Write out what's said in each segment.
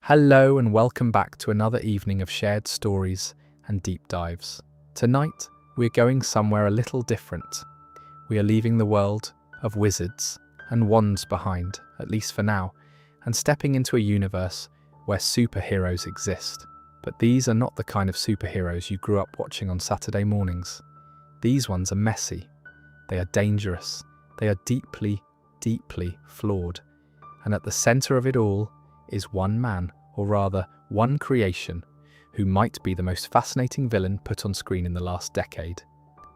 Hello and welcome back to another evening of shared stories and deep dives. Tonight, we're going somewhere a little different. We are leaving the world of wizards and wands behind, at least for now, and stepping into a universe where superheroes exist. But these are not the kind of superheroes you grew up watching on Saturday mornings. These ones are messy. They are dangerous. They are deeply, deeply flawed. And at the center of it all is one man, or rather, one creation, who might be the most fascinating villain put on screen in the last decade.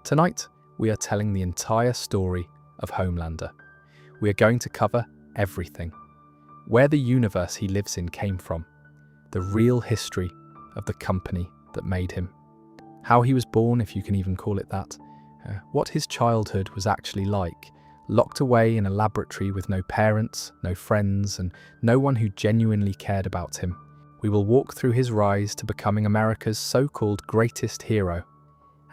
Tonight, we are telling the entire story of Homelander. We are going to cover everything. Where the universe he lives in came from, the real history of the company that made him, how he was born, if you can even call it that, what his childhood was actually like, locked away in a laboratory with no parents, no friends, and no one who genuinely cared about him. We will walk through his rise to becoming America's so-called greatest hero.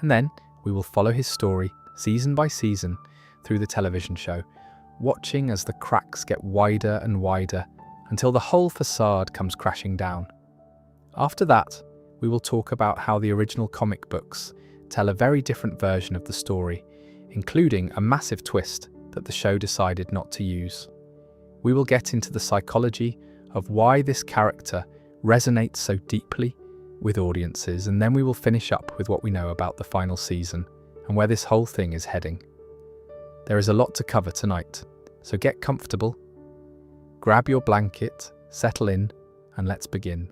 And then we will follow his story, season by season, through the television show, watching as the cracks get wider and wider until the whole facade comes crashing down. After that, we will talk about how the original comic books tell a very different version of the story, including a massive twist that the show decided not to use. We will get into the psychology of why this character resonates so deeply with audiences, and then we will finish up with what we know about the final season and where this whole thing is heading. There is a lot to cover tonight, so get comfortable, grab your blanket, settle in, and let's begin.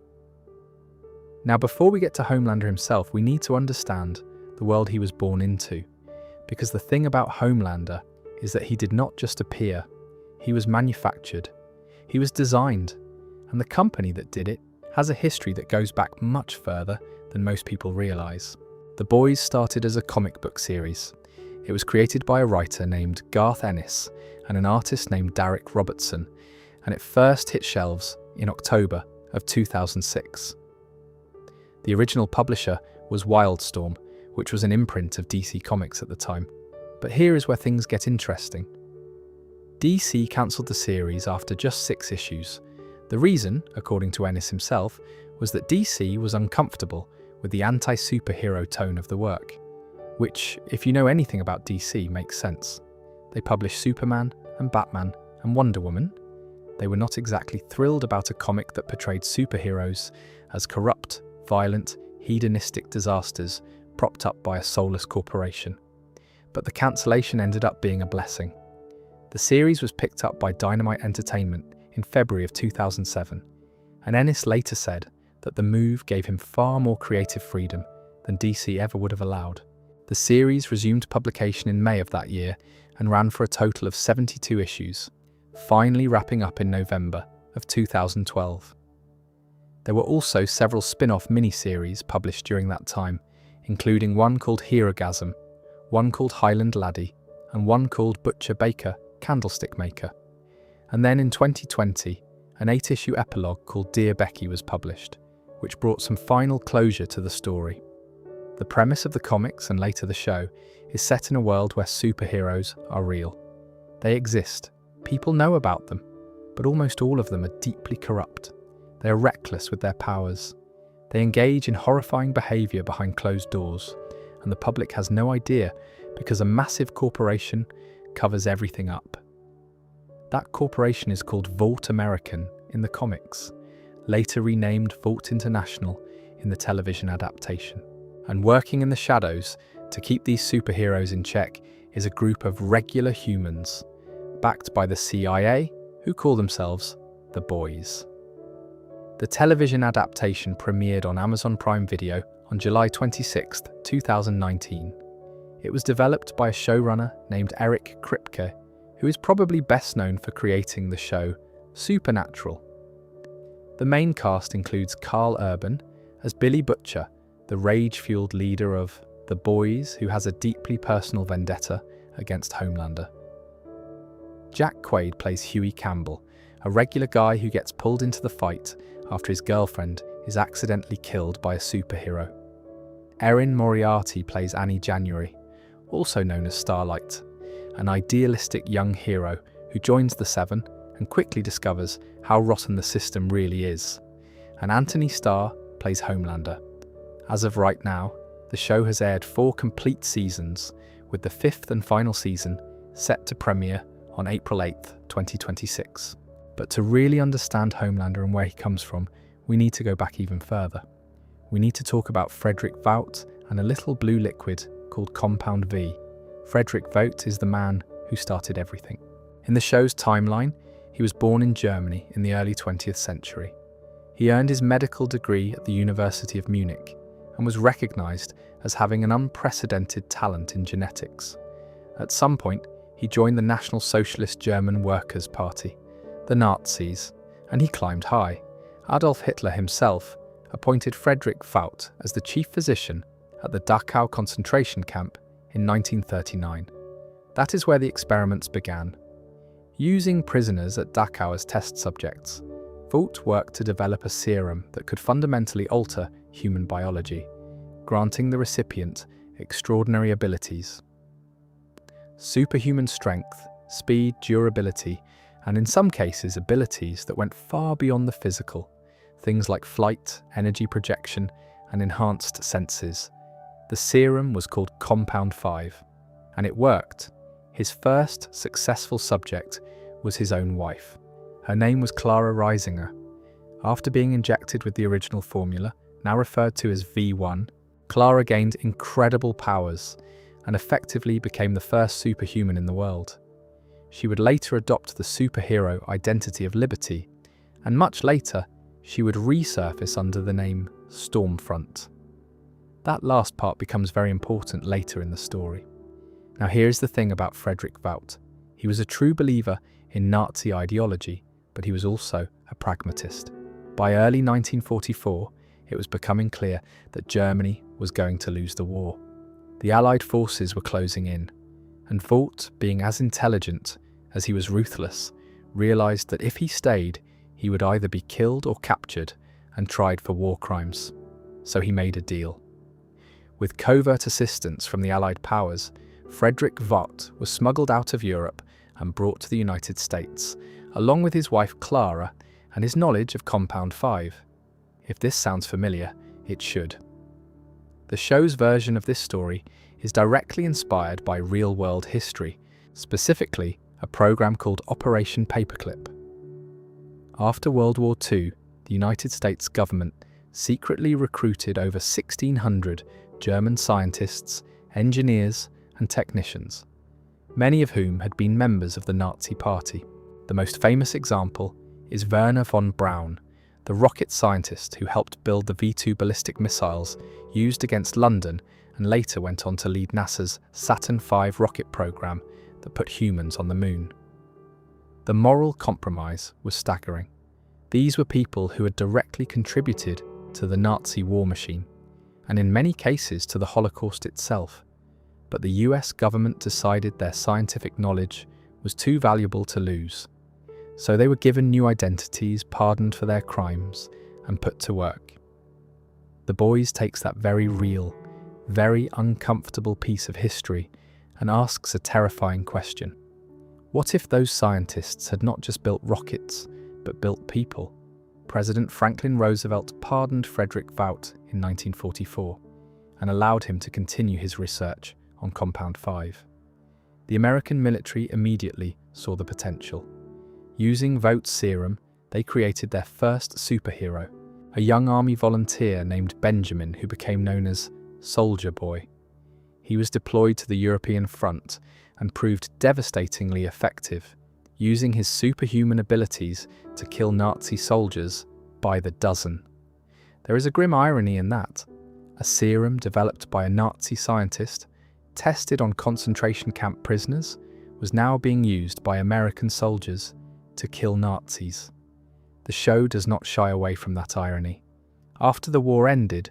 Now, before we get to Homelander himself, we need to understand the world he was born into, because the thing about Homelander is that he did not just appear, he was manufactured, he was designed, and the company that did it has a history that goes back much further than most people realise. The Boys started as a comic book series. It was created by a writer named Garth Ennis and an artist named Derek Robertson, and it first hit shelves in October of 2006. The original publisher was Wildstorm, which was an imprint of DC Comics at the time. But here is where things get interesting. DC cancelled the series after just 6 issues. The reason, according to Ennis himself, was that DC was uncomfortable with the anti-superhero tone of the work, which, if you know anything about DC, makes sense. They published Superman and Batman and Wonder Woman. They were not exactly thrilled about a comic that portrayed superheroes as corrupt, violent, hedonistic disasters propped up by a soulless corporation. But the cancellation ended up being a blessing. The series was picked up by Dynamite Entertainment in February of 2007, and Ennis later said that the move gave him far more creative freedom than DC ever would have allowed. The series resumed publication in May of that year and ran for a total of 72 issues, finally wrapping up in November of 2012. There were also several spin-off miniseries published during that time, including one called Herogasm, one called Highland Laddie, and one called Butcher Baker, Candlestick Maker. And then in 2020, an 8-issue epilogue called Dear Becky was published, which brought some final closure to the story. The premise of the comics and later the show is set in a world where superheroes are real. They exist, people know about them, but almost all of them are deeply corrupt. They are reckless with their powers. They engage in horrifying behaviour behind closed doors, and the public has no idea because a massive corporation covers everything up. That corporation is called Vought American in the comics, later renamed Vought International in the television adaptation. And working in the shadows to keep these superheroes in check is a group of regular humans, backed by the CIA, who call themselves the Boys. The television adaptation premiered on Amazon Prime Video on July 26, 2019. It was developed by a showrunner named Eric Kripke, who is probably best known for creating the show Supernatural. The main cast includes Carl Urban as Billy Butcher, the rage-fueled leader of the Boys, who has a deeply personal vendetta against Homelander. Jack Quaid plays Huey Campbell, a regular guy who gets pulled into the fight after his girlfriend is accidentally killed by a superhero. Erin Moriarty plays Annie January, also known as Starlight, an idealistic young hero who joins the Seven and quickly discovers how rotten the system really is. and Anthony Starr plays Homelander. As of right now, the show has aired 4 complete seasons, with the 5th and final season set to premiere on April 8th, 2026. But to really understand Homelander and where he comes from, we need to go back even further. We need to talk about Frederick Vought and a little blue liquid called Compound V. Frederick Vought is the man who started everything. In the show's timeline, he was born in Germany in the early 20th century. He earned his medical degree at the University of Munich and was recognized as having an unprecedented talent in genetics. At some point, he joined the National Socialist German Workers' Party, the Nazis, and he climbed high. Adolf Hitler himself appointed Frederick Vought as the chief physician at the Dachau concentration camp in 1939. That is where the experiments began. Using prisoners at Dachau as test subjects, Vought worked to develop a serum that could fundamentally alter human biology, granting the recipient extraordinary abilities. Superhuman strength, speed, durability, and in some cases abilities that went far beyond the physical, things like flight, energy projection, and enhanced senses. The serum was called Compound 5, and it worked. His first successful subject was his own wife. Her name was Clara Reisinger. After being injected with the original formula, now referred to as V1, Clara gained incredible powers and effectively became the first superhuman in the world. She would later adopt the superhero identity of Liberty, and much later, she would resurface under the name Stormfront. That last part becomes very important later in the story. Now here's the thing about Frederick Vought. He was a true believer in Nazi ideology, but he was also a pragmatist. By early 1944, it was becoming clear that Germany was going to lose the war. The Allied forces were closing in, and Vought, being as intelligent as he was ruthless, realized that if he stayed, he would either be killed or captured and tried for war crimes. So he made a deal. With covert assistance from the Allied powers, Frederick Vought was smuggled out of Europe and brought to the United States, along with his wife Clara and his knowledge of Compound 5. If this sounds familiar, it should. The show's version of this story is directly inspired by real-world history, specifically a program called Operation Paperclip. After World War II, the United States government secretly recruited over 1,600 German scientists, engineers, and technicians, many of whom had been members of the Nazi Party. The most famous example is Werner von Braun, the rocket scientist who helped build the V-2 ballistic missiles used against London and later went on to lead NASA's Saturn V rocket program that put humans on the moon. The moral compromise was staggering. These were people who had directly contributed to the Nazi war machine, and in many cases to the Holocaust itself. But the US government decided their scientific knowledge was too valuable to lose. So they were given new identities, pardoned for their crimes, and put to work. The Boys takes that very real, very uncomfortable piece of history and asks a terrifying question. What if those scientists had not just built rockets, but built people? President Franklin Roosevelt pardoned Frederick Vought in 1944 and allowed him to continue his research on Compound 5. The American military immediately saw the potential. Using Vought's serum, they created their first superhero, a young army volunteer named Benjamin who became known as Soldier Boy. He was deployed to the European front and proved devastatingly effective, using his superhuman abilities to kill Nazi soldiers by the dozen. There is a grim irony in that. A serum developed by a Nazi scientist, tested on concentration camp prisoners, was now being used by American soldiers to kill Nazis. The show does not shy away from that irony. After the war ended,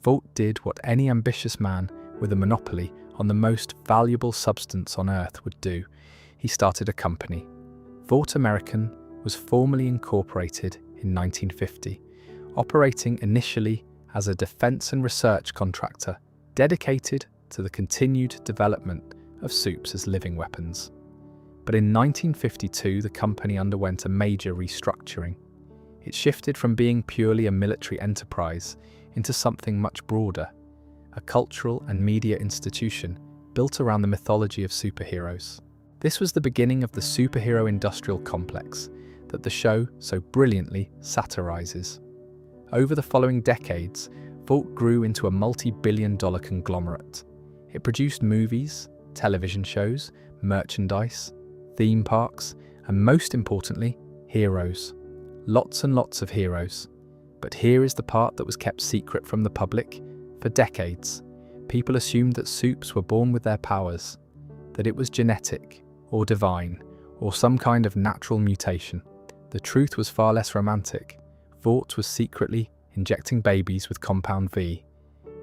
Vought did what any ambitious man with a monopoly on the most valuable substance on Earth would do. He started a company. Vought American was formally incorporated in 1950, operating initially as a defense and research contractor dedicated to the continued development of supes as living weapons. But in 1952, the company underwent a major restructuring. It shifted from being purely a military enterprise into something much broader, a cultural and media institution built around the mythology of superheroes. This was the beginning of the superhero industrial complex that the show so brilliantly satirizes. Over the following decades, Vought grew into a multi-billion-dollar conglomerate. It produced movies, television shows, merchandise, theme parks, and most importantly, heroes. Lots and lots of heroes. But here is the part that was kept secret from the public. For decades, people assumed that supes were born with their powers, that it was genetic, or divine, or some kind of natural mutation. The truth was far less romantic. Vought was secretly injecting babies with Compound V.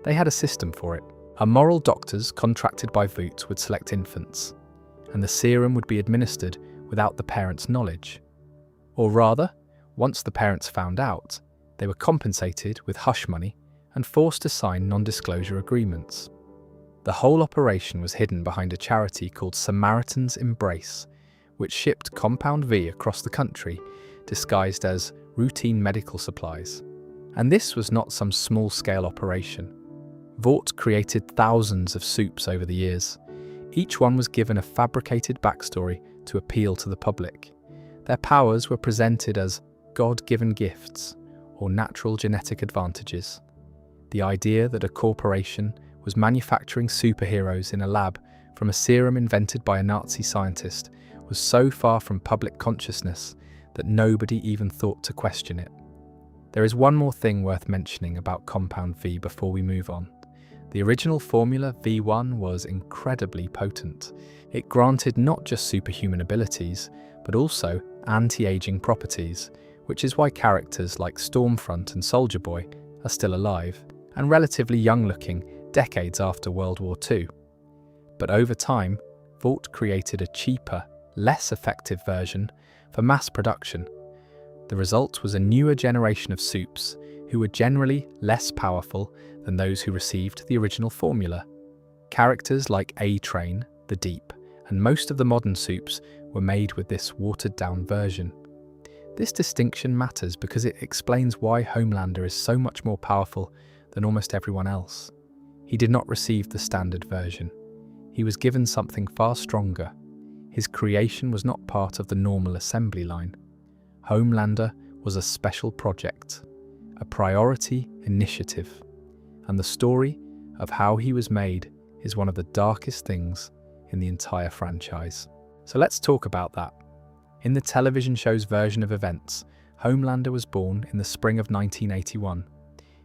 They had a system for it. Immoral doctors contracted by Vought would select infants, and the serum would be administered without the parents' knowledge. Or rather, once the parents found out, they were compensated with hush money and forced to sign non-disclosure agreements. The whole operation was hidden behind a charity called Samaritan's Embrace, which shipped Compound V across the country, disguised as routine medical supplies. And this was not some small-scale operation. Vought created thousands of supes over the years. Each one was given a fabricated backstory to appeal to the public. Their powers were presented as God-given gifts or natural genetic advantages. The idea that a corporation was manufacturing superheroes in a lab from a serum invented by a Nazi scientist was so far from public consciousness that nobody even thought to question it. There is one more thing worth mentioning about Compound V before we move on. The original formula V1 was incredibly potent. It granted not just superhuman abilities, but also anti-aging properties, which is why characters like Stormfront and Soldier Boy are still alive and relatively young-looking decades after World War II. But over time, Vought created a cheaper, less effective version for mass production. The result was a newer generation of supes who were generally less powerful than those who received the original formula. Characters like A-Train, the Deep, and most of the modern supes were made with this watered-down version. This distinction matters because it explains why Homelander is so much more powerful than almost everyone else. He did not receive the standard version. He was given something far stronger. His creation was not part of the normal assembly line. Homelander was a special project, a priority initiative, and the story of how he was made is one of the darkest things in the entire franchise. So let's talk about that. In the television show's version of events, Homelander was born in the spring of 1981.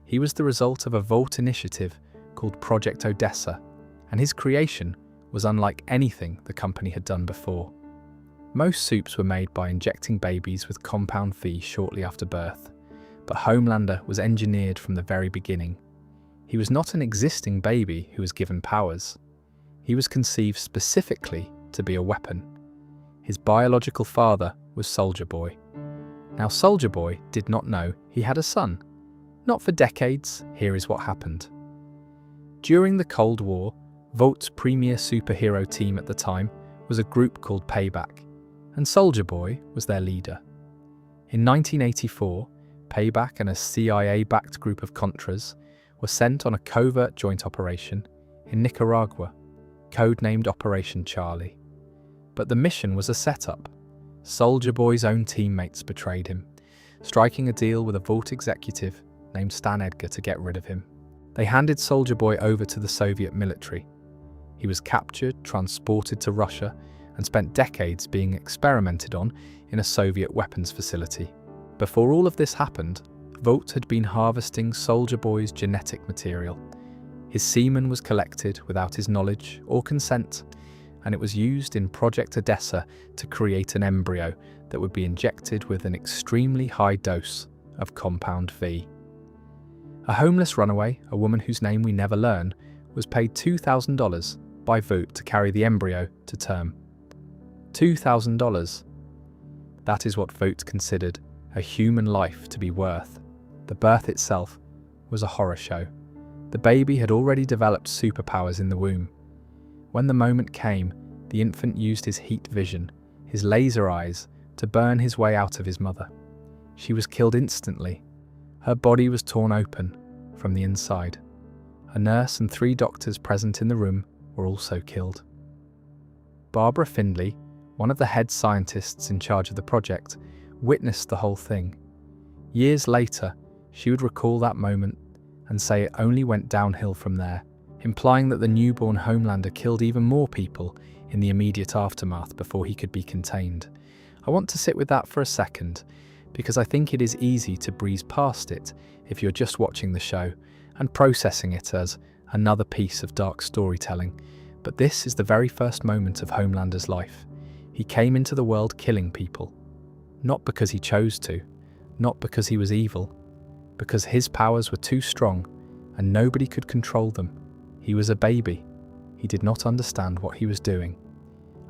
He was the result of a Vought initiative called Project Odessa, and his creation was unlike anything the company had done before. Most supes were made by injecting babies with Compound V shortly after birth, but Homelander was engineered from the very beginning. He was not an existing baby who was given powers. He was conceived specifically to be a weapon. His biological father was Soldier Boy. Now, Soldier Boy did not know he had a son. Not for decades. Here is what happened. During the Cold War, Vought's premier superhero team at the time was a group called Payback, and Soldier Boy was their leader. In 1984, Payback and a CIA-backed group of Contras were sent on a covert joint operation in Nicaragua, codenamed Operation Charlie. But the mission was a setup. Soldier Boy's own teammates betrayed him, striking a deal with a Vought executive named Stan Edgar to get rid of him. They handed Soldier Boy over to the Soviet military. He was captured, transported to Russia, and spent decades being experimented on in a Soviet weapons facility. Before all of this happened, Vought had been harvesting Soldier Boy's genetic material. His semen was collected without his knowledge or consent, and it was used in Project Odessa to create an embryo that would be injected with an extremely high dose of Compound V. A homeless runaway, a woman whose name we never learn, was paid $2,000 by Vought to carry the embryo to term. $2,000. That is what Vought considered a human life to be worth. The birth itself was a horror show. The baby had already developed superpowers in the womb. When the moment came, the infant used his heat vision, his laser eyes, to burn his way out of his mother. She was killed instantly. Her body was torn open from the inside. A nurse and 3 doctors present in the room were also killed. Barbara Findlay, one of the head scientists in charge of the project, witnessed the whole thing. Years later, she would recall that moment and say it only went downhill from there, implying that the newborn Homelander killed even more people in the immediate aftermath before he could be contained. I want to sit with that for a second, because I think it is easy to breeze past it if you're just watching the show and processing it as another piece of dark storytelling. But this is the very first moment of Homelander's life. He came into the world killing people. Not because he chose to, not because he was evil, because his powers were too strong and nobody could control them. He was a baby. He did not understand what he was doing.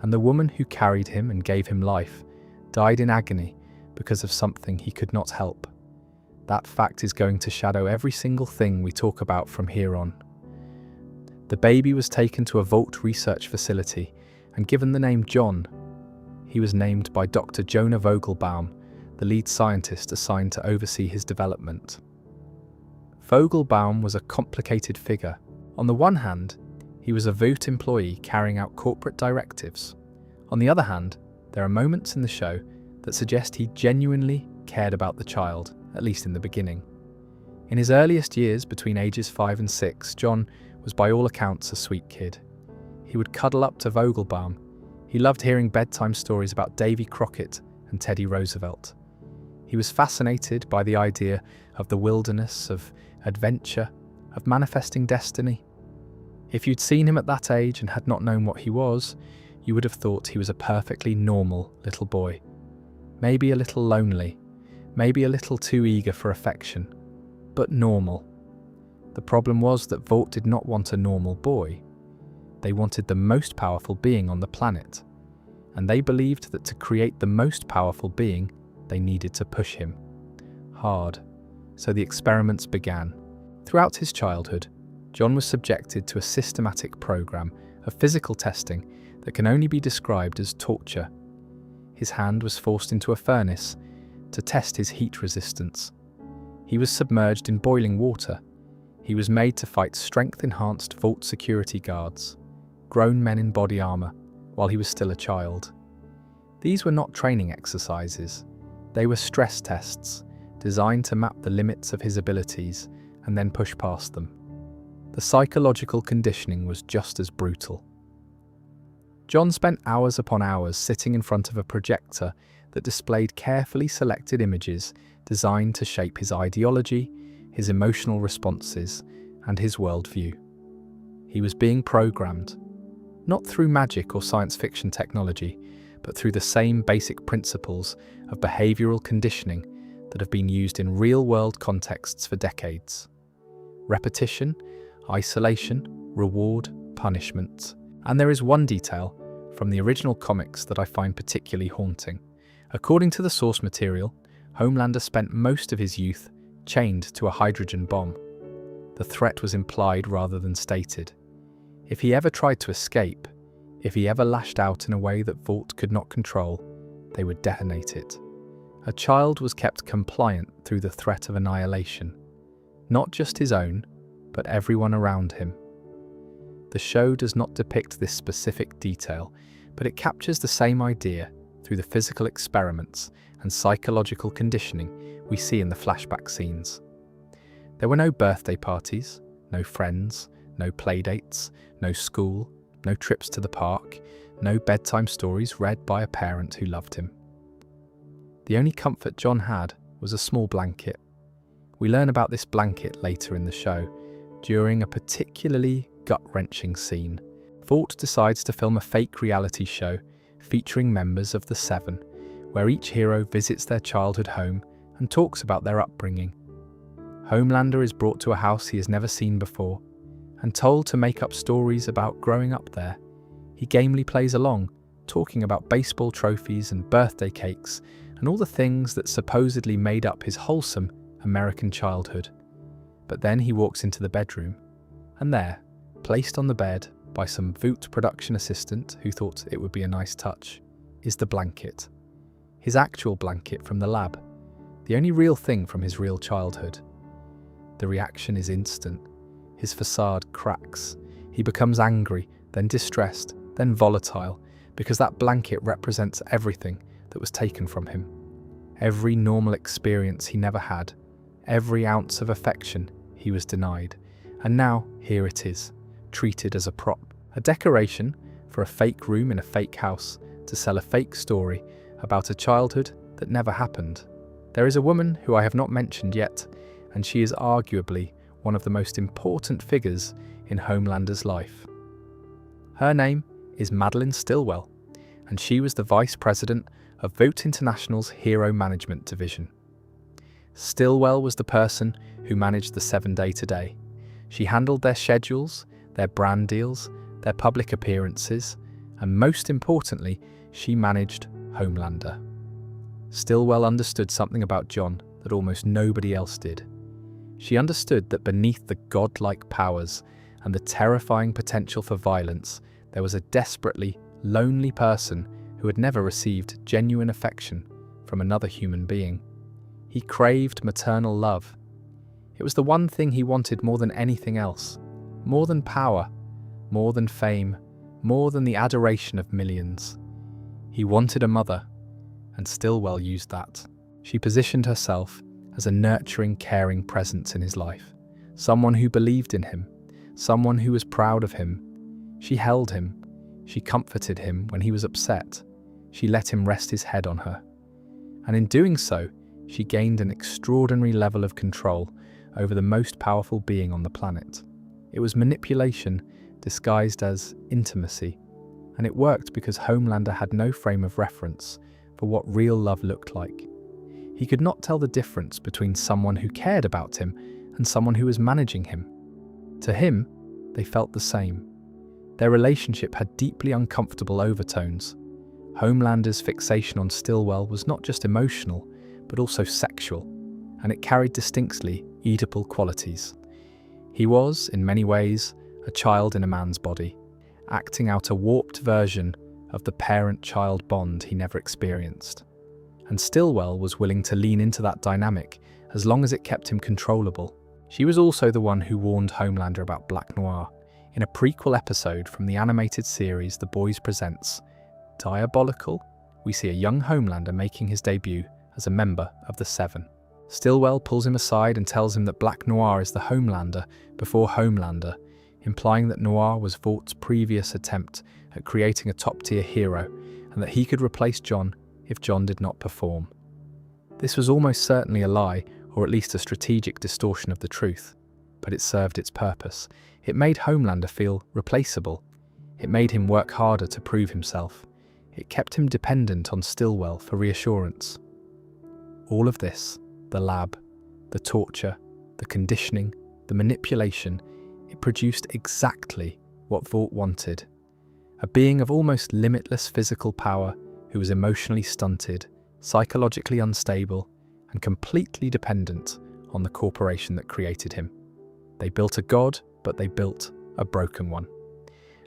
And the woman who carried him and gave him life died in agony because of something he could not help. That fact is going to shadow every single thing we talk about from here on. The baby was taken to a Vought research facility and given the name John. He was named by Dr. Jonah Vogelbaum, the lead scientist assigned to oversee his development. Vogelbaum was a complicated figure. On the one hand, he was a Vought employee carrying out corporate directives. On the other hand, there are moments in the show that suggest he genuinely cared about the child, at least in the beginning. In his earliest years, between ages 5 and 6, John was by all accounts a sweet kid. He would cuddle up to Vogelbaum. He loved hearing bedtime stories about Davy Crockett and Teddy Roosevelt. He was fascinated by the idea of the wilderness, of adventure, of manifesting destiny. If you'd seen him at that age and had not known what he was, you would have thought he was a perfectly normal little boy. Maybe a little lonely, maybe a little too eager for affection, but normal. The problem was that Vought did not want a normal boy. They wanted the most powerful being on the planet, and they believed that to create the most powerful being, they needed to push him hard. So the experiments began. Throughout his childhood, John was subjected to a systematic program of physical testing that can only be described as torture. His hand was forced into a furnace to test his heat resistance. He was submerged in boiling water. He was made to fight strength-enhanced Vought security guards, grown men in body armor, while he was still a child. These were not training exercises. They were stress tests, designed to map the limits of his abilities and then push past them. The psychological conditioning was just as brutal. John spent hours upon hours sitting in front of a projector that displayed carefully selected images designed to shape his ideology, his emotional responses, and his worldview. He was being programmed, not through magic or science fiction technology, but through the same basic principles of behavioral conditioning that have been used in real-world contexts for decades. Repetition, isolation, reward, punishment. And there is one detail from the original comics that I find particularly haunting. According to the source material, Homelander spent most of his youth chained to a hydrogen bomb. The threat was implied rather than stated. If he ever tried to escape, if he ever lashed out in a way that Vought could not control, they would detonate it. A child was kept compliant through the threat of annihilation. Not just his own, but everyone around him. The show does not depict this specific detail, but it captures the same idea through the physical experiments and psychological conditioning we see in the flashback scenes. There were no birthday parties, no friends, no playdates, no school, no trips to the park, no bedtime stories read by a parent who loved him. The only comfort John had was a small blanket. We learn about this blanket later in the show, during a particularly gut-wrenching scene. Vought decides to film a fake reality show featuring members of the Seven, where each hero visits their childhood home and talks about their upbringing. Homelander is brought to a house he has never seen before and told to make up stories about growing up there. He gamely plays along, talking about baseball trophies and birthday cakes and all the things that supposedly made up his wholesome American childhood. But then he walks into the bedroom, and there, placed on the bed by some Vought production assistant who thought it would be a nice touch, is the blanket. His actual blanket from the lab. the only real thing from his real childhood. The reaction is instant. His facade cracks. He becomes angry, then distressed, then volatile, because that blanket represents everything that was taken from him. Every normal experience he never had, every ounce of affection he was denied. And now, here it is, treated as a prop, a decoration for a fake room in a fake house to sell a fake story about a childhood that never happened. There is a woman who I have not mentioned yet, and she is arguably one of the most important figures in Homelander's life. Her name is Madeline Stillwell, and she was the Vice President of Vought International's Hero Management Division. Stillwell was the person who managed the 7-Day Today. She handled their schedules, their brand deals, their public appearances, and most importantly, she managed Homelander. Stillwell understood something about John that almost nobody else did. She understood that beneath the godlike powers and the terrifying potential for violence, there was a desperately lonely person who had never received genuine affection from another human being. He craved maternal love. It was the one thing he wanted more than anything else, more than power, more than fame, more than the adoration of millions. He wanted a mother, and Stillwell used that. She positioned herself as a nurturing, caring presence in his life, someone who believed in him, someone who was proud of him. She held him, she comforted him when he was upset, she let him rest his head on her. And in doing so, she gained an extraordinary level of control over the most powerful being on the planet. It was manipulation disguised as intimacy, and it worked because Homelander had no frame of reference for what real love looked like. He could not tell the difference between someone who cared about him and someone who was managing him. To him, they felt the same. Their relationship had deeply uncomfortable overtones. Homelander's fixation on Stillwell was not just emotional, but also sexual, and it carried distinctly Oedipal qualities. He was, in many ways, a child in a man's body, acting out a warped version of the parent-child bond he never experienced. And Stillwell was willing to lean into that dynamic as long as it kept him controllable. She was also the one who warned Homelander about Black Noir in a prequel episode from the animated series The Boys Presents Diabolical. We see a young Homelander making his debut as a member of the Seven. Stillwell pulls him aside and tells him that Black Noir is the Homelander before Homelander, implying that Noir was Vaught's previous attempt at creating a top-tier hero and that he could replace John if John did not perform. This was almost certainly a lie, or at least a strategic distortion of the truth, but it served its purpose. It made Homelander feel replaceable. It made him work harder to prove himself. It kept him dependent on Stillwell for reassurance. All of this, the lab, the torture, the conditioning, the manipulation, it produced exactly what Vought wanted. A being of almost limitless physical power who was emotionally stunted, psychologically unstable, and completely dependent on the corporation that created him. They built a god, but they built a broken one.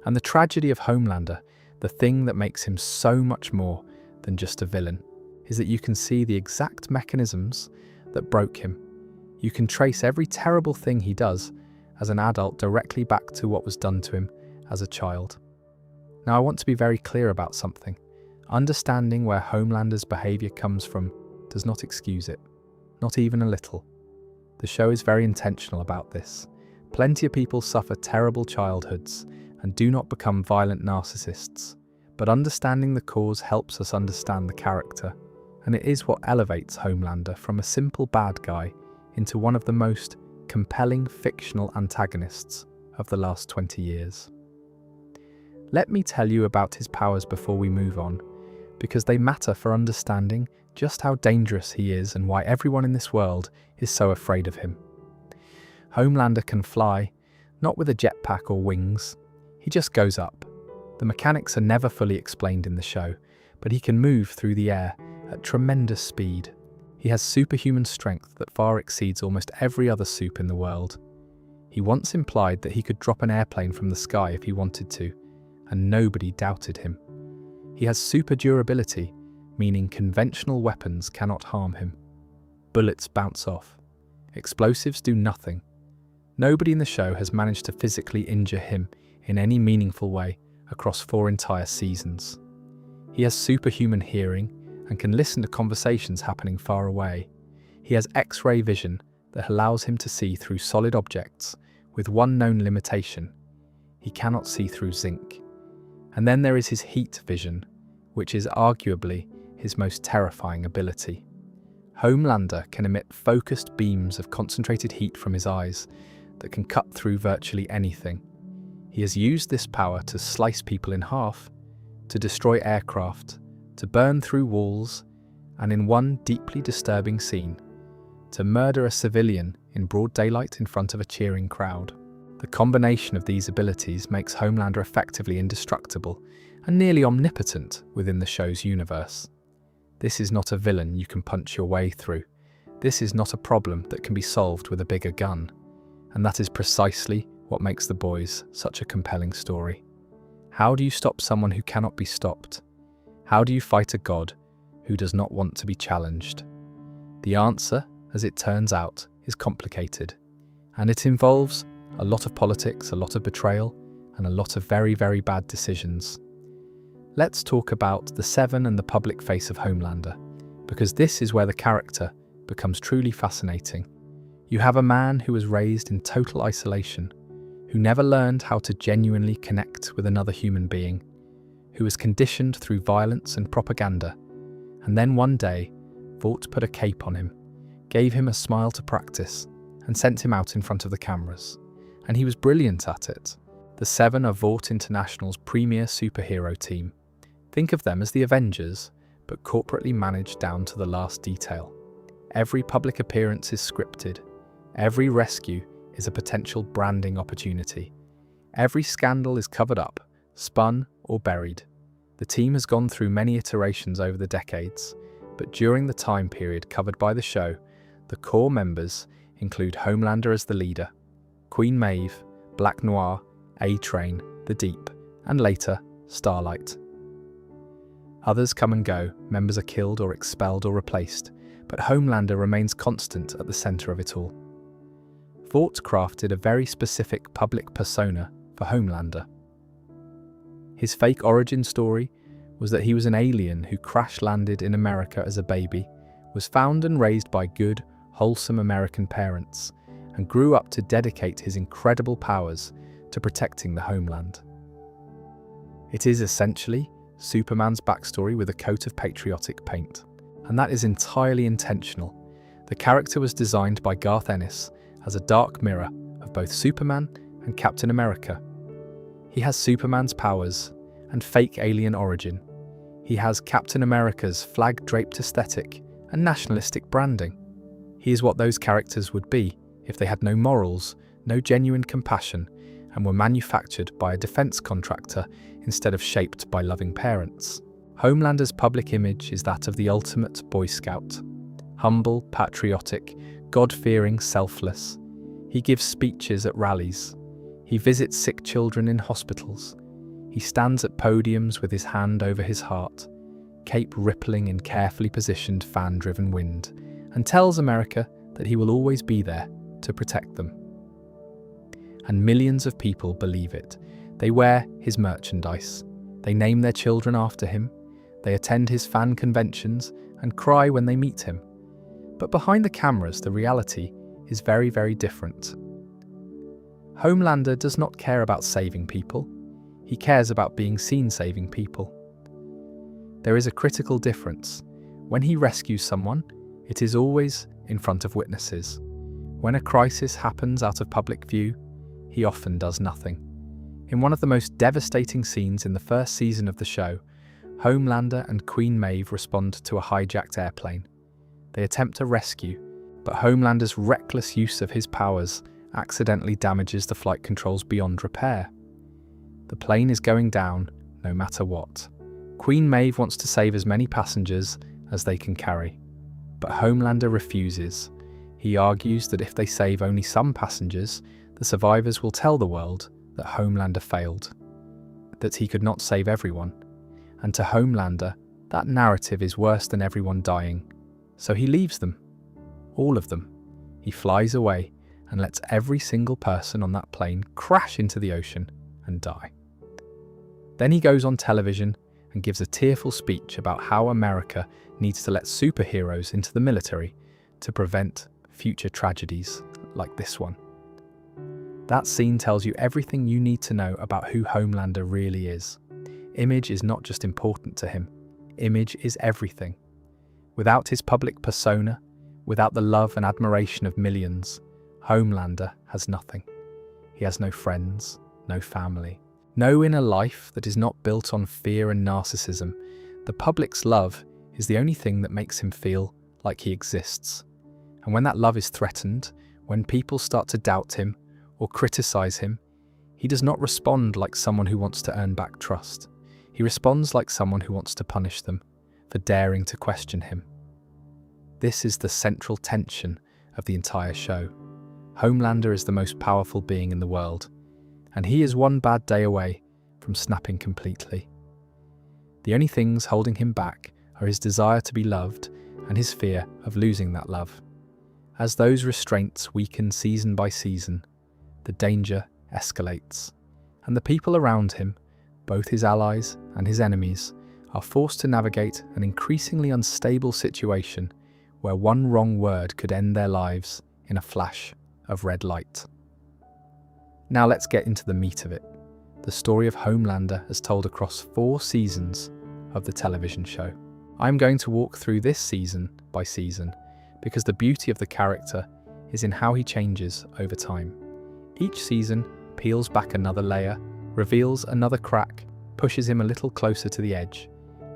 And the tragedy of Homelander, the thing that makes him so much more than just a villain, is that you can see the exact mechanisms that broke him. You can trace every terrible thing he does as an adult directly back to what was done to him as a child. Now, I want to be very clear about something. Understanding where Homelander's behaviour comes from does not excuse it, not even a little. The show is very intentional about this. Plenty of people suffer terrible childhoods and do not become violent narcissists, but understanding the cause helps us understand the character, and it is what elevates Homelander from a simple bad guy into one of the most compelling fictional antagonists of the last 20 years. Let me tell you about his powers before we move on, because they matter for understanding just how dangerous he is and why everyone in this world is so afraid of him. Homelander can fly, not with a jetpack or wings. He just goes up. The mechanics are never fully explained in the show, but he can move through the air at tremendous speed. He has superhuman strength that far exceeds almost every other supe in the world. He once implied that he could drop an airplane from the sky if he wanted to, and nobody doubted him. He has super durability, meaning conventional weapons cannot harm him. Bullets bounce off. Explosives do nothing. Nobody in the show has managed to physically injure him in any meaningful way across 4 entire seasons. He has superhuman hearing and can listen to conversations happening far away. He has X-ray vision that allows him to see through solid objects, with one known limitation: he cannot see through zinc. And then there is his heat vision, which is arguably his most terrifying ability. Homelander can emit focused beams of concentrated heat from his eyes that can cut through virtually anything. He has used this power to slice people in half, to destroy aircraft, to burn through walls, and in one deeply disturbing scene, to murder a civilian in broad daylight in front of a cheering crowd. The combination of these abilities makes Homelander effectively indestructible and nearly omnipotent within the show's universe. This is not a villain you can punch your way through. This is not a problem that can be solved with a bigger gun. And that is precisely what makes The Boys such a compelling story. How do you stop someone who cannot be stopped? How do you fight a god who does not want to be challenged? The answer, as it turns out, is complicated, and it involves a lot of politics, a lot of betrayal, and a lot of very, very bad decisions. Let's talk about the Seven and the public face of Homelander, because this is where the character becomes truly fascinating. You have a man who was raised in total isolation, who never learned how to genuinely connect with another human being, who was conditioned through violence and propaganda, and then one day, Vought put a cape on him, gave him a smile to practice, and sent him out in front of the cameras. And he was brilliant at it. The Seven are Vought International's premier superhero team. Think of them as the Avengers, but corporately managed down to the last detail. Every public appearance is scripted. Every rescue is a potential branding opportunity. Every scandal is covered up, spun, or buried. The team has gone through many iterations over the decades, but during the time period covered by the show, the core members include Homelander as the leader, Queen Maeve, Black Noir, A-Train, The Deep, and later, Starlight. Others come and go, members are killed or expelled or replaced, but Homelander remains constant at the center of it all. Vought crafted a very specific public persona for Homelander. His fake origin story was that he was an alien who crash-landed in America as a baby, was found and raised by good, wholesome American parents, and grew up to dedicate his incredible powers to protecting the homeland. It is essentially Superman's backstory with a coat of patriotic paint, and that is entirely intentional. The character was designed by Garth Ennis as a dark mirror of both Superman and Captain America. He has Superman's powers and fake alien origin. He has Captain America's flag-draped aesthetic and nationalistic branding. He is what those characters would be if they had no morals, no genuine compassion, and were manufactured by a defense contractor instead of shaped by loving parents. Homelander's public image is that of the ultimate Boy Scout. Humble, patriotic, God-fearing, selfless. He gives speeches at rallies. He visits sick children in hospitals. He stands at podiums with his hand over his heart, cape rippling in carefully positioned fan-driven wind, and tells America that he will always be there to protect them. And millions of people believe it. They wear his merchandise. They name their children after him. They attend his fan conventions and cry when they meet him. But behind the cameras, the reality is very, very different. Homelander does not care about saving people. He cares about being seen saving people. There is a critical difference. When he rescues someone, it is always in front of witnesses. When a crisis happens out of public view, he often does nothing. In one of the most devastating scenes in the first season of the show, Homelander and Queen Maeve respond to a hijacked airplane. They attempt a rescue, but Homelander's reckless use of his powers accidentally damages the flight controls beyond repair. The plane is going down, no matter what. Queen Maeve wants to save as many passengers as they can carry, but Homelander refuses. He argues that if they save only some passengers, the survivors will tell the world that Homelander failed, that he could not save everyone. And to Homelander, that narrative is worse than everyone dying, so he leaves them. All of them. He flies away and lets every single person on that plane crash into the ocean and die. Then he goes on television and gives a tearful speech about how America needs to let superheroes into the military to prevent future tragedies like this one. That scene tells you everything you need to know about who Homelander really is. Image is not just important to him. Image is everything. Without his public persona, without the love and admiration of millions, Homelander has nothing. He has no friends, no family, no inner life that is not built on fear and narcissism. The public's love is the only thing that makes him feel like he exists. And when that love is threatened, when people start to doubt him or criticize him, he does not respond like someone who wants to earn back trust. He responds like someone who wants to punish them for daring to question him. This is the central tension of the entire show. Homelander is the most powerful being in the world, and he is one bad day away from snapping completely. The only things holding him back are his desire to be loved and his fear of losing that love. As those restraints weaken season by season, the danger escalates, and the people around him, both his allies and his enemies, are forced to navigate an increasingly unstable situation where one wrong word could end their lives in a flash of red light. Now let's get into the meat of it. The story of Homelander as told across 4 seasons of the television show. I'm going to walk through this season by season because the beauty of the character is in how he changes over time. Each season peels back another layer, reveals another crack, pushes him a little closer to the edge,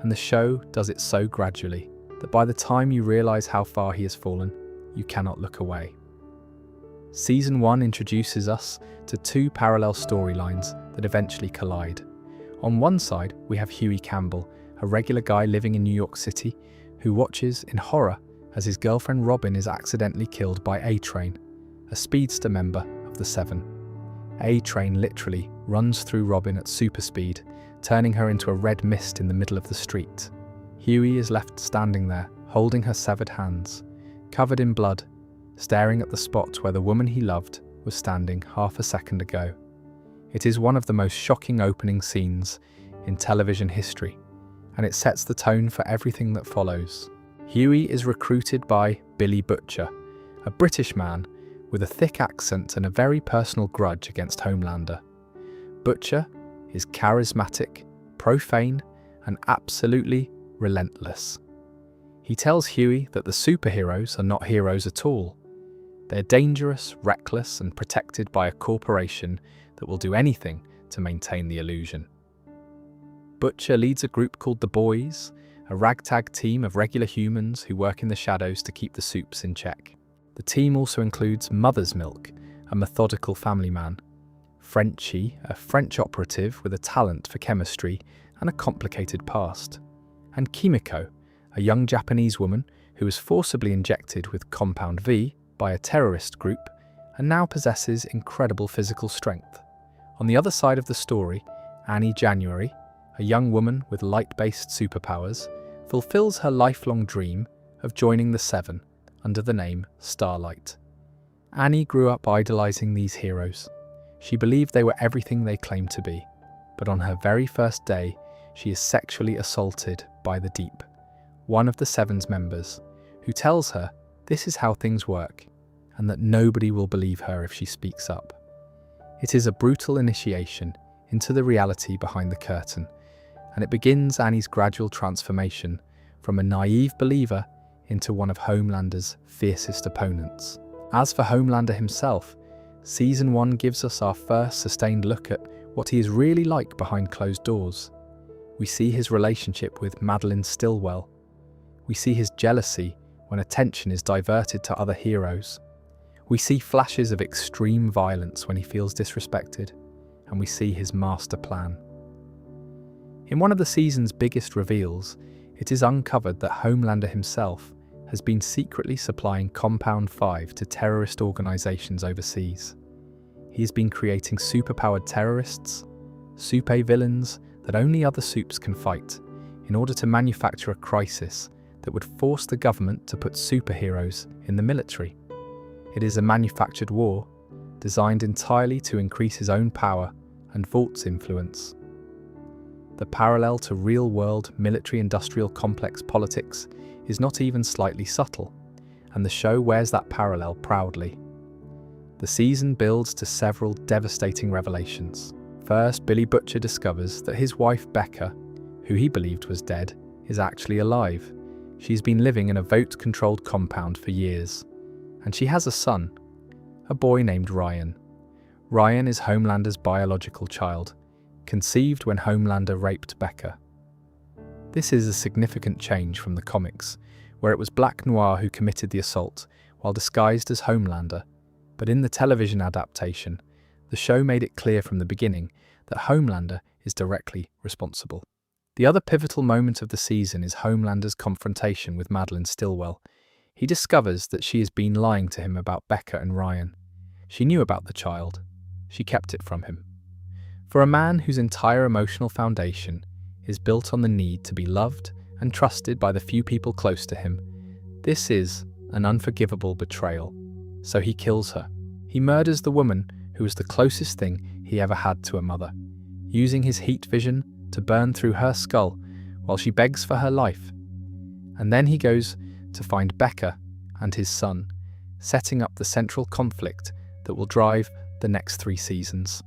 and the show does it so gradually that by the time you realize how far he has fallen, you cannot look away. Season 1 introduces us to 2 parallel storylines that eventually collide. On one side, we have Huey Campbell, a regular guy living in New York City, who watches in horror as his girlfriend Robin is accidentally killed by A-Train, a speedster member of the Seven. A-Train literally runs through Robin at super speed, turning her into a red mist in the middle of the street. Huey is left standing there, holding her severed hands, covered in blood, staring at the spot where the woman he loved was standing half a second ago. It is one of the most shocking opening scenes in television history, and it sets the tone for everything that follows. Huey is recruited by Billy Butcher, a British man with a thick accent and a very personal grudge against Homelander. Butcher is charismatic, profane, and absolutely relentless. He tells Huey that the superheroes are not heroes at all. They're dangerous, reckless, and protected by a corporation that will do anything to maintain the illusion. Butcher leads a group called the Boys, a ragtag team of regular humans who work in the shadows to keep the supes in check. The team also includes Mother's Milk, a methodical family man, Frenchie, a French operative with a talent for chemistry and a complicated past, and Kimiko, a young Japanese woman who was forcibly injected with Compound V by a terrorist group and now possesses incredible physical strength. On the other side of the story, Annie January, a young woman with light-based superpowers, fulfills her lifelong dream of joining the Seven under the name Starlight. Annie grew up idolizing these heroes. She believed they were everything they claimed to be, but on her very first day, she is sexually assaulted by the Deep, one of the Seven's members, who tells her this is how things work, and that nobody will believe her if she speaks up. It is a brutal initiation into the reality behind the curtain, and it begins Annie's gradual transformation from a naive believer into one of Homelander's fiercest opponents. As for Homelander himself, Season 1 gives us our first sustained look at what he is really like behind closed doors. We see his relationship with Madeline Stillwell. We see his jealousy when attention is diverted to other heroes. We see flashes of extreme violence when he feels disrespected, and we see his master plan. In one of the season's biggest reveals, it is uncovered that Homelander himself has been secretly supplying Compound 5 to terrorist organizations overseas. He has been creating superpowered terrorists, supe villains that only other supes can fight, in order to manufacture a crisis that would force the government to put superheroes in the military. It is a manufactured war, designed entirely to increase his own power and Vaught's influence. The parallel to real-world military-industrial complex politics is not even slightly subtle, and the show wears that parallel proudly. The season builds to several devastating revelations. First, Billy Butcher discovers that his wife Becca, who he believed was dead, is actually alive. She's been living in a Vought-controlled compound for years, and she has a son, a boy named Ryan. Ryan is Homelander's biological child, conceived when Homelander raped Becca. This is a significant change from the comics, where it was Black Noir who committed the assault while disguised as Homelander, but in the television adaptation, the show made it clear from the beginning that Homelander is directly responsible. The other pivotal moment of the season is Homelander's confrontation with Madeline Stillwell. He discovers that she has been lying to him about Becca and Ryan. She knew about the child. She kept it from him. For a man whose entire emotional foundation is built on the need to be loved and trusted by the few people close to him, this is an unforgivable betrayal. So he kills her. He murders the woman who was the closest thing he ever had to a mother, using his heat vision to burn through her skull while she begs for her life. And then he goes to find Becca and his son, setting up the central conflict that will drive the next 3 seasons.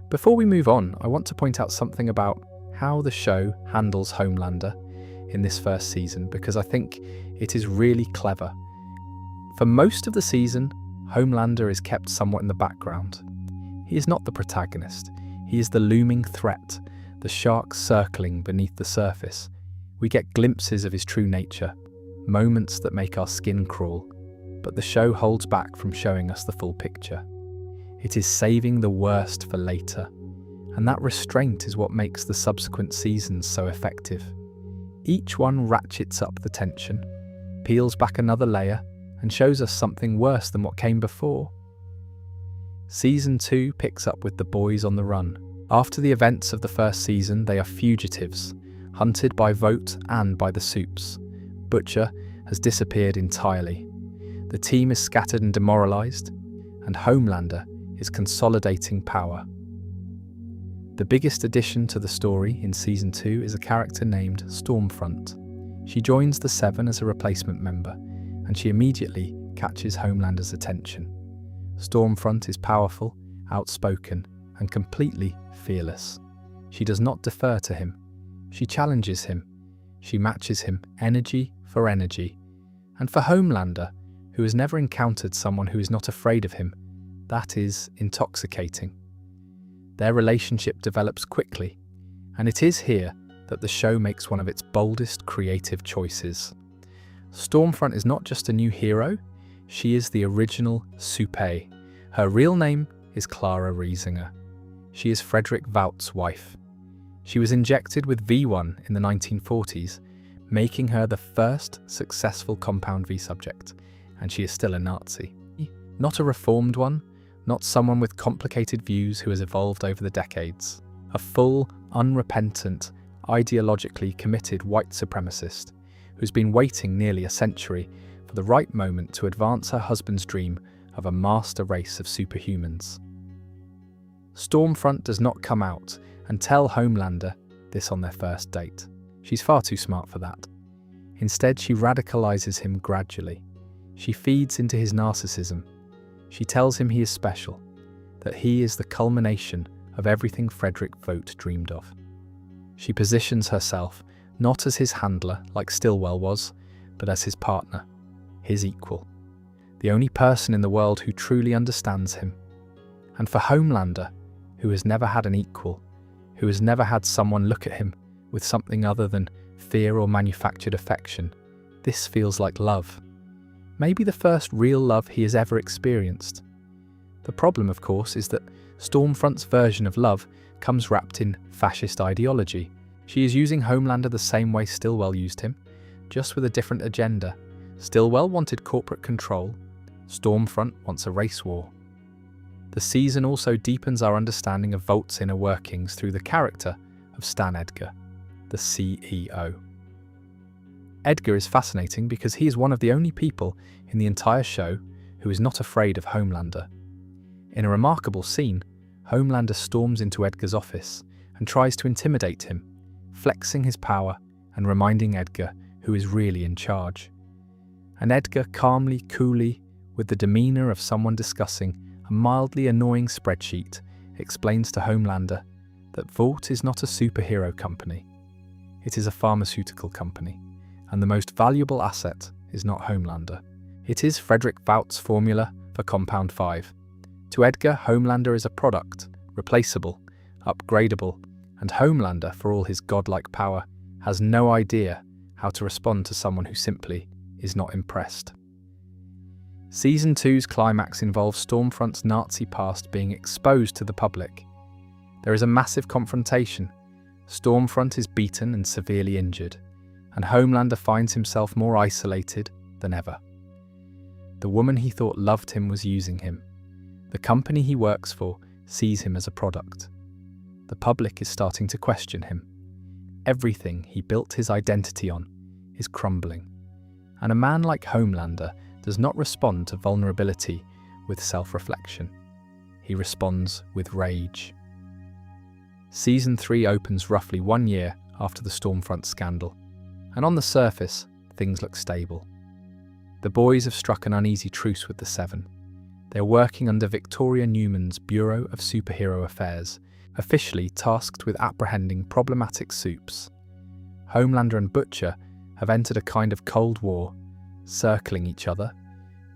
Before we move on, I want to point out something about how the show handles Homelander in this first season, because I think it is really clever. For most of the season, Homelander is kept somewhat in the background. He is not the protagonist. He is the looming threat, the shark circling beneath the surface. We get glimpses of his true nature, moments that make our skin crawl, but the show holds back from showing us the full picture. It is saving the worst for later, and that restraint is what makes the subsequent seasons so effective. Each one ratchets up the tension, peels back another layer, and shows us something worse than what came before. Season 2 picks up with the boys on the run. After the events of the first season, they are fugitives, hunted by Vought and by the supes. Butcher has disappeared entirely. The team is scattered and demoralized, and Homelander is consolidating power. The biggest addition to the story in Season 2 is a character named Stormfront. She joins the Seven as a replacement member, and she immediately catches Homelander's attention. Stormfront is powerful, outspoken, and completely fearless. She does not defer to him. She challenges him. She matches him energy for energy. And for Homelander, who has never encountered someone who is not afraid of him, that is intoxicating. Their relationship develops quickly, and it is here that the show makes one of its boldest creative choices. Stormfront is not just a new hero, she is the original Supe. Her real name is Clara Riesinger. She is Frederick Vought's wife. She was injected with V1 in the 1940s, making her the first successful Compound V subject, and she is still a Nazi. Not a reformed one, not someone with complicated views who has evolved over the decades. A full, unrepentant, ideologically committed white supremacist who's been waiting nearly a century for the right moment to advance her husband's dream of a master race of superhumans. Stormfront does not come out and tell Homelander this on their first date. She's far too smart for that. Instead, she radicalizes him gradually. She feeds into his narcissism. She tells him he is special, that he is the culmination of everything Frederick Vought dreamed of. She positions herself not as his handler like Stillwell was, but as his partner, his equal, the only person in the world who truly understands him. And for Homelander, who has never had an equal, who has never had someone look at him with something other than fear or manufactured affection, this feels like love. Maybe the first real love he has ever experienced. The problem, of course, is that Stormfront's version of love comes wrapped in fascist ideology. She is using Homelander the same way Stillwell used him, just with a different agenda. Stillwell wanted corporate control. Stormfront wants a race war. The season also deepens our understanding of Vaught's inner workings through the character of Stan Edgar, the CEO. Edgar is fascinating because he is one of the only people in the entire show who is not afraid of Homelander. In a remarkable scene, Homelander storms into Edgar's office and tries to intimidate him, flexing his power and reminding Edgar who is really in charge. And Edgar calmly, coolly, with the demeanor of someone discussing a mildly annoying spreadsheet, explains to Homelander that Vought is not a superhero company. It is a pharmaceutical company, and the most valuable asset is not Homelander. It is Frederick Vought's formula for Compound 5. To Edgar, Homelander is a product, replaceable, upgradable, and Homelander, for all his godlike power, has no idea how to respond to someone who simply is not impressed. Season 2's climax involves Stormfront's Nazi past being exposed to the public. There is a massive confrontation. Stormfront is beaten and severely injured, and Homelander finds himself more isolated than ever. The woman he thought loved him was using him. The company he works for sees him as a product. The public is starting to question him. Everything he built his identity on is crumbling. And a man like Homelander does not respond to vulnerability with self-reflection. He responds with rage. Season 3 opens roughly 1 year after the Stormfront scandal, and on the surface, things look stable. The boys have struck an uneasy truce with the Seven. They're working under Victoria Newman's Bureau of Superhero Affairs, officially tasked with apprehending problematic supes. Homelander and Butcher have entered a kind of Cold War, circling each other,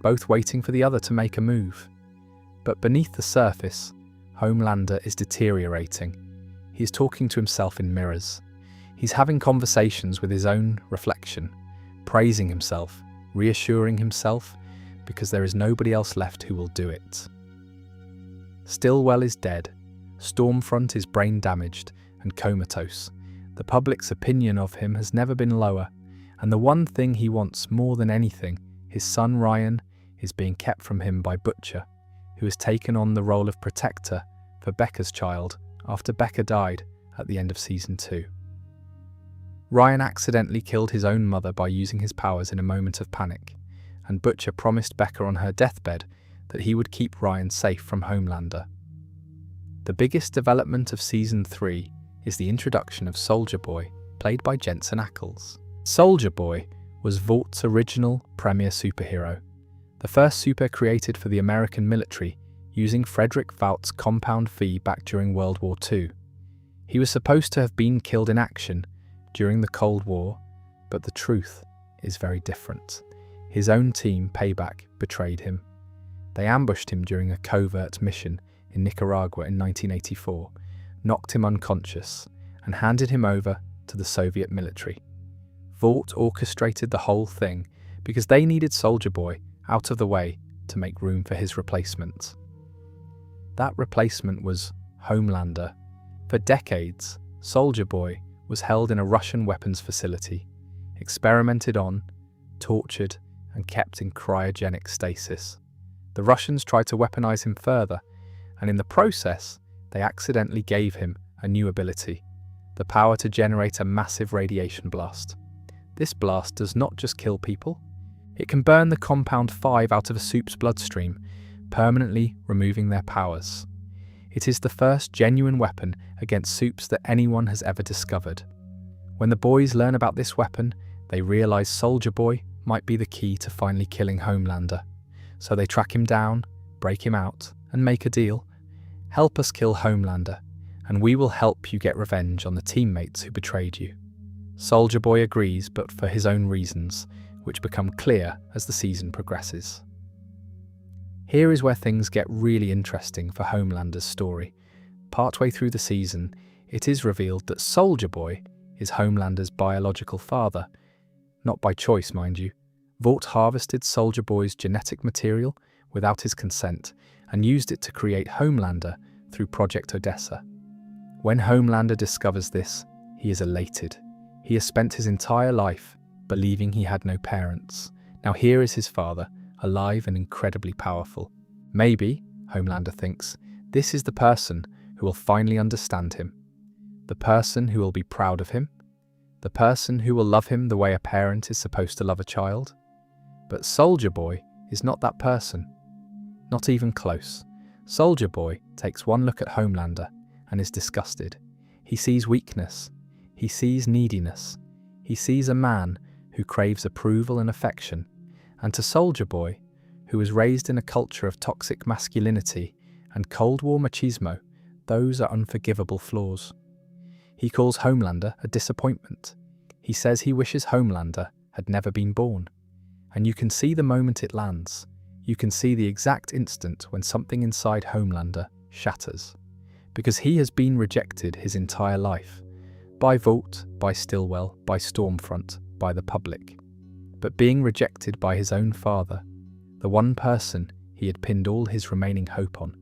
both waiting for the other to make a move. But beneath the surface, Homelander is deteriorating. He is talking to himself in mirrors. He's having conversations with his own reflection, praising himself, reassuring himself, because there is nobody else left who will do it. Stillwell is dead. Stormfront is brain damaged and comatose. The public's opinion of him has never been lower, and the one thing he wants more than anything, his son Ryan, is being kept from him by Butcher, who has taken on the role of protector for Becca's child after Becca died at the end of Season 2. Ryan accidentally killed his own mother by using his powers in a moment of panic, and Butcher promised Becca on her deathbed that he would keep Ryan safe from Homelander. The biggest development of Season 3 is the introduction of Soldier Boy, played by Jensen Ackles. Soldier Boy was Vaught's original premier superhero, the first super created for the American military using Frederick Vought's Compound V back during World War II. He was supposed to have been killed in action during the Cold War, but the truth is very different. His own team, Payback, betrayed him. They ambushed him during a covert mission in Nicaragua in 1984, knocked him unconscious, and handed him over to the Soviet military. Vought orchestrated the whole thing because they needed Soldier Boy out of the way to make room for his replacement. That replacement was Homelander. For decades, Soldier Boy was held in a Russian weapons facility, experimented on, tortured, and kept in cryogenic stasis. The Russians tried to weaponize him further, and in the process, they accidentally gave him a new ability, the power to generate a massive radiation blast. This blast does not just kill people, it can burn the Compound 5 out of a soup's bloodstream, permanently removing their powers. It is the first genuine weapon against supes that anyone has ever discovered. When the boys learn about this weapon, they realize Soldier Boy might be the key to finally killing Homelander. So they track him down, break him out, and make a deal. Help us kill Homelander, and we will help you get revenge on the teammates who betrayed you. Soldier Boy agrees, but for his own reasons, which become clear as the season progresses. Here is where things get really interesting for Homelander's story. Partway through the season, it is revealed that Soldier Boy is Homelander's biological father. Not by choice, mind you. Vought harvested Soldier Boy's genetic material without his consent and used it to create Homelander through Project Odessa. When Homelander discovers this, he is elated. He has spent his entire life believing he had no parents. Now here is his father, alive and incredibly powerful. Maybe, Homelander thinks, this is the person who will finally understand him. The person who will be proud of him. the person who will love him the way a parent is supposed to love a child. But Soldier Boy is not that person. Not even close. Soldier Boy takes one look at Homelander and is disgusted. He sees weakness. He sees neediness. He sees a man who craves approval and affection. And to Soldier Boy, who was raised in a culture of toxic masculinity and Cold War machismo, those are unforgivable flaws. He calls Homelander a disappointment. He says he wishes Homelander had never been born. And you can see the moment it lands. You can see the exact instant when something inside Homelander shatters. Because he has been rejected his entire life. By Vought, by Stillwell, by Stormfront, by the public. But being rejected by his own father, the one person he had pinned all his remaining hope on,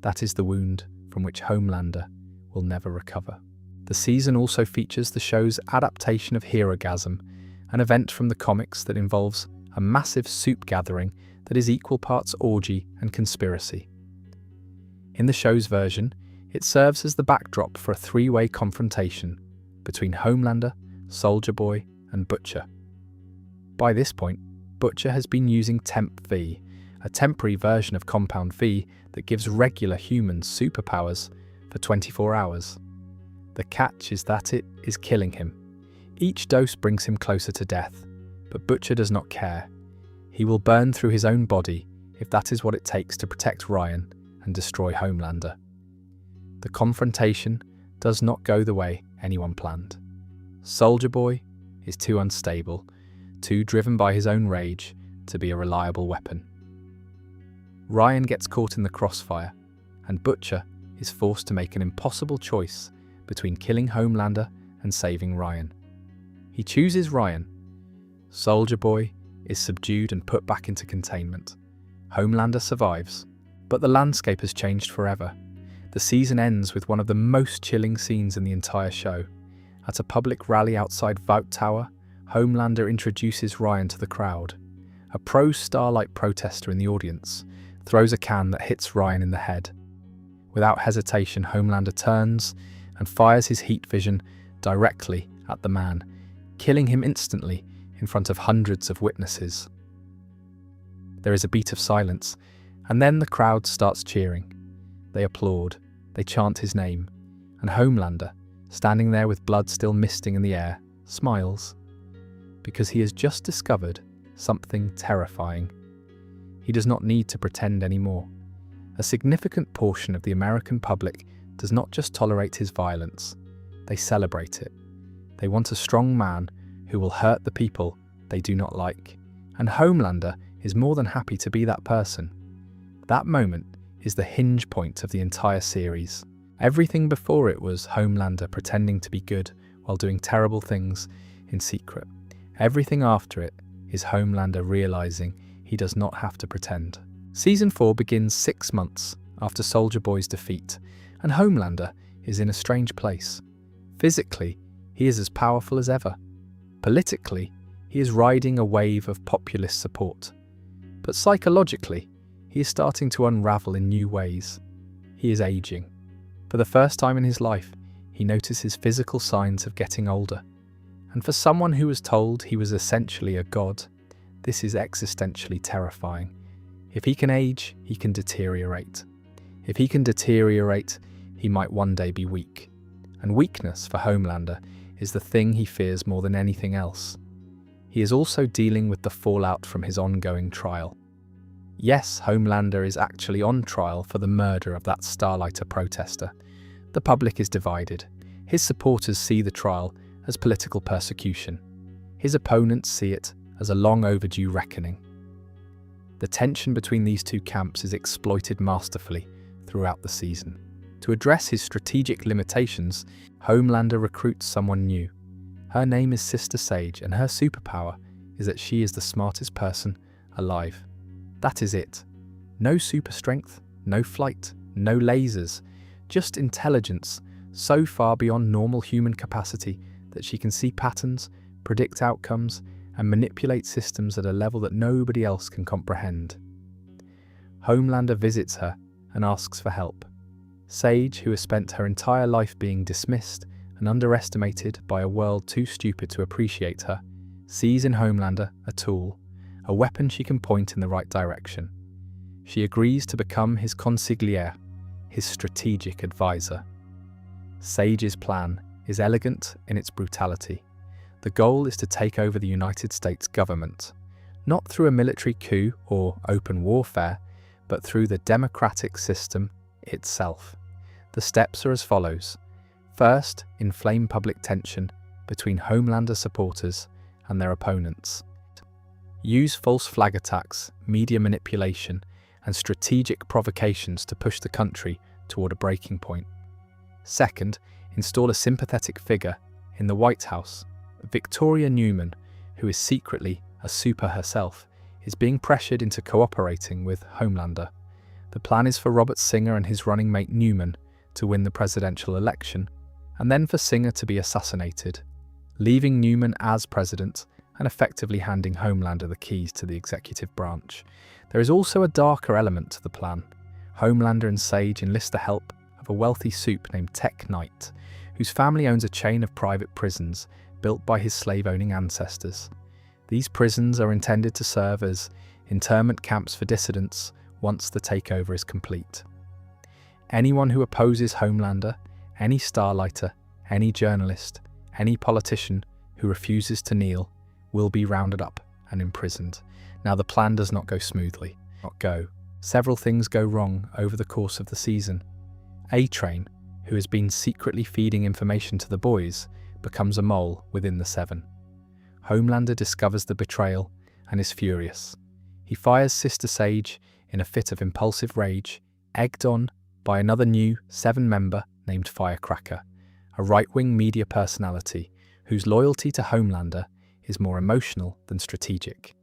that is the wound from which Homelander will never recover. The season also features the show's adaptation of Herogasm, an event from the comics that involves a massive soup gathering that is equal parts orgy and conspiracy. In the show's version, it serves as the backdrop for a three-way confrontation between Homelander, Soldier Boy, and Butcher. By this point, Butcher has been using Temp V, a temporary version of Compound V that gives regular humans superpowers for 24 hours. The catch is that it is killing him. Each dose brings him closer to death, but Butcher does not care. He will burn through his own body if that is what it takes to protect Ryan and destroy Homelander. The confrontation does not go the way anyone planned. Soldier Boy is too unstable, too driven by his own rage to be a reliable weapon. Ryan gets caught in the crossfire, and Butcher is forced to make an impossible choice between killing Homelander and saving Ryan. He chooses Ryan. Soldier Boy is subdued and put back into containment. Homelander survives, but the landscape has changed forever. The season ends with one of the most chilling scenes in the entire show. At a public rally outside Vought Tower, Homelander introduces Ryan to the crowd. A pro-Starlight protester in the audience throws a can that hits Ryan in the head. Without hesitation, Homelander turns and fires his heat vision directly at the man, killing him instantly in front of hundreds of witnesses. There is a beat of silence, and then the crowd starts cheering. They applaud, they chant his name, and Homelander, standing there with blood still misting in the air, smiles, because he has just discovered something terrifying. He does not need to pretend anymore. A significant portion of the American public does not just tolerate his violence, they celebrate it. They want a strong man who will hurt the people they do not like, and Homelander is more than happy to be that person. That moment is the hinge point of the entire series. Everything before it was Homelander pretending to be good while doing terrible things in secret. Everything after it is Homelander realizing he does not have to pretend. Season 4 begins 6 months after Soldier Boy's defeat, and Homelander is in a strange place. Physically, he is as powerful as ever. Politically, he is riding a wave of populist support. But psychologically, he is starting to unravel in new ways. He is aging. For the first time in his life, he notices physical signs of getting older. And for someone who was told he was essentially a god, this is existentially terrifying. If he can age, he can deteriorate. If he can deteriorate, he might one day be weak. And weakness for Homelander is the thing he fears more than anything else. He is also dealing with the fallout from his ongoing trial. Yes, Homelander is actually on trial for the murder of that Starlighter protester. The public is divided. His supporters see the trial as political persecution. His opponents see it as a long overdue reckoning. The tension between these two camps is exploited masterfully throughout the season. To address his strategic limitations, Homelander recruits someone new. Her name is Sister Sage, and her superpower is that she is the smartest person alive. That is it. No super strength, no flight, no lasers, just intelligence so far beyond normal human capacity that she can see patterns, predict outcomes, and manipulate systems at a level that nobody else can comprehend. Homelander visits her and asks for help. Sage, who has spent her entire life being dismissed and underestimated by a world too stupid to appreciate her, sees in Homelander a tool, a weapon she can point in the right direction. She agrees to become his consigliere, his strategic advisor. Sage's plan is elegant in its brutality. The goal is to take over the United States government, not through a military coup or open warfare, but through the democratic system itself. The steps are as follows. First, inflame public tension between Homelander supporters and their opponents. Use false flag attacks, media manipulation, and strategic provocations to push the country toward a breaking point. Second, install a sympathetic figure in the White House. Victoria Newman, who is secretly a super herself, is being pressured into cooperating with Homelander. The plan is for Robert Singer and his running mate Newman to win the presidential election, and then for Singer to be assassinated, leaving Newman as president and effectively handing Homelander the keys to the executive branch. There is also a darker element to the plan. Homelander and Sage enlist the help of a wealthy supe named Tech Knight, whose family owns a chain of private prisons built by his slave-owning ancestors. These prisons are intended to serve as internment camps for dissidents once the takeover is complete. Anyone who opposes Homelander, any starlighter, any journalist, any politician who refuses to kneel, will be rounded up and imprisoned. Now, the plan does not go smoothly. Several things go wrong over the course of the season. A-Train, who has been secretly feeding information to the boys, becomes a mole within the Seven. Homelander discovers the betrayal and is furious. He fires Sister Sage in a fit of impulsive rage, egged on by another new Seven member named Firecracker, a right-wing media personality whose loyalty to Homelander is more emotional than strategic.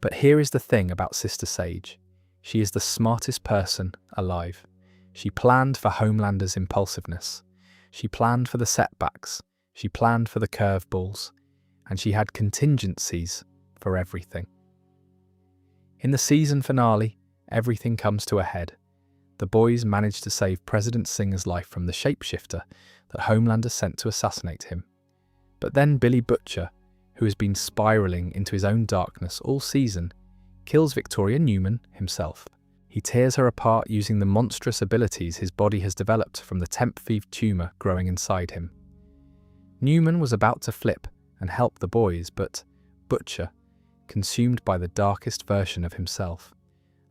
But here is the thing about Sister Sage. She is the smartest person alive. She planned for Homelander's impulsiveness. She planned for the setbacks. She planned for the curveballs. And she had contingencies for everything. In the season finale, everything comes to a head. The boys manage to save President Singer's life from the shapeshifter that Homelander sent to assassinate him. But then Billy Butcher, who has been spiraling into his own darkness all season, kills Victoria Newman himself. He tears her apart using the monstrous abilities his body has developed from the temp-fev tumor growing inside him. Newman was about to flip and help the boys, but Butcher, consumed by the darkest version of himself,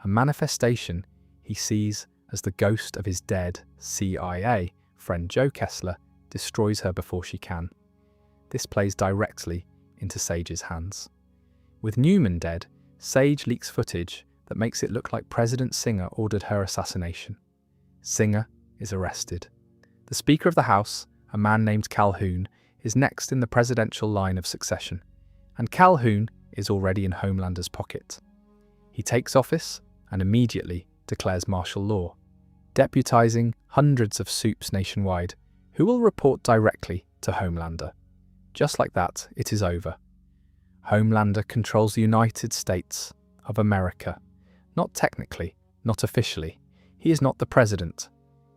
a manifestation he sees as the ghost of his dead CIA friend Joe Kessler, destroys her before she can. This plays directly into Sage's hands. With Newman dead, Sage leaks footage that makes it look like President Singer ordered her assassination. Singer is arrested. The Speaker of the House, a man named Calhoun, is next in the presidential line of succession, and Calhoun is already in Homelander's pocket. He takes office and immediately declares martial law, deputizing hundreds of supes nationwide who will report directly to Homelander. Just like that, it is over. Homelander controls the United States of America. Not technically, not officially. He is not the president,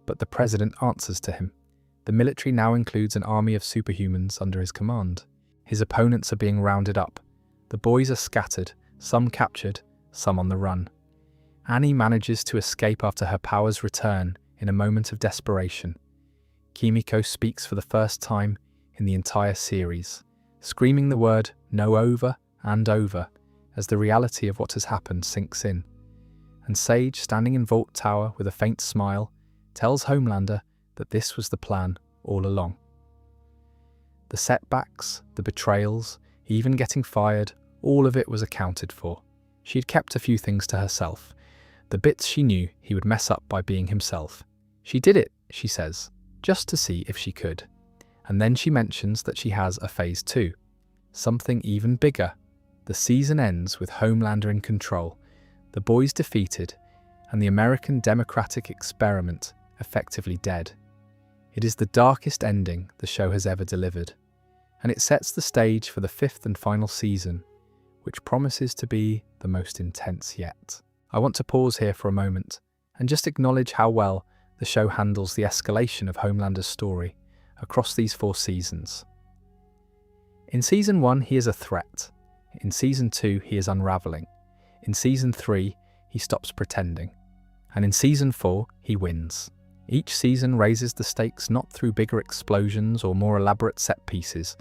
but the president answers to him. The military now includes an army of superhumans under his command. His opponents are being rounded up. The boys are scattered, some captured, some on the run. Annie manages to escape after her powers return in a moment of desperation. Kimiko speaks for the first time in the entire series, screaming the word "no" over and over as the reality of what has happened sinks in. And Sage, standing in Vought Tower with a faint smile, tells Homelander that this was the plan all along. The setbacks, the betrayals, even getting fired, all of it was accounted for. She had kept a few things to herself, the bits she knew he would mess up by being himself. She did it, she says, just to see if she could. And then she mentions that she has a phase 2, something even bigger. The season ends with Homelander in control, the boys defeated, and the American democratic experiment effectively dead. It is the darkest ending the show has ever delivered, and it sets the stage for the 5th and final season, which promises to be the most intense yet. I want to pause here for a moment and just acknowledge how well the show handles the escalation of Homelander's story. across these 4 seasons. In Season 1, he is a threat. In Season 2, he is unraveling. In Season 3, he stops pretending. And in Season 4, he wins. Each season raises the stakes not through bigger explosions or more elaborate set pieces,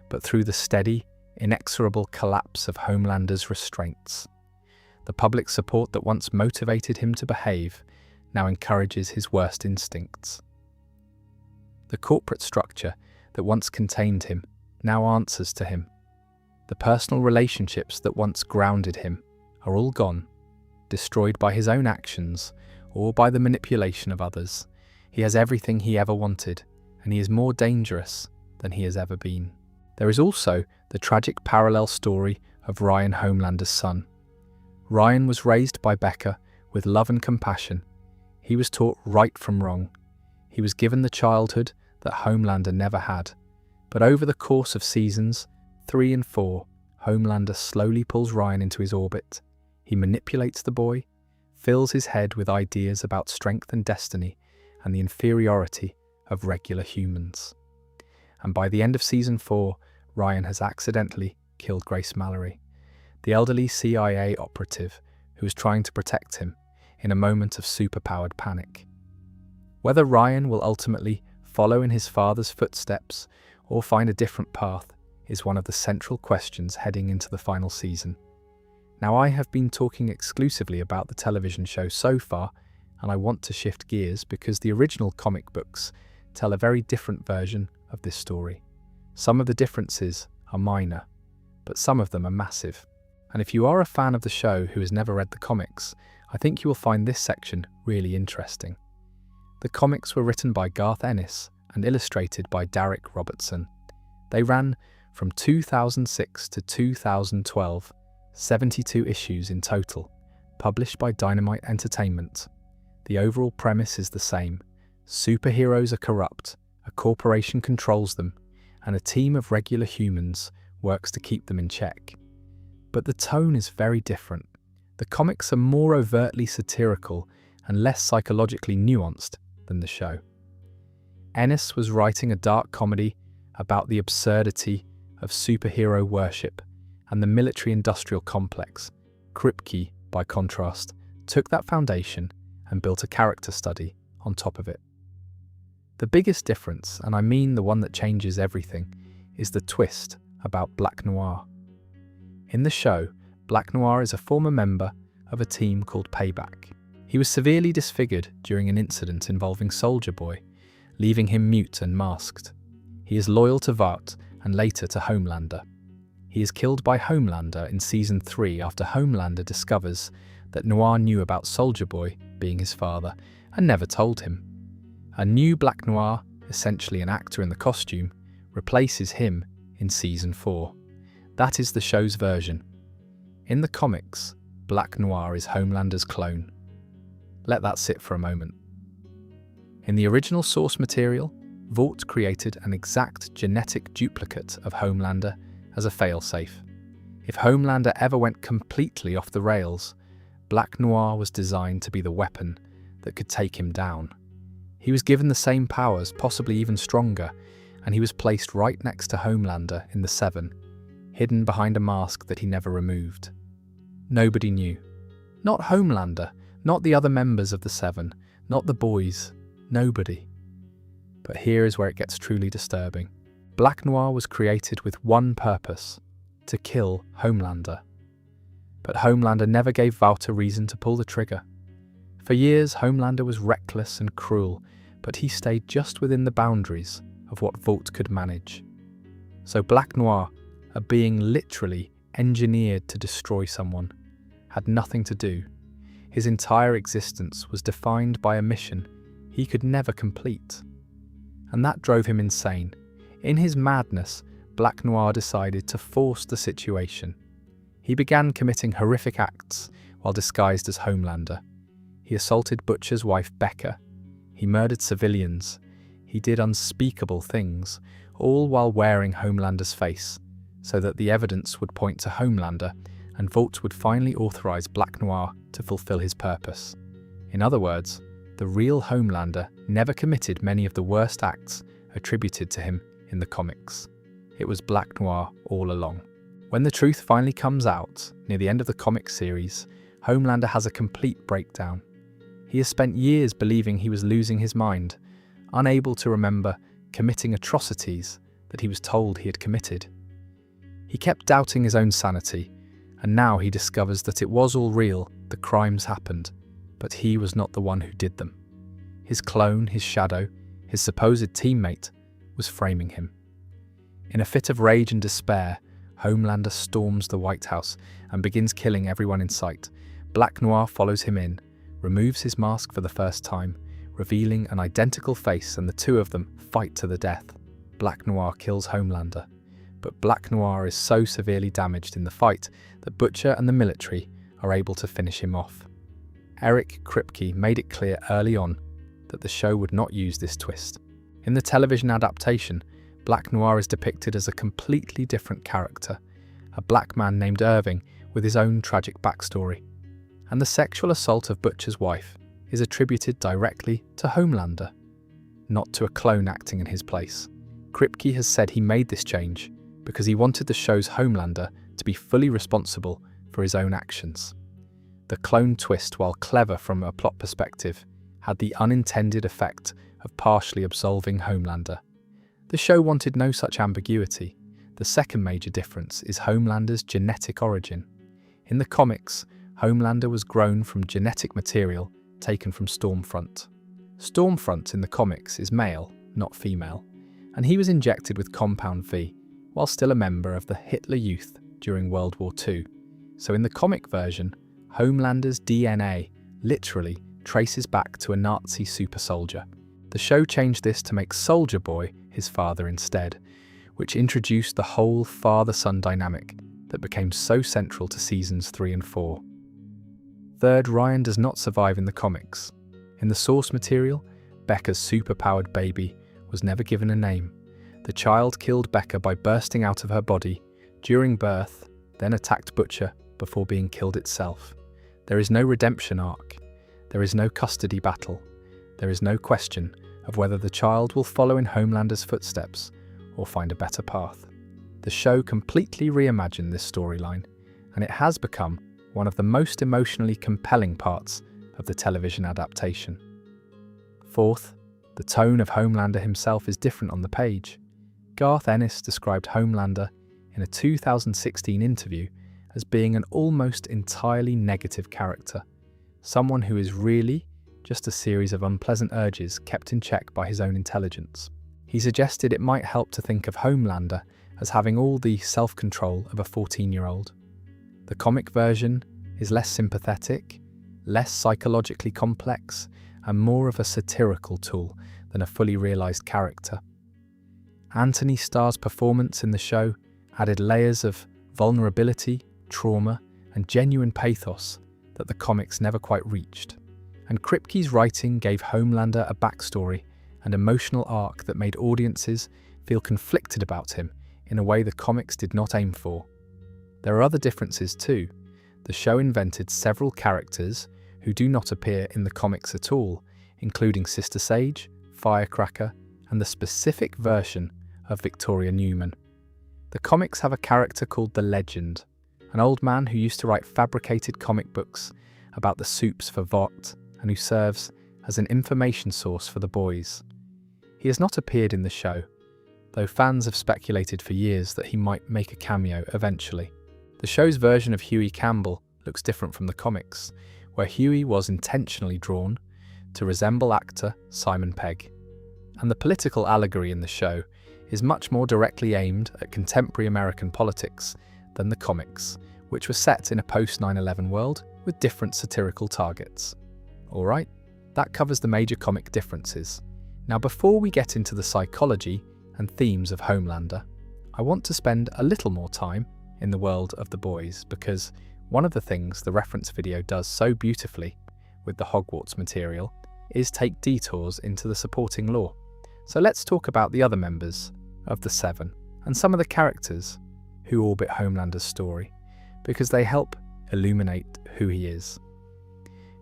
but through the steady, inexorable collapse of Homelander's restraints. The public support that once motivated him to behave now encourages his worst instincts. The corporate structure that once contained him now answers to him. The personal relationships that once grounded him are all gone, destroyed by his own actions or by the manipulation of others. He has everything he ever wanted, and he is more dangerous than he has ever been. There is also the tragic parallel story of Ryan, Homelander's son. Ryan was raised by Becca with love and compassion. He was taught right from wrong. He was given the childhood that Homelander never had. But over the course of seasons 3 and 4, Homelander slowly pulls Ryan into his orbit. He manipulates the boy, fills his head with ideas about strength and destiny and the inferiority of regular humans. And by the end of Season 4, Ryan has accidentally killed Grace Mallory, the elderly CIA operative who was trying to protect him in a moment of superpowered panic. Whether Ryan will ultimately follow in his father's footsteps or find a different path is one of the central questions heading into the final season. Now, I have been talking exclusively about the television show so far, and I want to shift gears because the original comic books tell a very different version of this story. Some of the differences are minor, but some of them are massive. And if you are a fan of the show who has never read the comics, I think you will find this section really interesting. The comics were written by Garth Ennis and illustrated by Derek Robertson. They ran from 2006 to 2012, 72 issues in total, published by Dynamite Entertainment. The overall premise is the same. Superheroes are corrupt, a corporation controls them, and a team of regular humans works to keep them in check. But the tone is very different. The comics are more overtly satirical and less psychologically nuanced than the show. Ennis was writing a dark comedy about the absurdity of superhero worship and the military-industrial complex. Kripke, by contrast, took that foundation and built a character study on top of it. The biggest difference, and I mean the one that changes everything, is the twist about Black Noir. In the show, Black Noir is a former member of a team called Payback. He was severely disfigured during an incident involving Soldier Boy, leaving him mute and masked. He is loyal to Vought and later to Homelander. He is killed by Homelander in Season 3 after Homelander discovers that Noir knew about Soldier Boy being his father and never told him. A new Black Noir, essentially an actor in the costume, replaces him in Season 4. That is the show's version. In the comics, Black Noir is Homelander's clone. Let that sit for a moment. In the original source material, Vought created an exact genetic duplicate of Homelander as a failsafe. If Homelander ever went completely off the rails, Black Noir was designed to be the weapon that could take him down. He was given the same powers, possibly even stronger, and he was placed right next to Homelander in the Seven, hidden behind a mask that he never removed. Nobody knew. Not Homelander, not the other members of the Seven, not the boys, nobody. But here is where it gets truly disturbing. Black Noir was created with one purpose: to kill Homelander. But Homelander never gave Vought a reason to pull the trigger. For years, Homelander was reckless and cruel, but he stayed just within the boundaries of what Vought could manage. So Black Noir, a being literally engineered to destroy someone, had nothing to do. His entire existence was defined by a mission he could never complete. And that drove him insane. In his madness, Black Noir decided to force the situation. He began committing horrific acts while disguised as Homelander. He assaulted Butcher's wife Becca. He murdered civilians. He did unspeakable things, all while wearing Homelander's face, so that the evidence would point to Homelander and Vought would finally authorize Black Noir to fulfill his purpose. In other words, the real Homelander never committed many of the worst acts attributed to him in the comics. It was Black Noir all along. When the truth finally comes out, near the end of the comic series, Homelander has a complete breakdown. He has spent years believing he was losing his mind, unable to remember committing atrocities that he was told he had committed. He kept doubting his own sanity, and now he discovers that it was all real, the crimes happened, but he was not the one who did them. His clone, his shadow, his supposed teammate, was framing him. In a fit of rage and despair, Homelander storms the White House and begins killing everyone in sight. Black Noir follows him in, removes his mask for the first time, revealing an identical face, and the two of them fight to the death. Black Noir kills Homelander, but Black Noir is so severely damaged in the fight that Butcher and the military are able to finish him off. Eric Kripke made it clear early on that the show would not use this twist. In the television adaptation, Black Noir is depicted as a completely different character, a black man named Irving with his own tragic backstory. And the sexual assault of Butcher's wife is attributed directly to Homelander, not to a clone acting in his place. Kripke has said he made this change because he wanted the show's Homelander to be fully responsible for his own actions. The clone twist, while clever from a plot perspective, had the unintended effect of partially absolving Homelander. The show wanted no such ambiguity. The second major difference is Homelander's genetic origin. In the comics, Homelander was grown from genetic material taken from Stormfront. Stormfront in the comics is male, not female, and he was injected with Compound V while still a member of the Hitler Youth during World War II. So in the comic version, Homelander's DNA literally traces back to a Nazi super soldier. The show changed this to make Soldier Boy his father instead, which introduced the whole father-son dynamic that became so central to seasons 3 and 4. Third, Ryan does not survive in the comics. In the source material, Becca's superpowered baby was never given a name. The child killed Becca by bursting out of her body during birth, then attacked Butcher before being killed itself. There is no redemption arc. There is no custody battle. There is no question of whether the child will follow in Homelander's footsteps or find a better path. The show completely reimagined this storyline, and it has become one of the most emotionally compelling parts of the television adaptation. Fourth, the tone of Homelander himself is different on the page. Garth Ennis described Homelander in a 2016 interview as being an almost entirely negative character, someone who is really just a series of unpleasant urges kept in check by his own intelligence. He suggested it might help to think of Homelander as having all the self-control of a 14-year-old. The comic version is less sympathetic, less psychologically complex, and more of a satirical tool than a fully realised character. Anthony Starr's performance in the show added layers of vulnerability, trauma, and genuine pathos that the comics never quite reached. And Kripke's writing gave Homelander a backstory and emotional arc that made audiences feel conflicted about him in a way the comics did not aim for. There are other differences too. The show invented several characters who do not appear in the comics at all, including Sister Sage, Firecracker, and the specific version of Victoria Newman. The comics have a character called the Legend, an old man who used to write fabricated comic books about the supes for Vought and who serves as an information source for the boys. He has not appeared in the show, though fans have speculated for years that he might make a cameo eventually. The show's version of Huey Campbell looks different from the comics, where Huey was intentionally drawn to resemble actor Simon Pegg. And the political allegory in the show is much more directly aimed at contemporary American politics than the comics, which were set in a post-9/11 world with different satirical targets. Alright, that covers the major comic differences. Now before we get into the psychology and themes of Homelander, I want to spend a little more time in the world of the boys, because one of the things the reference video does so beautifully with the Hogwarts material is take detours into the supporting lore. So let's talk about the other members of the Seven and some of the characters who orbit Homelander's story, because they help illuminate who he is.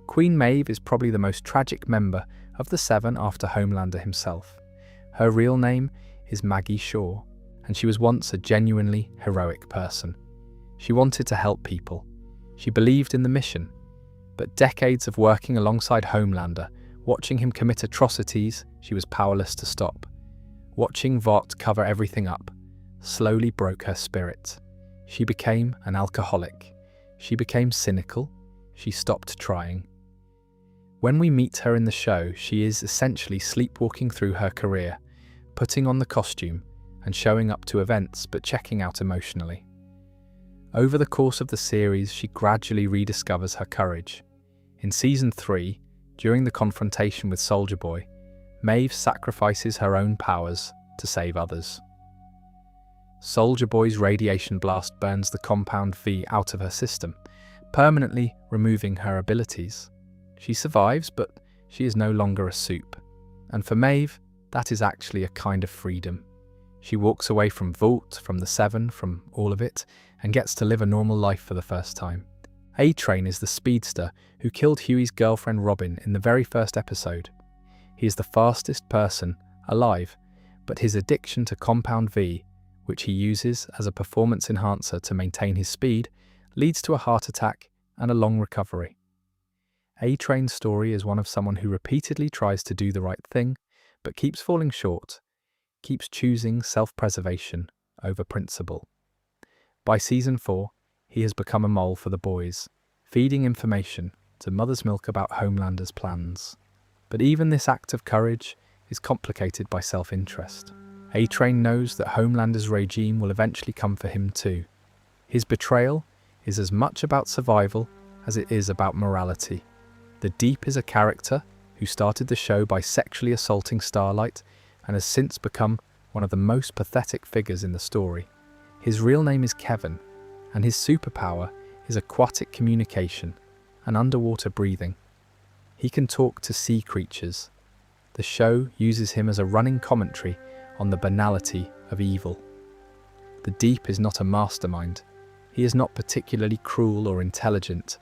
Queen Maeve is probably the most tragic member of the Seven after Homelander himself. Her real name is Maggie Shaw, and she was once a genuinely heroic person. She wanted to help people. She believed in the mission. But decades of working alongside Homelander, watching him commit atrocities she was powerless to stop, watching Vought cover everything up, slowly broke her spirit. She became an alcoholic. She became cynical. She stopped trying. When we meet her in the show, she is essentially sleepwalking through her career, putting on the costume and showing up to events but checking out emotionally. Over the course of the series, she gradually rediscovers her courage. In Season 3, during the confrontation with Soldier Boy, Maeve sacrifices her own powers to save others. Soldier Boy's radiation blast burns the compound V out of her system, permanently removing her abilities. She survives, but she is no longer a supe. And for Maeve, that is actually a kind of freedom. She walks away from Vought, from the Seven, from all of it, and gets to live a normal life for the first time. A-Train is the speedster who killed Huey's girlfriend Robin in the very first episode. He is the fastest person alive, but his addiction to Compound V, which he uses as a performance enhancer to maintain his speed, leads to a heart attack and a long recovery. A-Train's story is one of someone who repeatedly tries to do the right thing, but keeps falling short, keeps choosing self-preservation over principle. By Season 4, he has become a mole for the boys, feeding information to Mother's Milk about Homelander's plans. But even this act of courage is complicated by self-interest. A-Train knows that Homelander's regime will eventually come for him too. His betrayal is as much about survival as it is about morality. The Deep is a character who started the show by sexually assaulting Starlight and has since become one of the most pathetic figures in the story. His real name is Kevin, and his superpower is aquatic communication and underwater breathing. He can talk to sea creatures. The show uses him as a running commentary on the banality of evil. The Deep is not a mastermind. He is not particularly cruel or intelligent.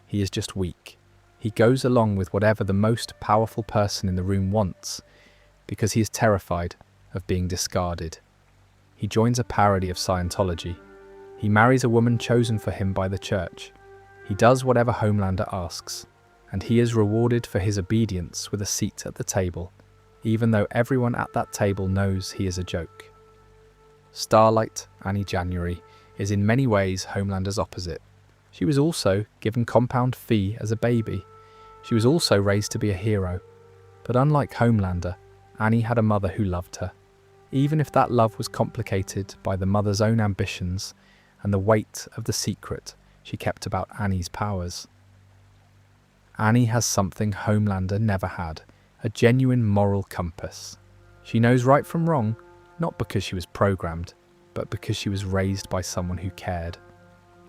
He is just weak. He goes along with whatever the most powerful person in the room wants because he is terrified of being discarded. He joins a parody of Scientology. He marries a woman chosen for him by the church. He does whatever Homelander asks, and he is rewarded for his obedience with a seat at the table, even though everyone at that table knows he is a joke. Starlight, Annie January, is in many ways Homelander's opposite. She was also given Compound V as a baby. She was also raised to be a hero. But unlike Homelander, Annie had a mother who loved her, even if that love was complicated by the mother's own ambitions and the weight of the secret she kept about Annie's powers. Annie has something Homelander never had, a genuine moral compass. She knows right from wrong, not because she was programmed, but because she was raised by someone who cared.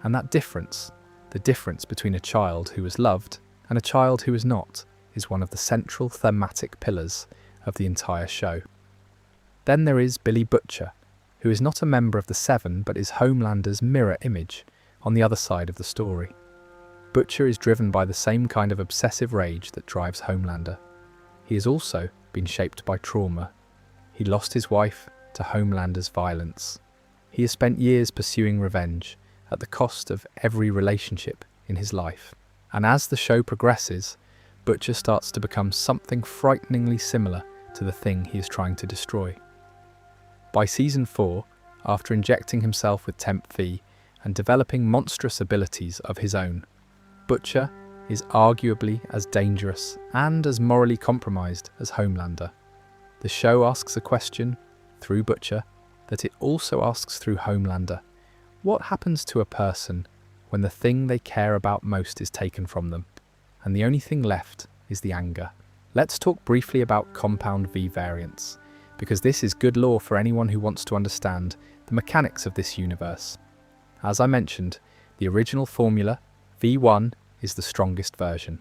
And that difference, the difference between a child who was loved and a child who was not, is one of the central thematic pillars of the entire show. Then there is Billy Butcher, who is not a member of the Seven but is Homelander's mirror image on the other side of the story. Butcher is driven by the same kind of obsessive rage that drives Homelander. He has also been shaped by trauma. He lost his wife to Homelander's violence. He has spent years pursuing revenge at the cost of every relationship in his life. And as the show progresses, Butcher starts to become something frighteningly similar to the thing he is trying to destroy. By Season 4, after injecting himself with Temp V and developing monstrous abilities of his own, Butcher is arguably as dangerous and as morally compromised as Homelander. The show asks a question, through Butcher, that it also asks through Homelander. What happens to a person when the thing they care about most is taken from them, and the only thing left is the anger? Let's talk briefly about Compound V variants, because this is good lore for anyone who wants to understand the mechanics of this universe. As I mentioned, the original formula, V1, is the strongest version.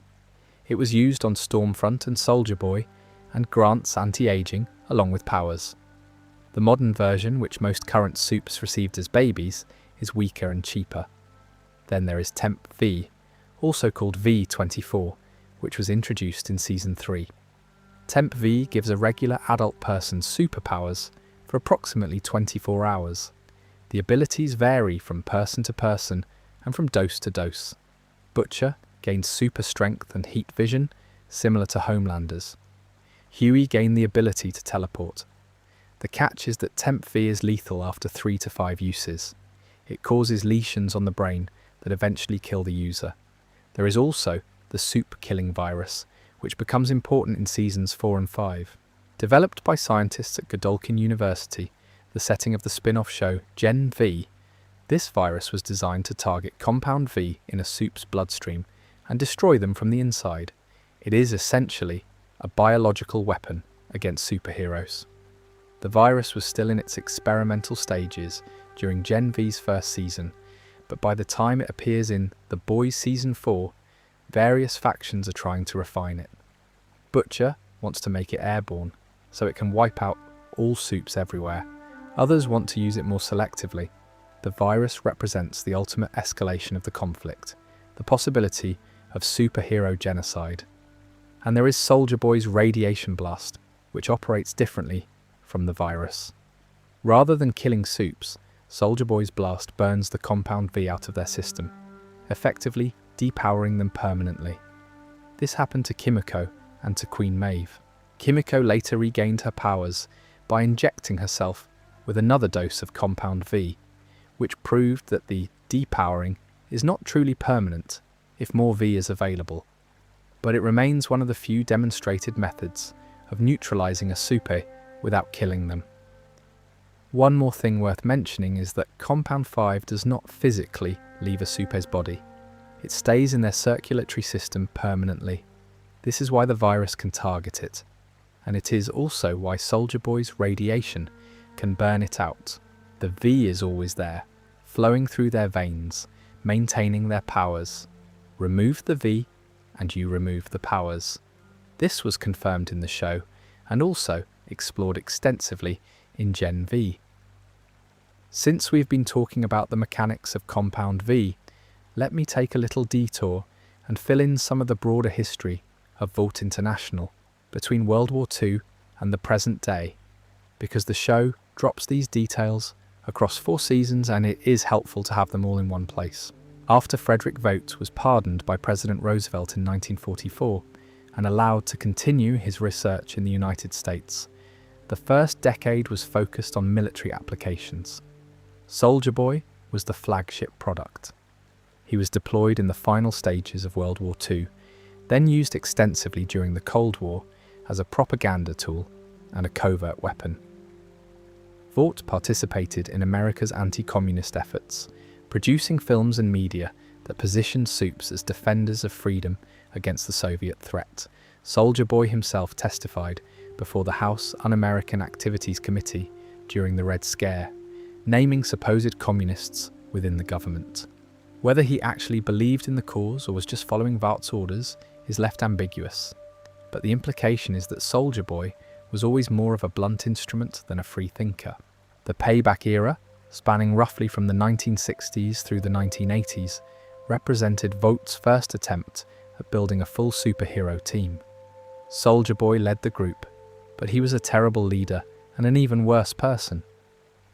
It was used on Stormfront and Soldier Boy, and grants anti-aging along with powers. The modern version, which most current supes received as babies, is weaker and cheaper. Then there is Temp V, also called V24, which was introduced in Season 3. Temp V gives a regular adult person superpowers for approximately 24 hours. The abilities vary from person to person and from dose to dose. Butcher gains super strength and heat vision, similar to Homelander's. Huey gained the ability to teleport. The catch is that Temp V is lethal after 3 to 5 uses. It causes lesions on the brain that eventually kill the user. There is also the soup-killing virus, which becomes important in seasons 4 and 5. Developed by scientists at Godolphin University, the setting of the spin-off show Gen V, this virus was designed to target Compound V in a soup's bloodstream and destroy them from the inside. It is essentially a biological weapon against superheroes. The virus was still in its experimental stages during Gen V's first season, but by the time it appears in The Boys Season 4, various factions are trying to refine it. Butcher wants to make it airborne, so it can wipe out all soups everywhere. Others want to use it more selectively. The virus represents the ultimate escalation of the conflict, the possibility of superhero genocide. And there is Soldier Boy's radiation blast, which operates differently from the virus. Rather than killing soups, Soldier Boy's blast burns the Compound V out of their system, effectively depowering them permanently. This happened to Kimiko and to Queen Maeve. Kimiko later regained her powers by injecting herself with another dose of Compound V, which proved that the depowering is not truly permanent if more V is available, but it remains one of the few demonstrated methods of neutralizing a super without killing them. One more thing worth mentioning is that Compound 5 does not physically leave a super's body. It stays in their circulatory system permanently. This is why the virus can target it, and it is also why Soldier Boy's radiation can burn it out. The V is always there, flowing through their veins, maintaining their powers. Remove the V, and you remove the powers. This was confirmed in the show, and also explored extensively in Gen V. Since we've been talking about the mechanics of Compound V, let me take a little detour and fill in some of the broader history of Vought International between World War II and the present day, because the show drops these details across 4 seasons and it is helpful to have them all in one place. After Frederick Vought was pardoned by President Roosevelt in 1944 and allowed to continue his research in the United States, the first decade was focused on military applications. Soldier Boy was the flagship product. He was deployed in the final stages of World War II, then used extensively during the Cold War as a propaganda tool and a covert weapon. Vought participated in America's anti-communist efforts, producing films and media that positioned supes as defenders of freedom against the Soviet threat. Soldier Boy himself testified before the House Un-American Activities Committee during the Red Scare, naming supposed communists within the government. Whether he actually believed in the cause or was just following Vought's orders is left ambiguous, but the implication is that Soldier Boy was always more of a blunt instrument than a free thinker. The payback era, spanning roughly from the 1960s through the 1980s, represented Vought's first attempt at building a full superhero team. Soldier Boy led the group, but he was a terrible leader and an even worse person.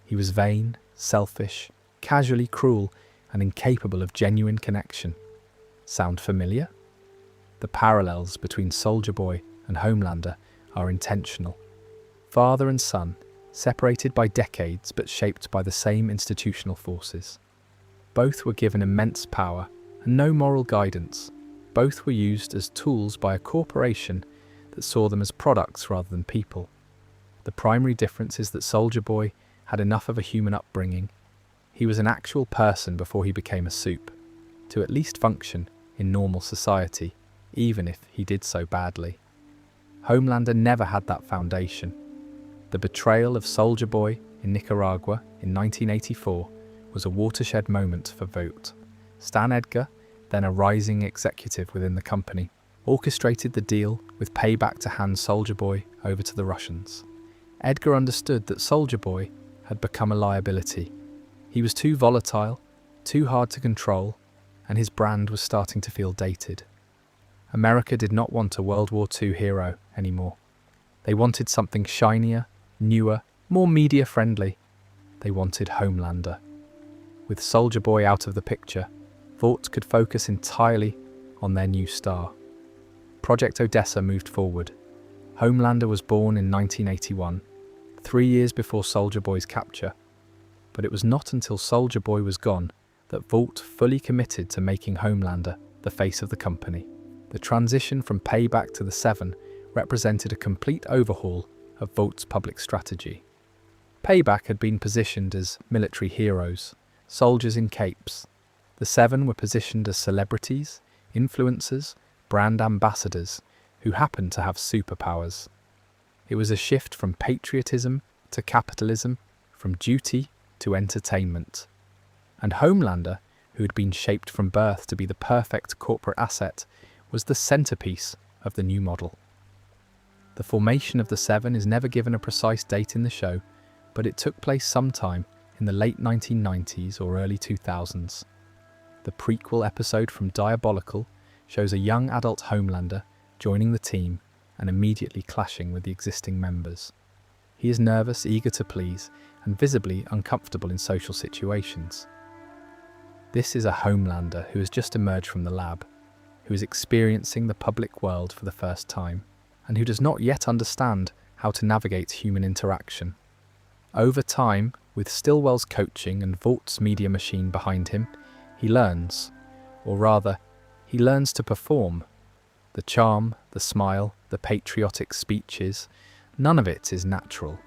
He was vain, selfish, casually cruel, and incapable of genuine connection. Sound familiar? The parallels between Soldier Boy and Homelander are intentional. Father and son, separated by decades but shaped by the same institutional forces. Both were given immense power and no moral guidance. Both were used as tools by a corporation that saw them as products rather than people. The primary difference is that Soldier Boy had enough of a human upbringing. He was an actual person before he became a soup, to at least function in normal society, even if he did so badly. Homelander never had that foundation. The betrayal of Soldier Boy in Nicaragua in 1984 was a watershed moment for Vought. Stan Edgar, then a rising executive within the company, orchestrated the deal with payback to hand Soldier Boy over to the Russians. Edgar understood that Soldier Boy had become a liability. He was too volatile, too hard to control, and his brand was starting to feel dated. America did not want a World War II hero anymore. They wanted something shinier, newer, more media-friendly. They wanted Homelander. With Soldier Boy out of the picture, Vought could focus entirely on their new star. Project Odessa moved forward. Homelander was born in 1981, 3 years before Soldier Boy's capture. But it was not until Soldier Boy was gone that Vought fully committed to making Homelander the face of the company. The transition from Payback to the Seven represented a complete overhaul of Vaught's public strategy. Payback had been positioned as military heroes, soldiers in capes. The Seven were positioned as celebrities, influencers, brand ambassadors who happened to have superpowers. It was a shift from patriotism to capitalism, from duty to entertainment. And Homelander, who had been shaped from birth to be the perfect corporate asset, was the centerpiece of the new model. The formation of the Seven is never given a precise date in the show, but it took place sometime in the late 1990s or early 2000s. The prequel episode from Diabolical shows a young adult Homelander joining the team and immediately clashing with the existing members. He is nervous, eager to please, and visibly uncomfortable in social situations. This is a Homelander who has just emerged from the lab, who is experiencing the public world for the first time, and who does not yet understand how to navigate human interaction. Over time, with Stillwell's coaching and Vaught's media machine behind him, he learns, or rather, he learns to perform. The charm, the smile, the patriotic speeches, none of it is natural.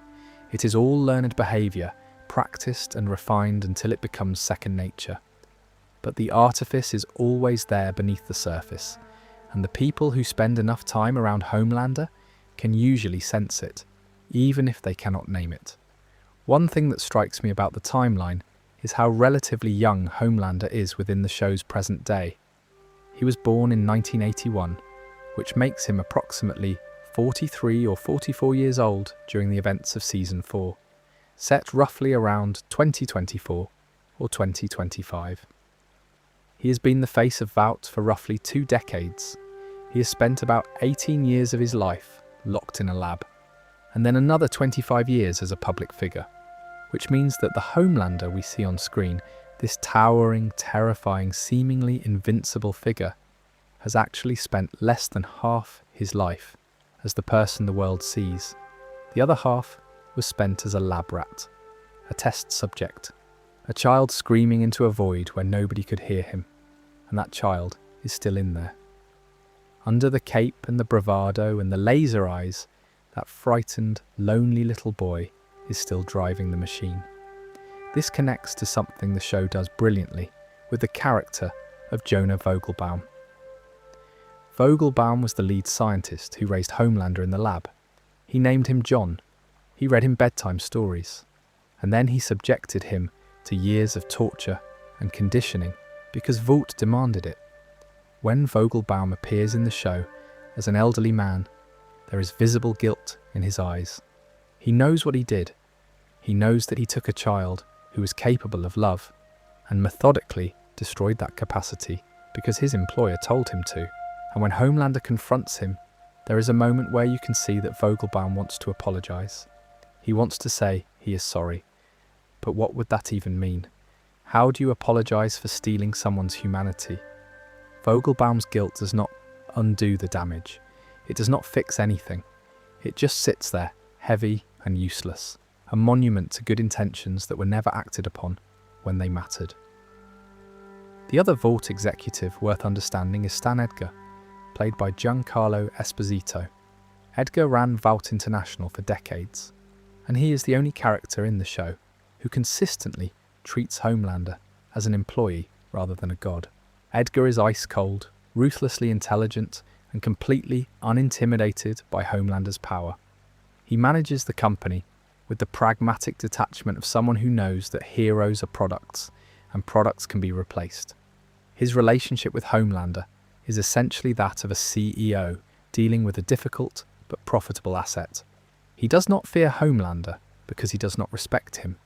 It is all learned behaviour, practiced and refined until it becomes second nature. But the artifice is always there beneath the surface, and the people who spend enough time around Homelander can usually sense it, even if they cannot name it. One thing that strikes me about the timeline is how relatively young Homelander is within the show's present day. He was born in 1981, which makes him approximately 43 or 44 years old during the events of Season 4, set roughly around 2024 or 2025. He has been the face of Vought for roughly 2 decades. He has spent about 18 years of his life locked in a lab, and then another 25 years as a public figure, which means that the Homelander we see on screen, this towering, terrifying, seemingly invincible figure, has actually spent less than half his life as the person the world sees. The other half was spent as a lab rat, a test subject, a child screaming into a void where nobody could hear him, and that child is still in there. Under the cape and the bravado and the laser eyes, that frightened, lonely little boy is still driving the machine. This connects to something the show does brilliantly with the character of Jonah Vogelbaum. Vogelbaum was the lead scientist who raised Homelander in the lab. He named him John. He read him bedtime stories. And then he subjected him to years of torture and conditioning because Vought demanded it. When Vogelbaum appears in the show as an elderly man, there is visible guilt in his eyes. He knows what he did. He knows that he took a child who was capable of love and methodically destroyed that capacity because his employer told him to. And when Homelander confronts him, there is a moment where you can see that Vogelbaum wants to apologise. He wants to say he is sorry. But what would that even mean? How do you apologise for stealing someone's humanity? Vogelbaum's guilt does not undo the damage. It does not fix anything. It just sits there, heavy and useless, a monument to good intentions that were never acted upon when they mattered. The other Vought executive worth understanding is Stan Edgar, played by Giancarlo Esposito. Edgar ran Vought International for decades, and he is the only character in the show who consistently treats Homelander as an employee rather than a god. Edgar is ice cold, ruthlessly intelligent, and completely unintimidated by Homelander's power. He manages the company with the pragmatic detachment of someone who knows that heroes are products, and products can be replaced. His relationship with Homelander is essentially that of a CEO dealing with a difficult but profitable asset. He does not fear Homelander because he does not respect him.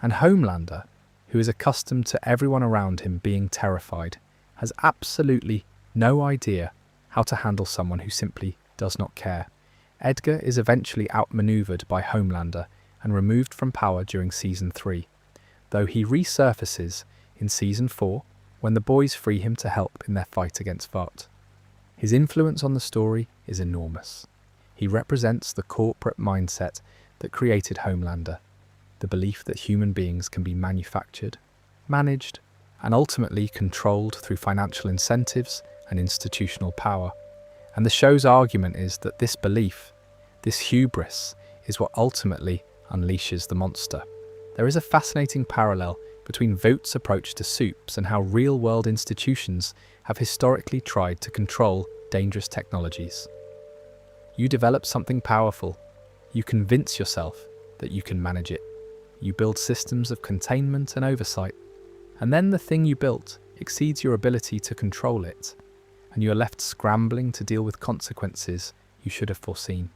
And Homelander, who is accustomed to everyone around him being terrified, has absolutely no idea how to handle someone who simply does not care. Edgar is eventually outmaneuvered by Homelander and removed from power during Season 3, though he resurfaces in Season 4 when the boys free him to help in their fight against Vought. His influence on the story is enormous. He represents the corporate mindset that created Homelander, the belief that human beings can be manufactured, managed, and ultimately controlled through financial incentives and institutional power. And the show's argument is that this belief, this hubris, is what ultimately unleashes the monster. There is a fascinating parallel between Vought's approach to supes and how real-world institutions have historically tried to control dangerous technologies. You develop something powerful. You convince yourself that you can manage it. You build systems of containment and oversight. And then the thing you built exceeds your ability to control it, and you are left scrambling to deal with consequences you should have foreseen.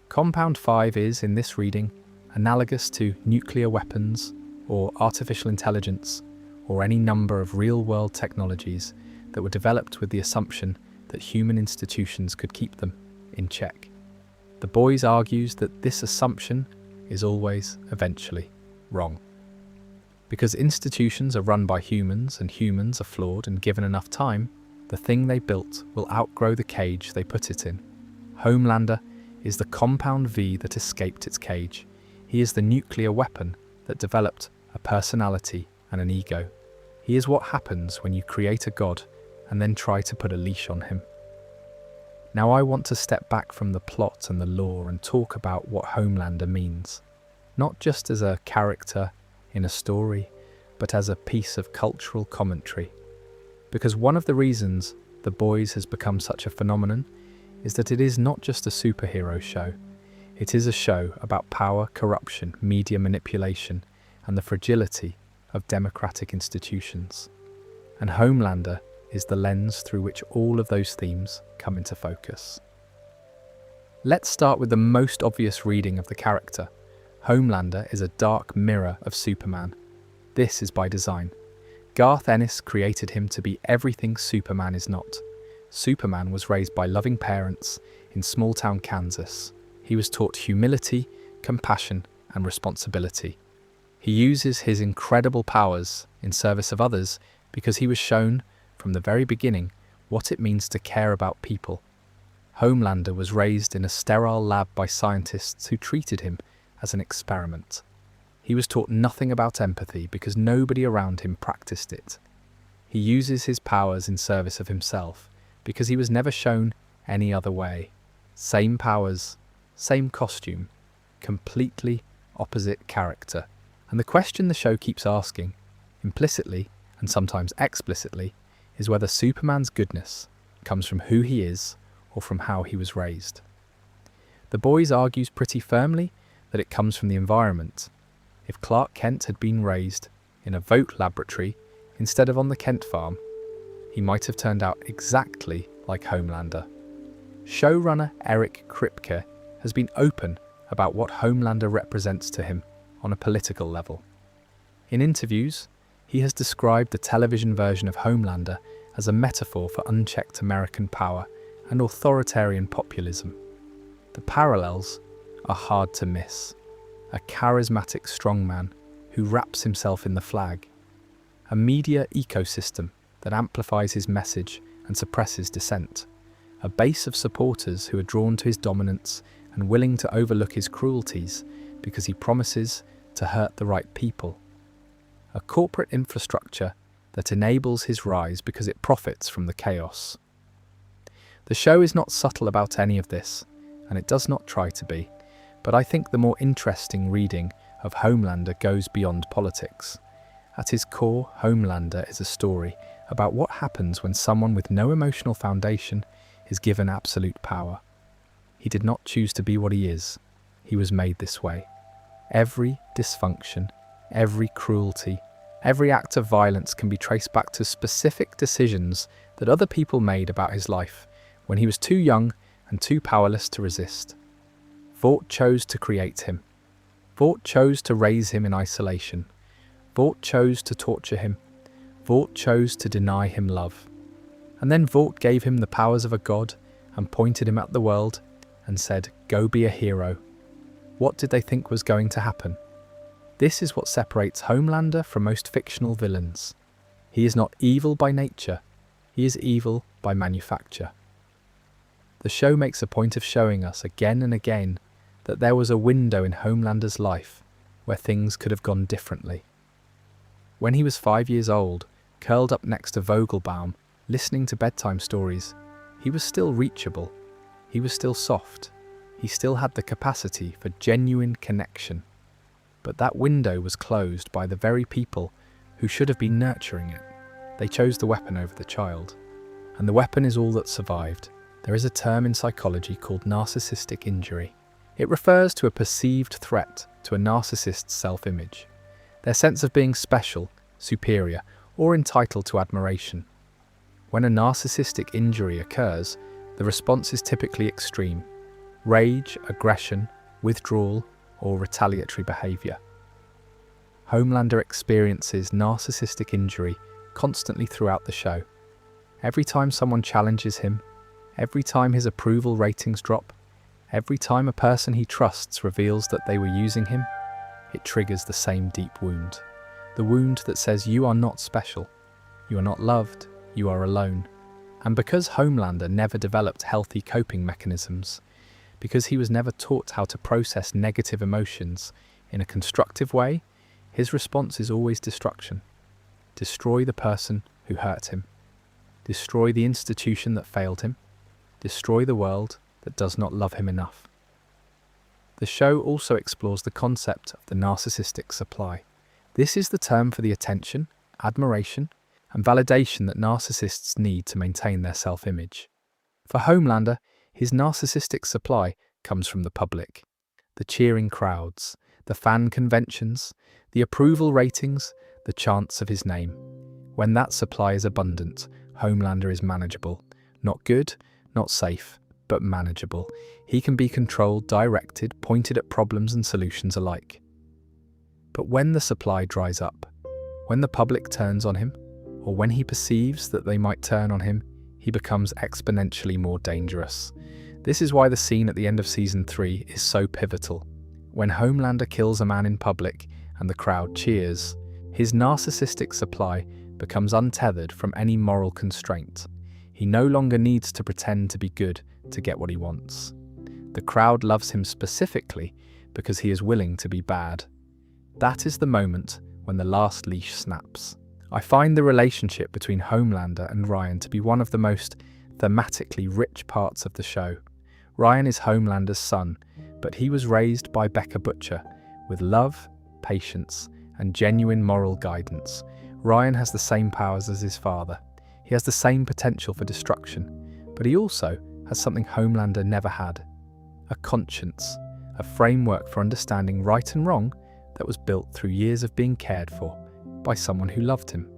Compound 5 is, in this reading, analogous to nuclear weapons or artificial intelligence or any number of real-world technologies that were developed with the assumption that human institutions could keep them in check. The Boys argues that this assumption is always, eventually, wrong. Because institutions are run by humans and humans are flawed and given enough time, the thing they built will outgrow the cage they put it in. Homelander is the compound V that escaped its cage. He is the nuclear weapon that developed a personality and an ego. He is what happens when you create a god and then try to put a leash on him. Now I want to step back from the plot and the lore and talk about what Homelander means, not just as a character in a story, but as a piece of cultural commentary. Because one of the reasons The Boys has become such a phenomenon is that it is not just a superhero show. It is a show about power, corruption, media manipulation, and the fragility of democratic institutions. And Homelander is the lens through which all of those themes come into focus. Let's start with the most obvious reading of the character. Homelander is a dark mirror of Superman. This is by design. Garth Ennis created him to be everything Superman is not. Superman was raised by loving parents in small-town Kansas. He was taught humility, compassion, and responsibility. He uses his incredible powers in service of others because he was shown from the very beginning what it means to care about people. Homelander was raised in a sterile lab by scientists who treated him as an experiment. He was taught nothing about empathy because nobody around him practiced it. He uses his powers in service of himself because he was never shown any other way. Same powers, same costume, completely opposite character. And the question the show keeps asking, implicitly and sometimes explicitly, is whether Superman's goodness comes from who he is or from how he was raised. The Boys argues pretty firmly that it comes from the environment. If Clark Kent had been raised in a Vought laboratory instead of on the Kent farm, he might have turned out exactly like Homelander. Showrunner Eric Kripke has been open about what Homelander represents to him on a political level. In interviews, he has described the television version of Homelander as a metaphor for unchecked American power and authoritarian populism. The parallels are hard to miss. A charismatic strongman who wraps himself in the flag. A media ecosystem that amplifies his message and suppresses dissent. A base of supporters who are drawn to his dominance and willing to overlook his cruelties because he promises to hurt the right people. A corporate infrastructure that enables his rise because it profits from the chaos. The show is not subtle about any of this, and it does not try to be, but I think the more interesting reading of Homelander goes beyond politics. At his core, Homelander is a story about what happens when someone with no emotional foundation is given absolute power. He did not choose to be what he is. He was made this way. Every dysfunction, every cruelty, every act of violence can be traced back to specific decisions that other people made about his life when he was too young and too powerless to resist. Vought chose to create him. Vought chose to raise him in isolation. Vought chose to torture him. Vought chose to deny him love. And then Vought gave him the powers of a god and pointed him at the world and said, "Go be a hero." What did they think was going to happen? This is what separates Homelander from most fictional villains. He is not evil by nature, he is evil by manufacture. The show makes a point of showing us again and again that there was a window in Homelander's life where things could have gone differently. When he was 5 years old, curled up next to Vogelbaum, listening to bedtime stories, he was still reachable, he was still soft, he still had the capacity for genuine connection. But that window was closed by the very people who should have been nurturing it. They chose the weapon over the child. And the weapon is all that survived. There is a term in psychology called narcissistic injury. It refers to a perceived threat to a narcissist's self-image, their sense of being special, superior, or entitled to admiration. When a narcissistic injury occurs, the response is typically extreme: rage, aggression, withdrawal, or retaliatory behaviour. Homelander experiences narcissistic injury constantly throughout the show. Every time someone challenges him, every time his approval ratings drop, every time a person he trusts reveals that they were using him, it triggers the same deep wound. The wound that says you are not special, you are not loved, you are alone. And because Homelander never developed healthy coping mechanisms, because he was never taught how to process negative emotions in a constructive way, his response is always destruction. Destroy the person who hurt him. Destroy the institution that failed him. Destroy the world that does not love him enough. The show also explores the concept of the narcissistic supply. This is the term for the attention, admiration, and validation that narcissists need to maintain their self-image. For Homelander, his narcissistic supply comes from the public. The cheering crowds, the fan conventions, the approval ratings, the chants of his name. When that supply is abundant, Homelander is manageable. Not good, not safe, but manageable. He can be controlled, directed, pointed at problems and solutions alike. But when the supply dries up, when the public turns on him, or when he perceives that they might turn on him, he becomes exponentially more dangerous. This is why the scene at the end of Season 3 is so pivotal. When Homelander kills a man in public and the crowd cheers, his narcissistic supply becomes untethered from any moral constraint. He no longer needs to pretend to be good to get what he wants. The crowd loves him specifically because he is willing to be bad. That is the moment when the last leash snaps. I find the relationship between Homelander and Ryan to be one of the most thematically rich parts of the show. Ryan is Homelander's son, but he was raised by Becca Butcher with love, patience, and genuine moral guidance. Ryan has the same powers as his father. He has the same potential for destruction, but he also has something Homelander never had: a conscience, a framework for understanding right and wrong that was built through years of being cared for by someone who loved him.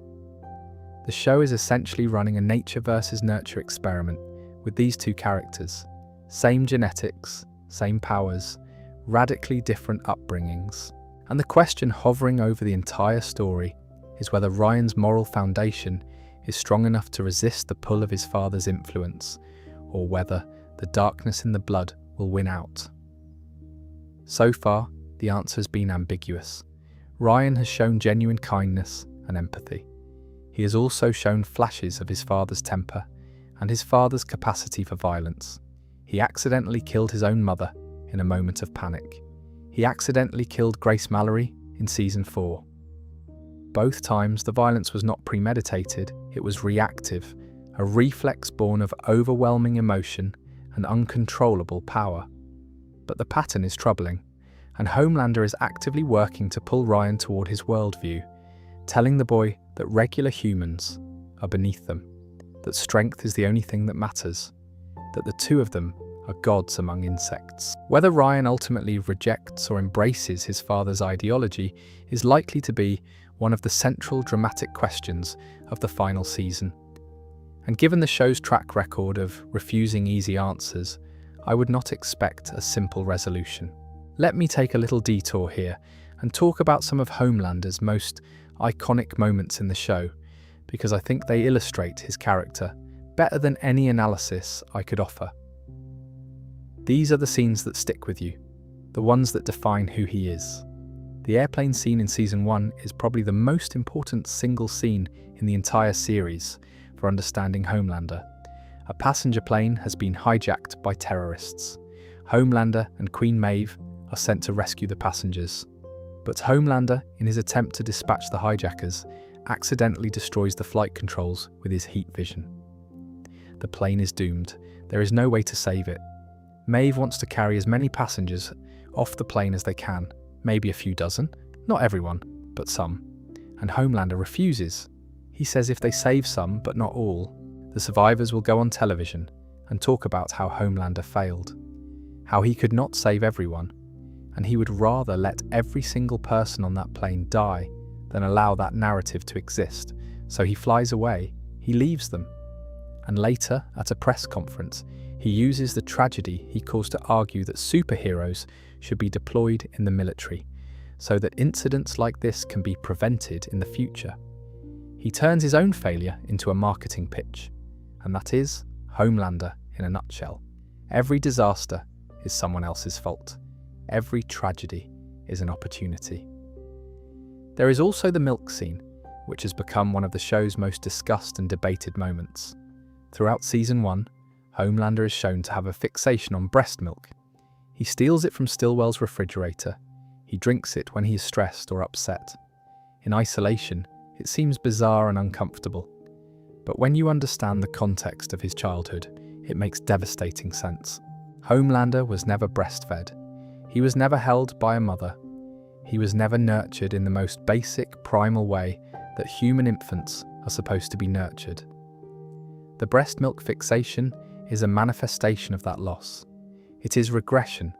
The show is essentially running a nature versus nurture experiment with these two characters. Same genetics, same powers, radically different upbringings. And the question hovering over the entire story is whether Ryan's moral foundation is strong enough to resist the pull of his father's influence, or whether the darkness in the blood will win out. So far, the answer has been ambiguous. Ryan has shown genuine kindness and empathy. He has also shown flashes of his father's temper and his father's capacity for violence. He accidentally killed his own mother in a moment of panic. He accidentally killed Grace Mallory in Season 4. Both times the violence was not premeditated, it was reactive, a reflex born of overwhelming emotion and uncontrollable power. But the pattern is troubling, and Homelander is actively working to pull Ryan toward his worldview, telling the boy that regular humans are beneath them, that strength is the only thing that matters, that the two of them are gods among insects. Whether Ryan ultimately rejects or embraces his father's ideology is likely to be one of the central dramatic questions of the final season. And given the show's track record of refusing easy answers, I would not expect a simple resolution. Let me take a little detour here and talk about some of Homelander's most iconic moments in the show, because I think they illustrate his character better than any analysis I could offer. These are the scenes that stick with you, the ones that define who he is. The airplane scene in Season 1 is probably the most important single scene in the entire series for understanding Homelander. A passenger plane has been hijacked by terrorists. Homelander and Queen Maeve are sent to rescue the passengers. But Homelander, in his attempt to dispatch the hijackers, accidentally destroys the flight controls with his heat vision. The plane is doomed. There is no way to save it. Maeve wants to carry as many passengers off the plane as they can, maybe a few dozen, not everyone, but some. And Homelander refuses. He says if they save some, but not all, the survivors will go on television and talk about how Homelander failed, how he could not save everyone, and he would rather let every single person on that plane die than allow that narrative to exist. So he flies away, he leaves them. And later, at a press conference, he uses the tragedy he caused to argue that superheroes should be deployed in the military, so that incidents like this can be prevented in the future. He turns his own failure into a marketing pitch, and that is Homelander in a nutshell. Every disaster is someone else's fault. Every tragedy is an opportunity. There is also the milk scene, which has become one of the show's most discussed and debated moments. Throughout Season 1, Homelander is shown to have a fixation on breast milk. He steals it from Stillwell's refrigerator. He drinks it when he is stressed or upset. In isolation, it seems bizarre and uncomfortable. But when you understand the context of his childhood, it makes devastating sense. Homelander was never breastfed. He was never held by a mother. He was never nurtured in the most basic, primal way that human infants are supposed to be nurtured. The breast milk fixation is a manifestation of that loss. It is regression.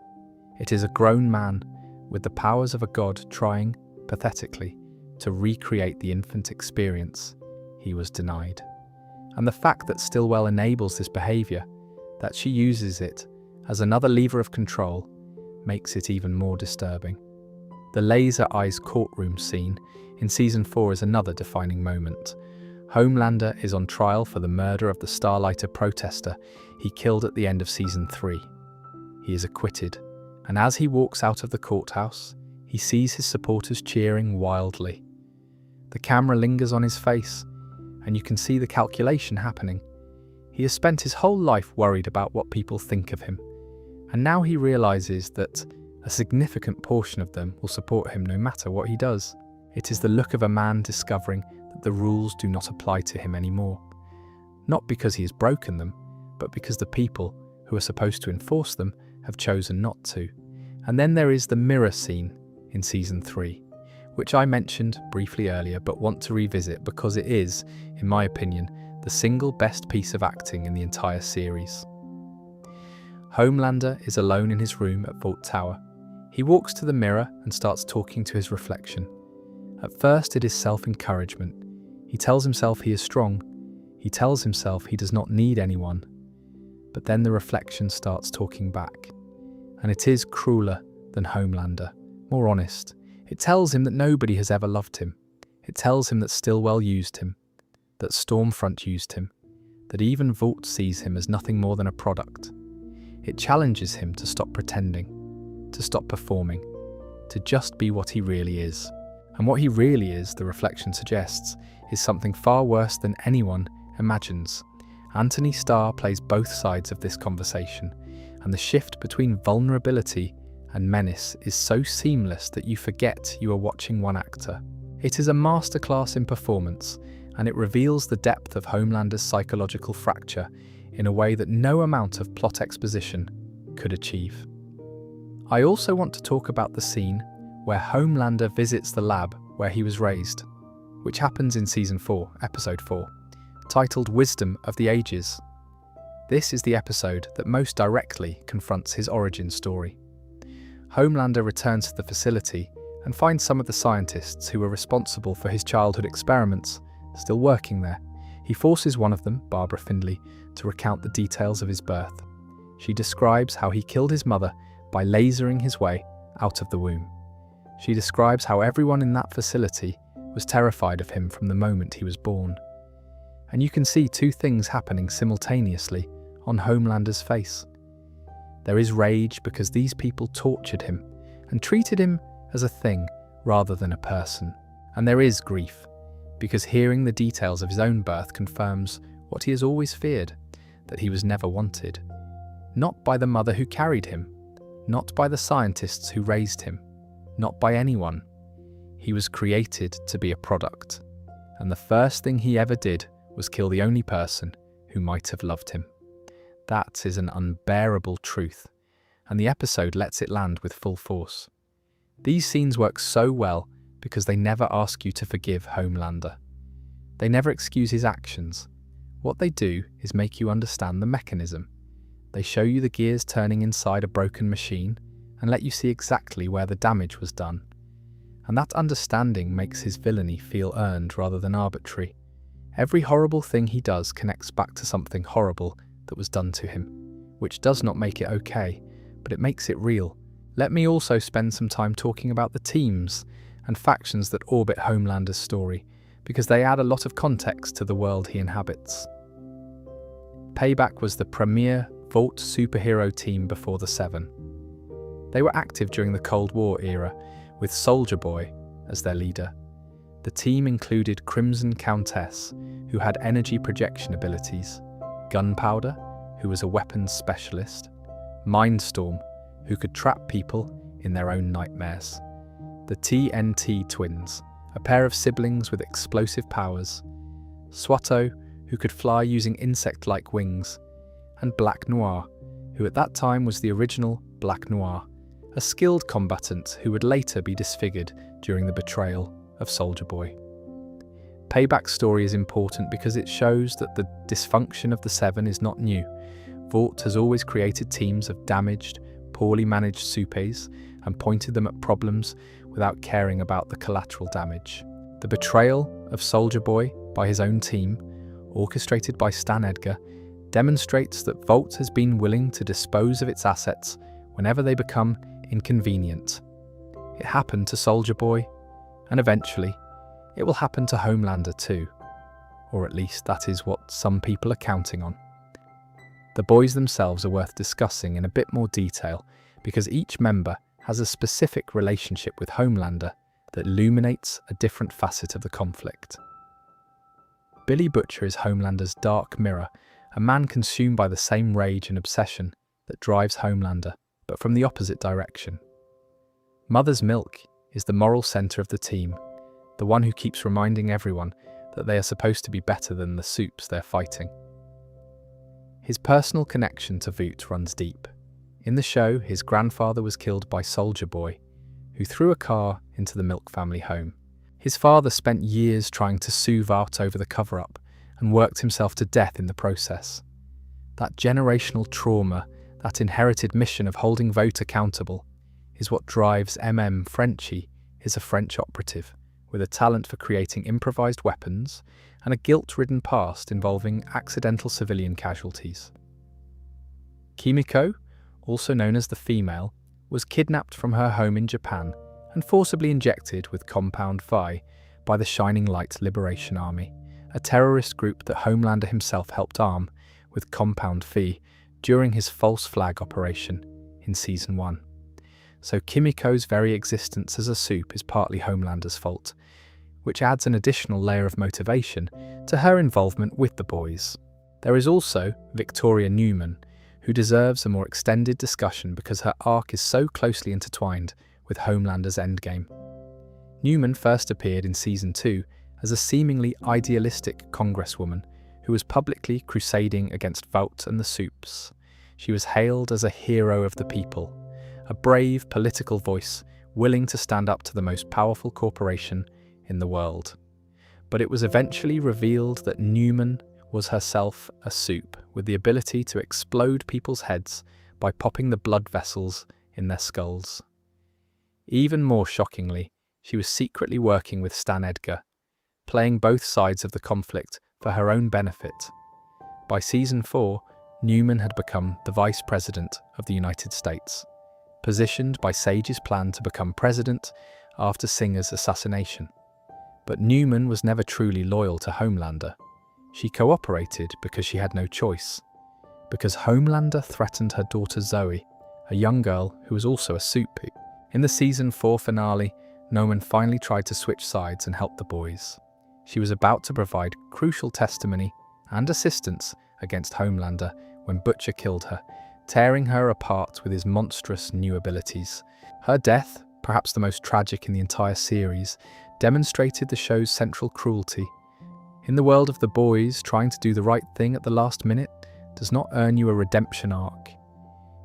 It is a grown man with the powers of a god trying, pathetically, to recreate the infant experience he was denied. And the fact that Stillwell enables this behaviour, that she uses it as another lever of control, makes it even more disturbing. The laser eyes courtroom scene in Season 4 is another defining moment. Homelander is on trial for the murder of the Starlighter protester he killed at the end of Season 3. He is acquitted, and as he walks out of the courthouse, he sees his supporters cheering wildly. The camera lingers on his face, and you can see the calculation happening. He has spent his whole life worried about what people think of him, and now he realizes that a significant portion of them will support him no matter what he does. It is the look of a man discovering that the rules do not apply to him anymore. Not because he has broken them, but because the people who are supposed to enforce them have chosen not to. And then there is the mirror scene in Season 3, which I mentioned briefly earlier but want to revisit because it is, in my opinion, the single best piece of acting in the entire series. Homelander is alone in his room at Vought Tower. He walks to the mirror and starts talking to his reflection. At first it is self-encouragement. He tells himself he is strong. He tells himself he does not need anyone. But then the reflection starts talking back. And it is crueler than Homelander, more honest. It tells him that nobody has ever loved him. It tells him that Stillwell used him, that Stormfront used him, that even Vought sees him as nothing more than a product. It challenges him to stop pretending, to stop performing, to just be what he really is. And what he really is, the reflection suggests, is something far worse than anyone imagines. Anthony Starr plays both sides of this conversation, and the shift between vulnerability and menace is so seamless that you forget you are watching one actor. It is a masterclass in performance, and it reveals the depth of Homelander's psychological fracture in a way that no amount of plot exposition could achieve. I also want to talk about the scene where Homelander visits the lab where he was raised, which happens in Season 4, Episode 4, titled Wisdom of the Ages. This is the episode that most directly confronts his origin story. Homelander returns to the facility and finds some of the scientists who were responsible for his childhood experiments still working there. He forces one of them, Barbara Findlay, to recount the details of his birth. She describes how he killed his mother by lasering his way out of the womb. She describes how everyone in that facility was terrified of him from the moment he was born. And you can see two things happening simultaneously on Homelander's face. There is rage because these people tortured him and treated him as a thing rather than a person. And there is grief because hearing the details of his own birth confirms what he has always feared, that he was never wanted. Not by the mother who carried him, not by the scientists who raised him, not by anyone. He was created to be a product, and the first thing he ever did was kill the only person who might have loved him. That is an unbearable truth, and the episode lets it land with full force. These scenes work so well because they never ask you to forgive Homelander. They never excuse his actions. What they do is make you understand the mechanism. They show you the gears turning inside a broken machine and let you see exactly where the damage was done. And that understanding makes his villainy feel earned rather than arbitrary. Every horrible thing he does connects back to something horrible that was done to him, which does not make it okay, but it makes it real. Let me also spend some time talking about the teams and factions that orbit Homelander's story, because they add a lot of context to the world he inhabits. Payback was the premier Vought superhero team before the Seven. They were active during the Cold War era, with Soldier Boy as their leader. The team included Crimson Countess, who had energy projection abilities, Gunpowder, who was a weapons specialist, Mindstorm, who could trap people in their own nightmares, the TNT twins, a pair of siblings with explosive powers, Swatto, who could fly using insect-like wings, and Black Noir, who at that time was the original Black Noir, a skilled combatant who would later be disfigured during the betrayal of Soldier Boy. Payback's story is important because it shows that the dysfunction of the Seven is not new. Vought has always created teams of damaged, poorly managed supes and pointed them at problems without caring about the collateral damage. The betrayal of Soldier Boy by his own team, orchestrated by Stan Edgar, demonstrates that Vought has been willing to dispose of its assets whenever they become inconvenient. It happened to Soldier Boy, and eventually, it will happen to Homelander too. Or at least that is what some people are counting on. The boys themselves are worth discussing in a bit more detail because each member has a specific relationship with Homelander that illuminates a different facet of the conflict. Billy Butcher is Homelander's dark mirror, a man consumed by the same rage and obsession that drives Homelander, but from the opposite direction. Mother's Milk is the moral center of the team, the one who keeps reminding everyone that they are supposed to be better than the supes they're fighting. His personal connection to Vought runs deep. In the show, his grandfather was killed by Soldier Boy, who threw a car into the Milk family home. His father spent years trying to sue Vought over the cover-up and worked himself to death in the process. That generational trauma, that inherited mission of holding Vought accountable, is what drives Frenchie is a French operative with a talent for creating improvised weapons and a guilt-ridden past involving accidental civilian casualties. Kimiko, also known as the Female, was kidnapped from her home in Japan and forcibly injected with Compound Vi by the Shining Light Liberation Army, a terrorist group that Homelander himself helped arm with Compound V during his false flag operation in Season 1. So Kimiko's very existence as a supe is partly Homelander's fault, which adds an additional layer of motivation to her involvement with the boys. There is also Victoria Newman, who deserves a more extended discussion because her arc is so closely intertwined with Homelander's endgame. Newman first appeared in Season 2 as a seemingly idealistic congresswoman who was publicly crusading against Vought and the supes. She was hailed as a hero of the people, a brave political voice willing to stand up to the most powerful corporation in the world. But it was eventually revealed that Newman was herself a supe with the ability to explode people's heads by popping the blood vessels in their skulls. Even more shockingly, she was secretly working with Stan Edgar, playing both sides of the conflict for her own benefit. By Season 4, Newman had become the Vice President of the United States, positioned by Sage's plan to become president after Singer's assassination. But Newman was never truly loyal to Homelander. She cooperated because she had no choice, because Homelander threatened her daughter Zoe a young girl who was also a supe. In the season 4 finale, Noman finally tried to switch sides and help the boys. She was about to provide crucial testimony and assistance against Homelander when Butcher killed her, tearing her apart with his monstrous new abilities. Her death, perhaps the most tragic in the entire series, demonstrated the show's central cruelty. In the world of the boys, trying to do the right thing at the last minute does not earn you a redemption arc.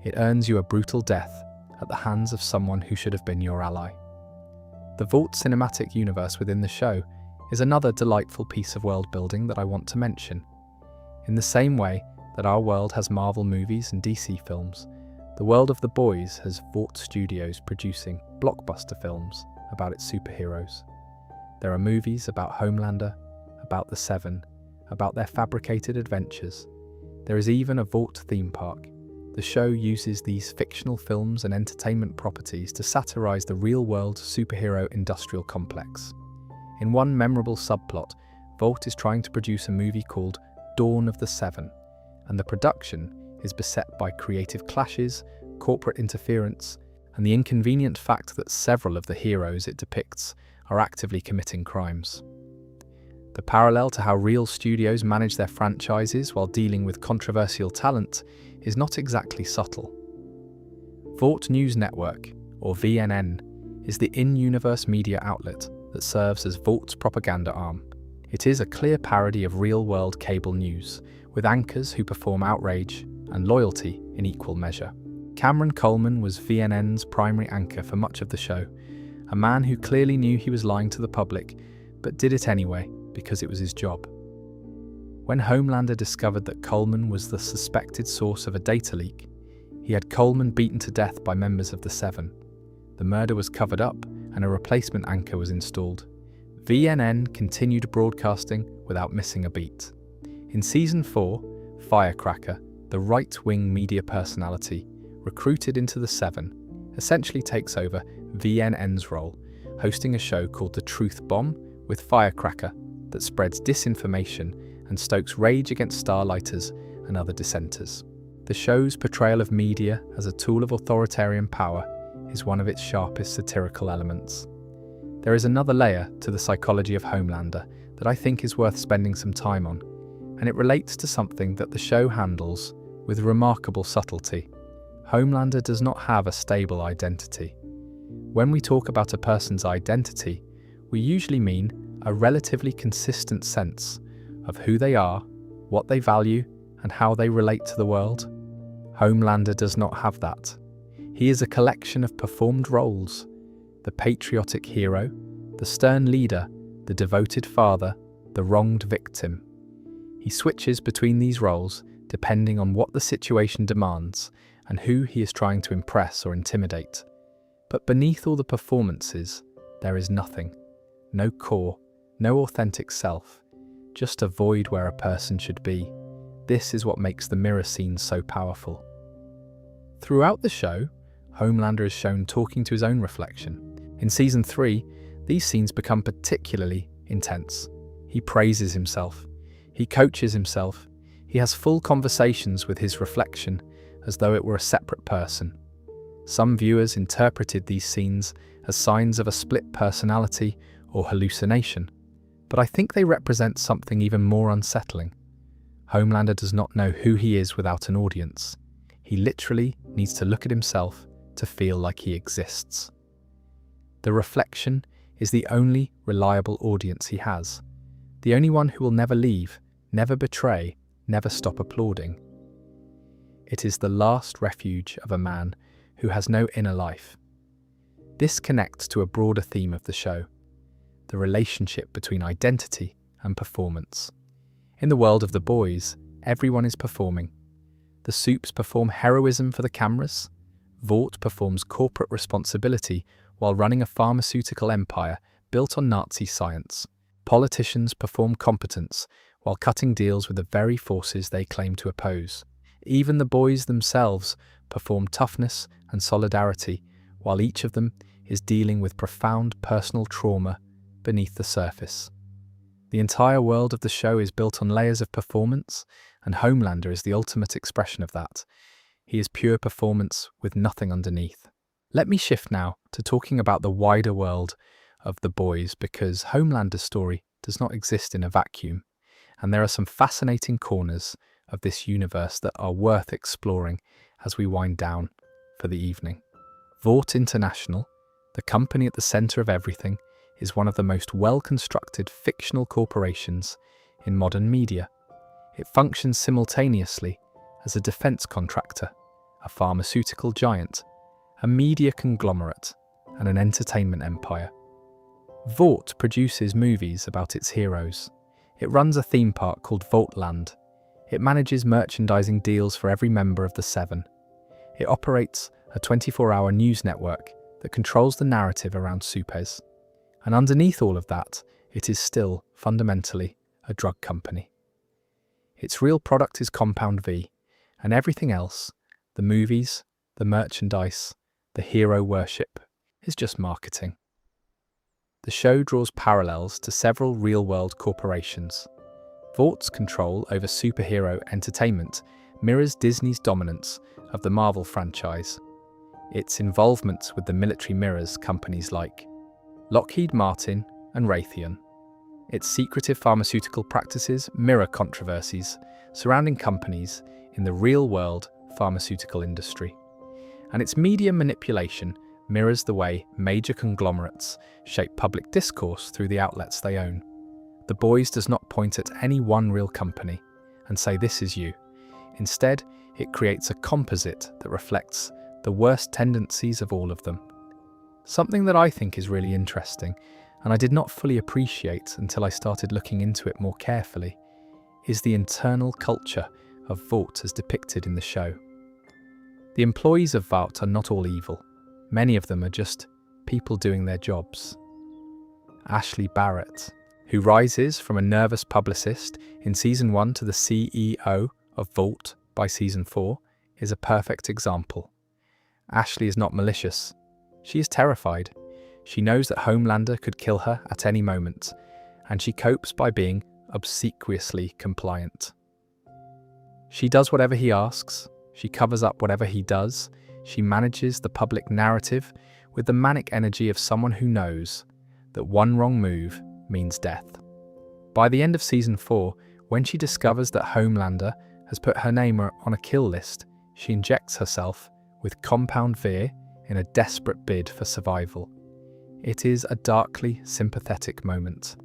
It earns you a brutal death at the hands of someone who should have been your ally. The Vought cinematic universe within the show is another delightful piece of world building that I want to mention. In the same way that our world has Marvel movies and DC films, the world of the boys has Vought Studios producing blockbuster films about its superheroes. There are movies about Homelander, about the Seven, about their fabricated adventures. There is even a Vought theme park. The show uses these fictional films and entertainment properties to satirize the real-world superhero industrial complex. In one memorable subplot, Vought is trying to produce a movie called Dawn of the Seven, and the production is beset by creative clashes, corporate interference, and the inconvenient fact that several of the heroes it depicts are actively committing crimes. The parallel to how real studios manage their franchises while dealing with controversial talent is not exactly subtle. Vought News Network, or VNN, is the in-universe media outlet that serves as Vaught's propaganda arm. It is a clear parody of real-world cable news, with anchors who perform outrage and loyalty in equal measure. Cameron Coleman was VNN's primary anchor for much of the show, a man who clearly knew he was lying to the public, but did it anyway because it was his job. When Homelander discovered that Coleman was the suspected source of a data leak, he had Coleman beaten to death by members of the Seven. The murder was covered up and a replacement anchor was installed. VNN continued broadcasting without missing a beat. In Season 4, Firecracker, the right-wing media personality, recruited into the Seven, essentially takes over VNN's role, hosting a show called The Truth Bomb with Firecracker that spreads disinformation and stokes rage against starlighters and other dissenters. The show's portrayal of media as a tool of authoritarian power is one of its sharpest satirical elements. There is another layer to the psychology of Homelander that I think is worth spending some time on, and it relates to something that the show handles with remarkable subtlety. Homelander does not have a stable identity. When we talk about a person's identity, we usually mean a relatively consistent sense of who they are, what they value, and how they relate to the world. Homelander does not have that. He is a collection of performed roles: the patriotic hero, the stern leader, the devoted father, the wronged victim. He switches between these roles depending on what the situation demands and who he is trying to impress or intimidate. But beneath all the performances, there is nothing. No core, no authentic self, just a void where a person should be. This is what makes the mirror scene so powerful. Throughout the show, Homelander is shown talking to his own reflection. In Season 3, these scenes become particularly intense. He praises himself. He coaches himself. He has full conversations with his reflection as though it were a separate person. Some viewers interpreted these scenes as signs of a split personality or hallucination, but I think they represent something even more unsettling. Homelander does not know who he is without an audience. He literally needs to look at himself to feel like he exists. The reflection is the only reliable audience he has, the only one who will never leave, never betray, never stop applauding. It is the last refuge of a man who has no inner life. This connects to a broader theme of the show: the relationship between identity and performance. In the world of the boys, everyone is performing. The supes perform heroism for the cameras. Vought performs corporate responsibility while running a pharmaceutical empire built on Nazi science. Politicians perform competence while cutting deals with the very forces they claim to oppose. Even the boys themselves perform toughness and solidarity, while each of them is dealing with profound personal trauma beneath the surface. The entire world of the show is built on layers of performance, and Homelander is the ultimate expression of that. He is pure performance with nothing underneath. Let me shift now to talking about the wider world of The Boys, because Homelander's story does not exist in a vacuum, and there are some fascinating corners of this universe that are worth exploring as we wind down for the evening. Vought International, the company at the centre of everything, is one of the most well-constructed fictional corporations in modern media. It functions simultaneously as a defence contractor, a pharmaceutical giant, a media conglomerate, and an entertainment empire. Vought produces movies about its heroes. It runs a theme park called Voughtland. It manages merchandising deals for every member of the Seven. It operates a 24-hour news network that controls the narrative around supes. And underneath all of that, it is still, fundamentally, a drug company. Its real product is Compound V, and everything else, the movies, the merchandise, the hero worship, is just marketing. The show draws parallels to several real-world corporations. Vaught's control over superhero entertainment mirrors Disney's dominance of the Marvel franchise. Its involvement with the military mirrors companies like Lockheed Martin and Raytheon. Its secretive pharmaceutical practices mirror controversies surrounding companies in the real-world pharmaceutical industry. And its media manipulation mirrors the way major conglomerates shape public discourse through the outlets they own. The Boys does not point at any one real company and say this is you. Instead, it creates a composite that reflects the worst tendencies of all of them. Something that I think is really interesting, and I did not fully appreciate until I started looking into it more carefully, is the internal culture of Vought as depicted in the show. The employees of Vought are not all evil. Many of them are just people doing their jobs. Ashley Barrett, who rises from a nervous publicist in Season 1 to the CEO of Vought by Season 4, is a perfect example. Ashley is not malicious. She is terrified. She knows that Homelander could kill her at any moment, and she copes by being obsequiously compliant. She does whatever he asks, she covers up whatever he does, she manages the public narrative with the manic energy of someone who knows that one wrong move means death. By the end of Season 4, when she discovers that Homelander has put her name on a kill list, she injects herself with Compound V in a desperate bid for survival. It is a darkly sympathetic moment.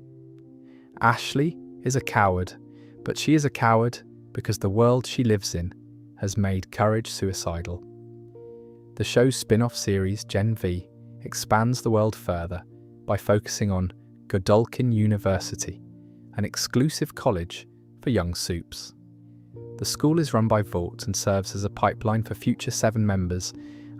Ashley is a coward, but she is a coward because the world she lives in has made courage suicidal. The show's spin-off series, Gen V, expands the world further by focusing on Godolphin University, an exclusive college for young supes. The school is run by Vought and serves as a pipeline for future Seven members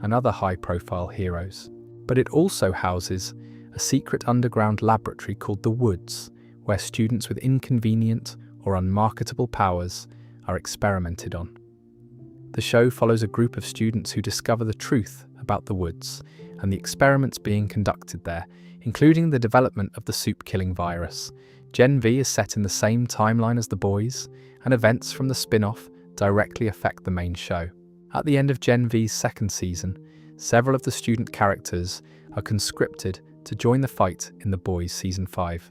and other high-profile heroes. But it also houses a secret underground laboratory called the Woods, where students with inconvenient or unmarketable powers are experimented on. The show follows a group of students who discover the truth about the Woods and the experiments being conducted there, including the development of the soup-killing virus. Gen V is set in the same timeline as The Boys, and events from the spin-off directly affect the main show. At the end of Gen V's second season, several of the student characters are conscripted to join the fight in The Boys Season 5.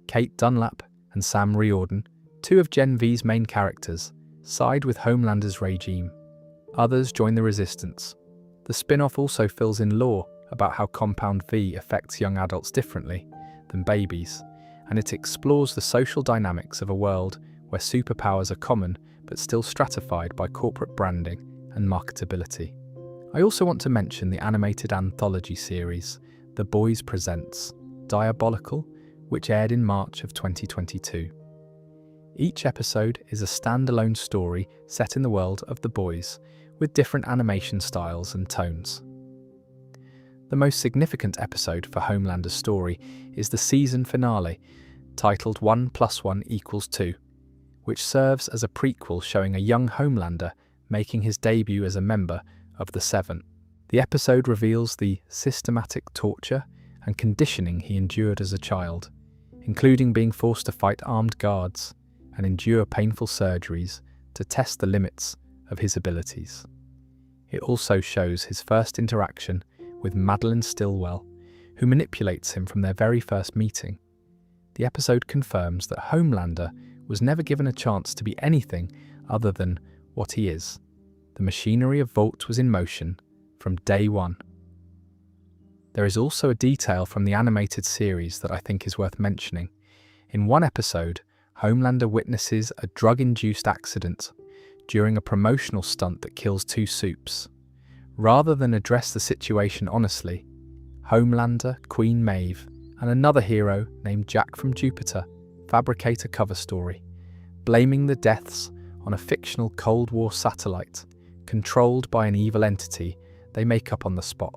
Kate Dunlap and Sam Riordan, two of Gen V's main characters, side with Homelander's regime. Others join the resistance. The spin-off also fills in lore about how Compound V affects young adults differently than babies, and it explores the social dynamics of a world where superpowers are common but still stratified by corporate branding and marketability. I also want to mention the animated anthology series, The Boys Presents Diabolical, which aired in March of 2022. Each episode is a standalone story set in the world of The Boys, with different animation styles and tones. The most significant episode for Homelander's story is the season finale, titled 1 + 1 = 2, which serves as a prequel showing a young Homelander making his debut as a member of the Seven. The episode reveals the systematic torture and conditioning he endured as a child, including being forced to fight armed guards and endure painful surgeries to test the limits of his abilities. It also shows his first interaction with Madeline Stillwell, who manipulates him from their very first meeting. The episode confirms that Homelander was never given a chance to be anything other than what he is. The machinery of Vought was in motion from day one. There is also a detail from the animated series that I think is worth mentioning. In one episode, Homelander witnesses a drug-induced accident during a promotional stunt that kills two supes. Rather than address the situation honestly, Homelander, Queen Maeve, and another hero named Jack from Jupiter fabricate a cover story, blaming the deaths on a fictional Cold War satellite controlled by an evil entity they make up on the spot.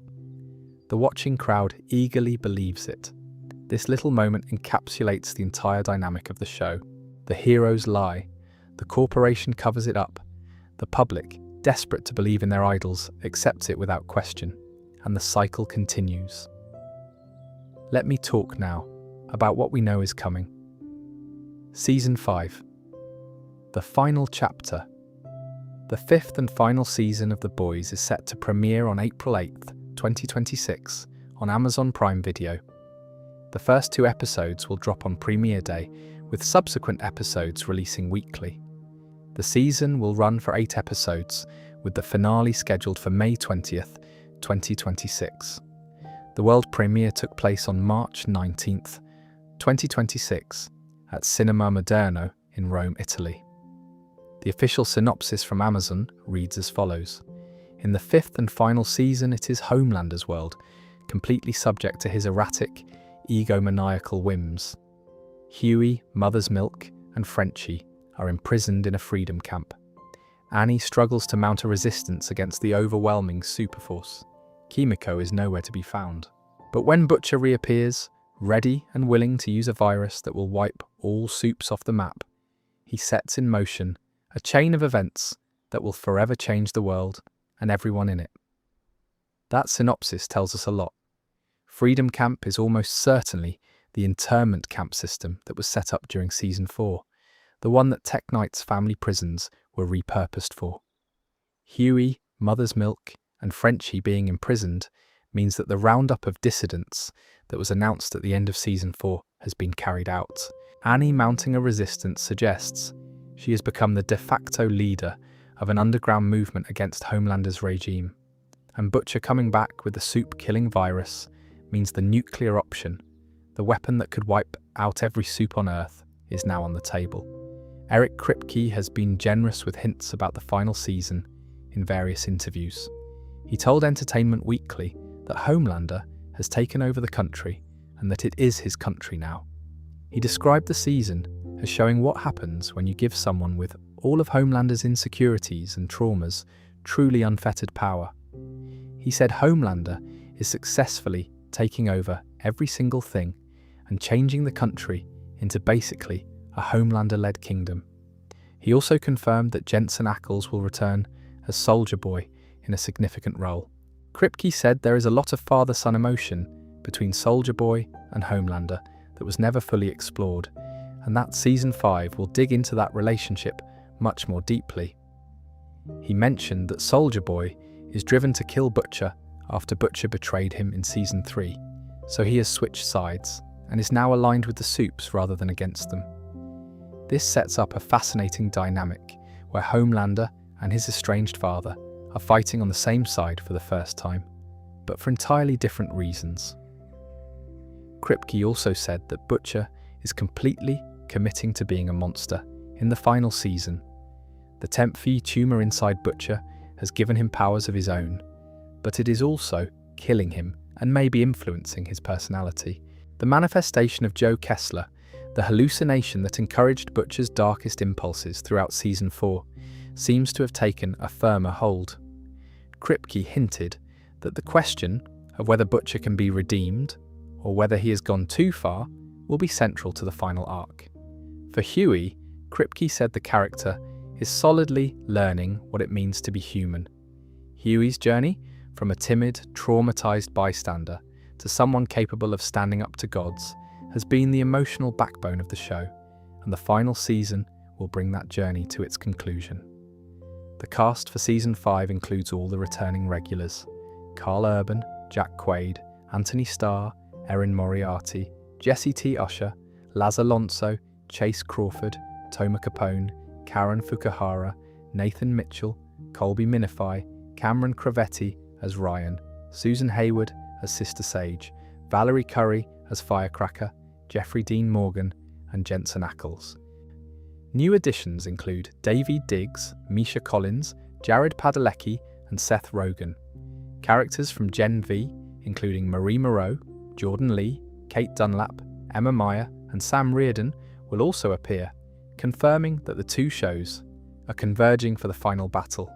The watching crowd eagerly believes it. This little moment encapsulates the entire dynamic of the show. The heroes lie, the corporation covers it up, the public, desperate to believe in their idols, accepts it without question, and the cycle continues. Let me talk now about what we know is coming. Season 5. The final chapter. The fifth and final season of The Boys is set to premiere on April 8th, 2026 on Amazon Prime Video. The first 2 episodes will drop on premiere day, with subsequent episodes releasing weekly. The season will run for 8 episodes, with the finale scheduled for May 20th, 2026. The world premiere took place on March 19th, 2026 at Cinema Moderno in Rome, Italy. The official synopsis from Amazon reads as follows. In the 5th and final season, it is Homelander's world, completely subject to his erratic, egomaniacal whims. Huey, Mother's Milk, and Frenchie are imprisoned in a freedom camp. Annie struggles to mount a resistance against the overwhelming superforce. Kimiko is nowhere to be found. But when Butcher reappears, ready and willing to use a virus that will wipe all supes off the map, he sets in motion a chain of events that will forever change the world and everyone in it. That synopsis tells us a lot. Freedom Camp is almost certainly the internment camp system that was set up during Season 4, the one that Tech Knight's family prisons were repurposed for. Huey, Mother's Milk, and Frenchie being imprisoned means that the roundup of dissidents that was announced at the end of Season 4 has been carried out. Annie mounting a resistance suggests she has become the de facto leader of an underground movement against Homelander's regime, and Butcher coming back with the soup-killing virus means the nuclear option, the weapon that could wipe out every soup on Earth, is now on the table. Eric Kripke has been generous with hints about the final season in various interviews. He told Entertainment Weekly that Homelander has taken over the country and that it is his country now. He described the season as showing what happens when you give someone with all of Homelander's insecurities and traumas truly unfettered power. He said Homelander is successfully taking over every single thing and changing the country into basically a Homelander-led kingdom. He also confirmed that Jensen Ackles will return as Soldier Boy in a significant role. Kripke said there is a lot of father-son emotion between Soldier Boy and Homelander that was never fully explored, and that Season 5 will dig into that relationship much more deeply. He mentioned that Soldier Boy is driven to kill Butcher after Butcher betrayed him in Season 3, so he has switched sides and is now aligned with the supes rather than against them. This sets up a fascinating dynamic where Homelander and his estranged father are fighting on the same side for the first time, but for entirely different reasons. Kripke also said that Butcher is completely committing to being a monster in the final season. The Temphi tumor inside Butcher has given him powers of his own, but it is also killing him and maybe influencing his personality. The manifestation of Joe Kessler, the hallucination that encouraged Butcher's darkest impulses throughout Season 4, seems to have taken a firmer hold. Kripke hinted that the question of whether Butcher can be redeemed or whether he has gone too far will be central to the final arc. For Huey, Kripke said the character is solidly learning what it means to be human. Huey's journey from a timid, traumatized bystander to someone capable of standing up to gods has been the emotional backbone of the show, and the final season will bring that journey to its conclusion. The cast for Season 5 includes all the returning regulars: Carl Urban, Jack Quaid, Anthony Starr, Erin Moriarty, Jesse T. Usher, Laz Alonso, Chase Crawford, Toma Capone, Karen Fukuhara, Nathan Mitchell, Colby Minify, Cameron Cravetti as Ryan, Susan Hayward as Sister Sage, Valerie Curry as Firecracker, Jeffrey Dean Morgan, and Jensen Ackles. New additions include Davy Diggs, Misha Collins, Jared Padalecki, and Seth Rogen. Characters from Gen V, including Marie Moreau, Jordan Lee, Kate Dunlap, Emma Meyer, and Sam Reardon, will also appear, confirming that the two shows are converging for the final battle.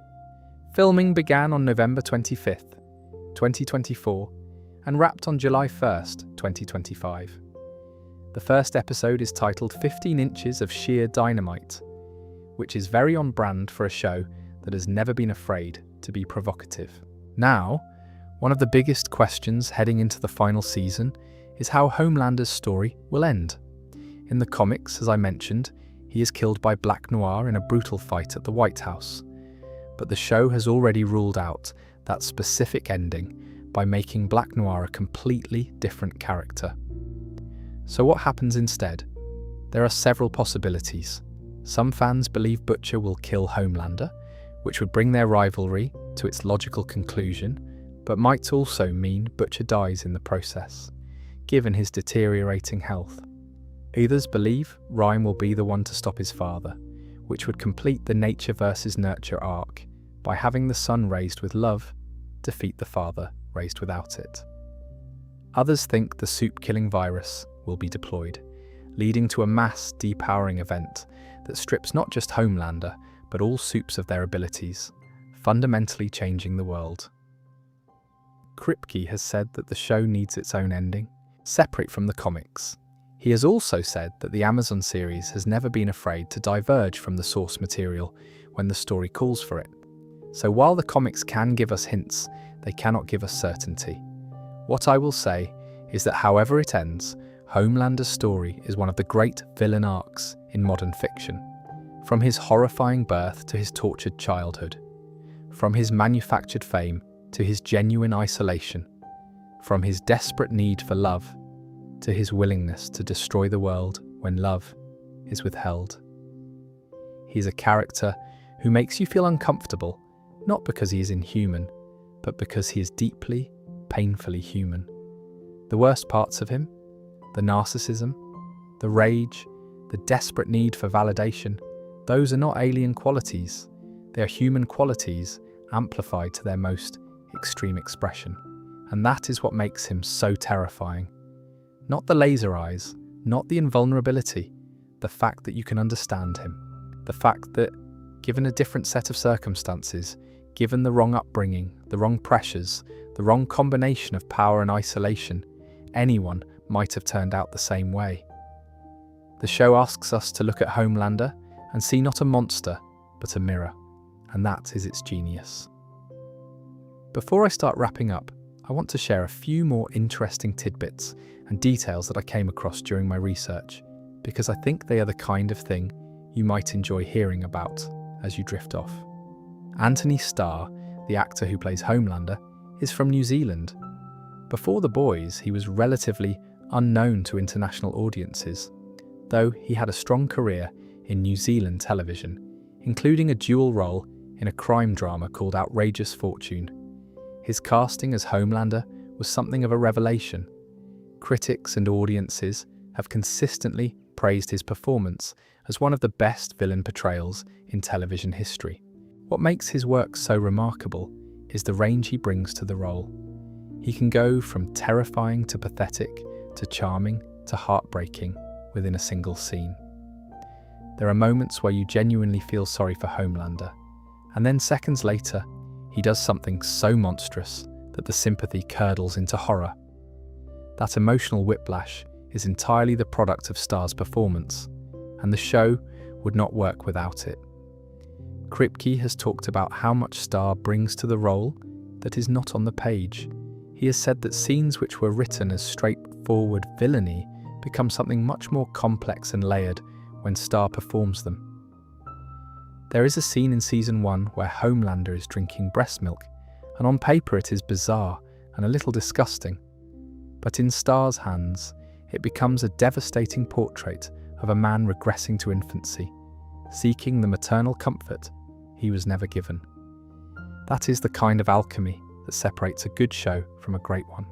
Filming began on November 25th, 2024, and wrapped on July 1st, 2025. The first episode is titled 15 Inches of Sheer Dynamite, which is very on brand for a show that has never been afraid to be provocative. Now, one of the biggest questions heading into the final season is how Homelander's story will end. In the comics, as I mentioned, he is killed by Black Noir in a brutal fight at the White House. But the show has already ruled out that specific ending by making Black Noir a completely different character. So what happens instead? There are several possibilities. Some fans believe Butcher will kill Homelander, which would bring their rivalry to its logical conclusion, but might also mean Butcher dies in the process, given his deteriorating health. Others believe Ryan will be the one to stop his father, which would complete the nature versus nurture arc by having the son raised with love defeat the father raised without it. Others think the soup-killing virus will be deployed, leading to a mass depowering event that strips not just Homelander, but all supes of their abilities, fundamentally changing the world. Kripke has said that the show needs its own ending, separate from the comics. He has also said that the Amazon series has never been afraid to diverge from the source material when the story calls for it. So while the comics can give us hints, they cannot give us certainty. What I will say is that however it ends, Homelander's story is one of the great villain arcs in modern fiction. From his horrifying birth to his tortured childhood, from his manufactured fame to his genuine isolation, from his desperate need for love to his willingness to destroy the world when love is withheld. He is a character who makes you feel uncomfortable, not because he is inhuman, but because he is deeply, painfully human. The worst parts of him, the narcissism, the rage, the desperate need for validation, those are not alien qualities. They are human qualities amplified to their most extreme expression. And that is what makes him so terrifying. Not the laser eyes, not the invulnerability, the fact that you can understand him. The fact that, given a different set of circumstances, given the wrong upbringing, the wrong pressures, the wrong combination of power and isolation, anyone might have turned out the same way. The show asks us to look at Homelander and see not a monster, but a mirror, and that is its genius. Before I start wrapping up, I want to share a few more interesting tidbits and details that I came across during my research, because I think they are the kind of thing you might enjoy hearing about as you drift off. Anthony Starr, the actor who plays Homelander, is from New Zealand. Before The Boys, he was relatively unknown to international audiences, though he had a strong career in New Zealand television, including a dual role in a crime drama called Outrageous Fortune. His casting as Homelander was something of a revelation. Critics and audiences have consistently praised his performance as one of the best villain portrayals in television history. What makes his work so remarkable is the range he brings to the role. He can go from terrifying to pathetic, to charming, to heartbreaking within a single scene. There are moments where you genuinely feel sorry for Homelander, and then seconds later, he does something so monstrous that the sympathy curdles into horror. That emotional whiplash is entirely the product of Starr's performance, and the show would not work without it. Kripke has talked about how much Starr brings to the role that is not on the page. He has said that scenes which were written as straightforward villainy become something much more complex and layered when Starr performs them. There is a scene in Season 1 where Homelander is drinking breast milk, and on paper it is bizarre and a little disgusting. But in Star's hands, it becomes a devastating portrait of a man regressing to infancy, seeking the maternal comfort he was never given. That is the kind of alchemy that separates a good show from a great one.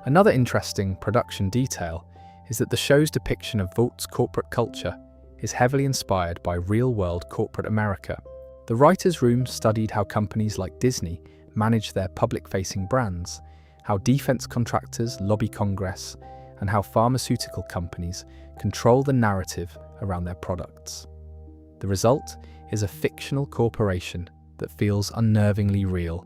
Another interesting production detail is that the show's depiction of Vaught's corporate culture is heavily inspired by real-world corporate America. The writers' room studied how companies like Disney manage their public-facing brands, how defense contractors lobby Congress, and how pharmaceutical companies control the narrative around their products. The result is a fictional corporation that feels unnervingly real.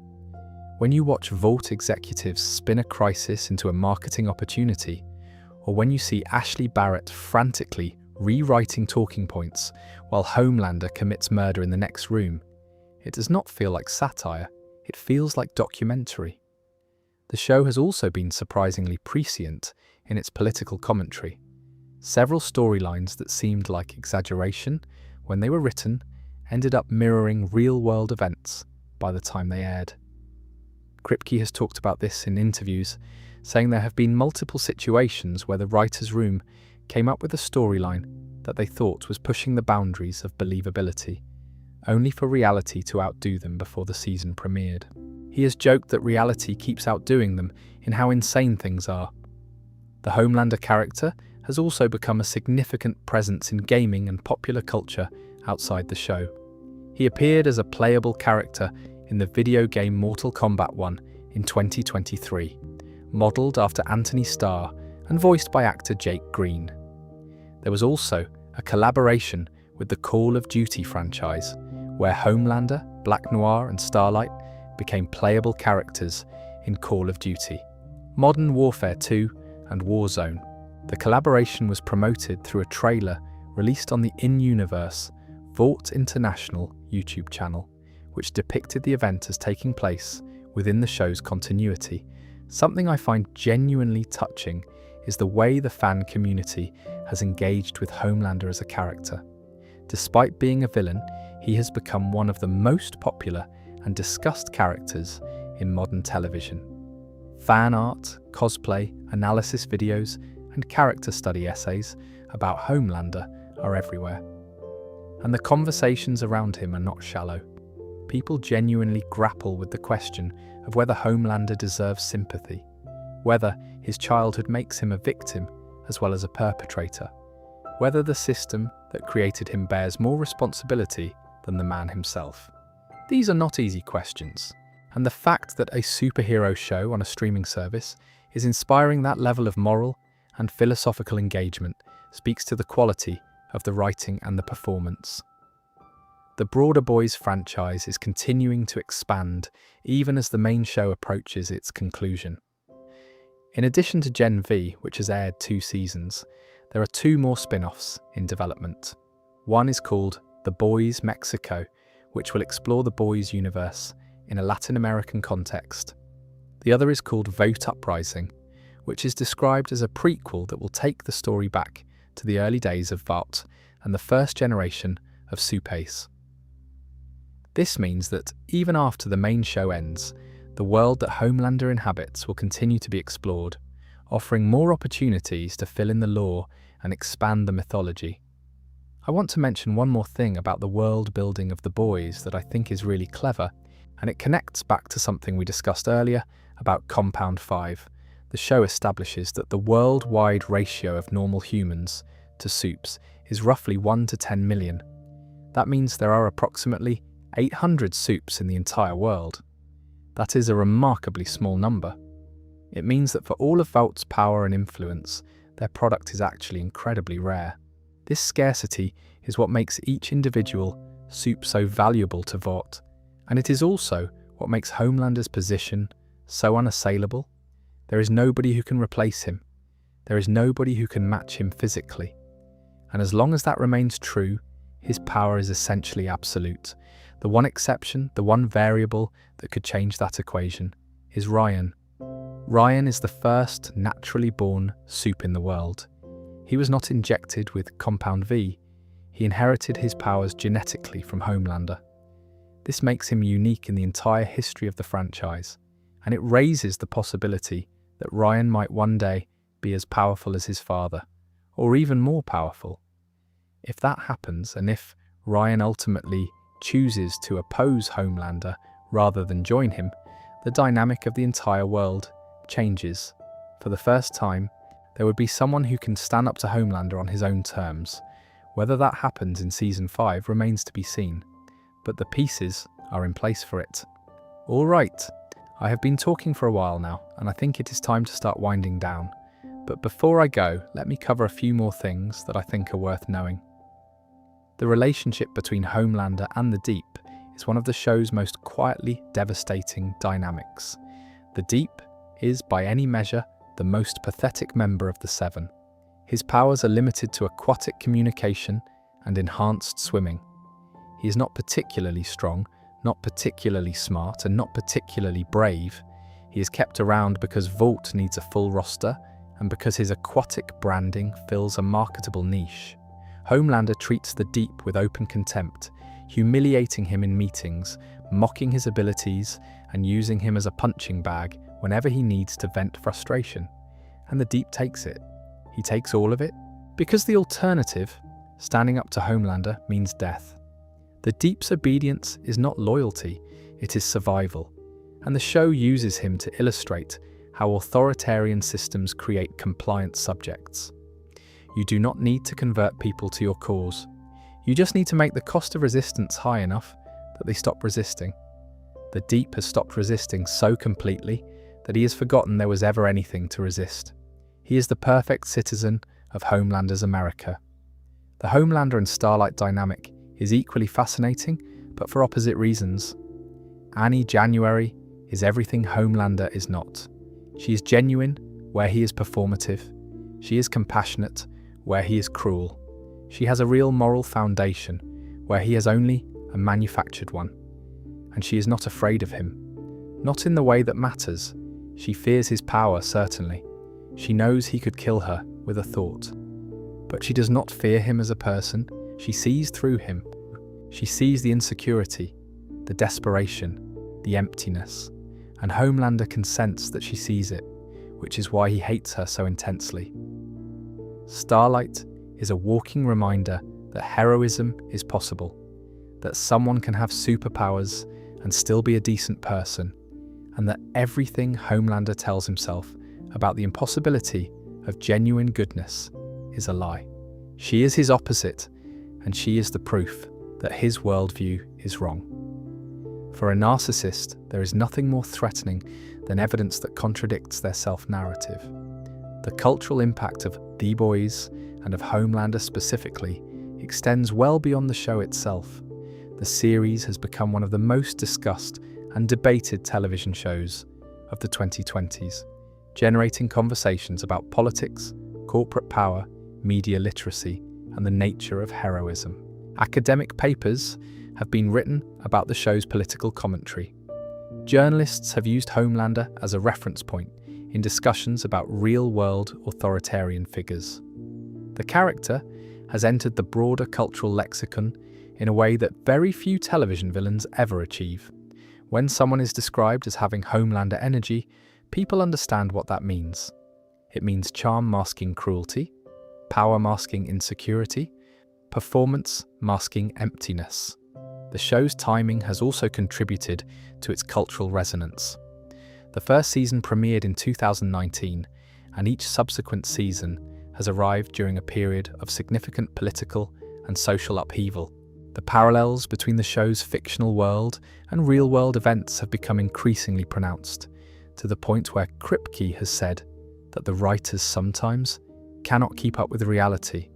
When you watch Vought executives spin a crisis into a marketing opportunity, or when you see Ashley Barrett frantically rewriting talking points while Homelander commits murder in the next room, it does not feel like satire, it feels like documentary. The show has also been surprisingly prescient in its political commentary. Several storylines that seemed like exaggeration when they were written ended up mirroring real-world events by the time they aired. Kripke has talked about this in interviews, saying there have been multiple situations where the writer's room came up with a storyline that they thought was pushing the boundaries of believability, only for reality to outdo them before the season premiered. He has joked that reality keeps outdoing them in how insane things are. The Homelander character has also become a significant presence in gaming and popular culture outside the show. He appeared as a playable character in the video game Mortal Kombat 1 in 2023, modelled after Anthony Starr and voiced by actor Jake Green. There was also a collaboration with the Call of Duty franchise, where Homelander, Black Noir and Starlight became playable characters in Call of Duty, Modern Warfare 2 and Warzone. The collaboration was promoted through a trailer released on the in-universe Vought International YouTube channel, which depicted the event as taking place within the show's continuity. Something I find genuinely touching is the way the fan community has engaged with Homelander as a character. Despite being a villain, he has become one of the most popular and discussed characters in modern television. Fan art, cosplay, analysis videos, and character study essays about Homelander are everywhere. And the conversations around him are not shallow. People genuinely grapple with the question of whether Homelander deserves sympathy, whether his childhood makes him a victim as well as a perpetrator, whether the system that created him bears more responsibility than the man himself. These are not easy questions, and the fact that a superhero show on a streaming service is inspiring that level of moral and philosophical engagement speaks to the quality of the writing and the performance. The Broader Boys franchise is continuing to expand even as the main show approaches its conclusion. In addition to Gen V, which has aired 2 seasons, there are 2 more spin-offs in development. One is called The Boys Mexico, which will explore the Boys universe in a Latin American context. The other is called Vought Uprising, which is described as a prequel that will take the story back to the early days of Vought and the first generation of supes. This means that even after the main show ends, the world that Homelander inhabits will continue to be explored, offering more opportunities to fill in the lore and expand the mythology. I want to mention one more thing about the world building of The Boys that I think is really clever, and it connects back to something we discussed earlier about Compound 5. The show establishes that the worldwide ratio of normal humans to supes is roughly 1 to 10 million. That means there are approximately 800 supes in the entire world. That is a remarkably small number. It means that for all of Vought's power and influence, their product is actually incredibly rare. This scarcity is what makes each individual supe so valuable to Vought, and it is also what makes Homelander's position so unassailable. There is nobody who can replace him. There is nobody who can match him physically. And as long as that remains true, his power is essentially absolute. The one exception, the one variable that could change that equation, is Ryan. Ryan is the first naturally born supe in the world. He was not injected with Compound V. He inherited his powers genetically from Homelander. This makes him unique in the entire history of the franchise, and it raises the possibility that Ryan might one day be as powerful as his father, or even more powerful. If that happens, and if Ryan ultimately chooses to oppose Homelander rather than join him, the dynamic of the entire world changes. For the first time, there would be someone who can stand up to Homelander on his own terms. Whether that happens in Season 5 remains to be seen, but the pieces are in place for it. All right, I have been talking for a while now, and I think it is time to start winding down. But before I go, let me cover a few more things that I think are worth knowing. The relationship between Homelander and the Deep is one of the show's most quietly devastating dynamics. The Deep is, by any measure, the most pathetic member of the Seven. His powers are limited to aquatic communication and enhanced swimming. He is not particularly strong, not particularly smart, and not particularly brave. He is kept around because Vought needs a full roster and because his aquatic branding fills a marketable niche. Homelander treats the Deep with open contempt, humiliating him in meetings, mocking his abilities, and using him as a punching bag whenever he needs to vent frustration. And the Deep takes it. He takes all of it, because the alternative, standing up to Homelander, means death. The Deep's obedience is not loyalty, it is survival, and the show uses him to illustrate how authoritarian systems create compliant subjects. You do not need to convert people to your cause. You just need to make the cost of resistance high enough that they stop resisting. The Deep has stopped resisting so completely that he has forgotten there was ever anything to resist. He is the perfect citizen of Homelander's America. The Homelander and Starlight dynamic is equally fascinating, but for opposite reasons. Annie January is everything Homelander is not. She is genuine where he is performative. She is compassionate where he is cruel. She has a real moral foundation where he has only a manufactured one. And she is not afraid of him. Not in the way that matters. She fears his power, certainly. She knows he could kill her with a thought. But she does not fear him as a person. She sees through him. She sees the insecurity, the desperation, the emptiness, and Homelander can sense that she sees it, which is why he hates her so intensely. Starlight is a walking reminder that heroism is possible, that someone can have superpowers and still be a decent person, and that everything Homelander tells himself about the impossibility of genuine goodness is a lie. She is his opposite, and she is the proof that his worldview is wrong. For a narcissist, there is nothing more threatening than evidence that contradicts their self-narrative. The cultural impact of The Boys, and of Homelander specifically, extends well beyond the show itself. The series has become one of the most discussed and debated television shows of the 2020s, generating conversations about politics, corporate power, media literacy, and the nature of heroism. Academic papers have been written about the show's political commentary. Journalists have used Homelander as a reference point in discussions about real-world authoritarian figures. The character has entered the broader cultural lexicon in a way that very few television villains ever achieve. When someone is described as having Homelander energy, people understand what that means. It means charm masking cruelty, power masking insecurity, performance masking emptiness. The show's timing has also contributed to its cultural resonance. The first season premiered in 2019, and each subsequent season has arrived during a period of significant political and social upheaval. The parallels between the show's fictional world and real-world events have become increasingly pronounced, to the point where Kripke has said that the writers sometimes cannot keep up with reality.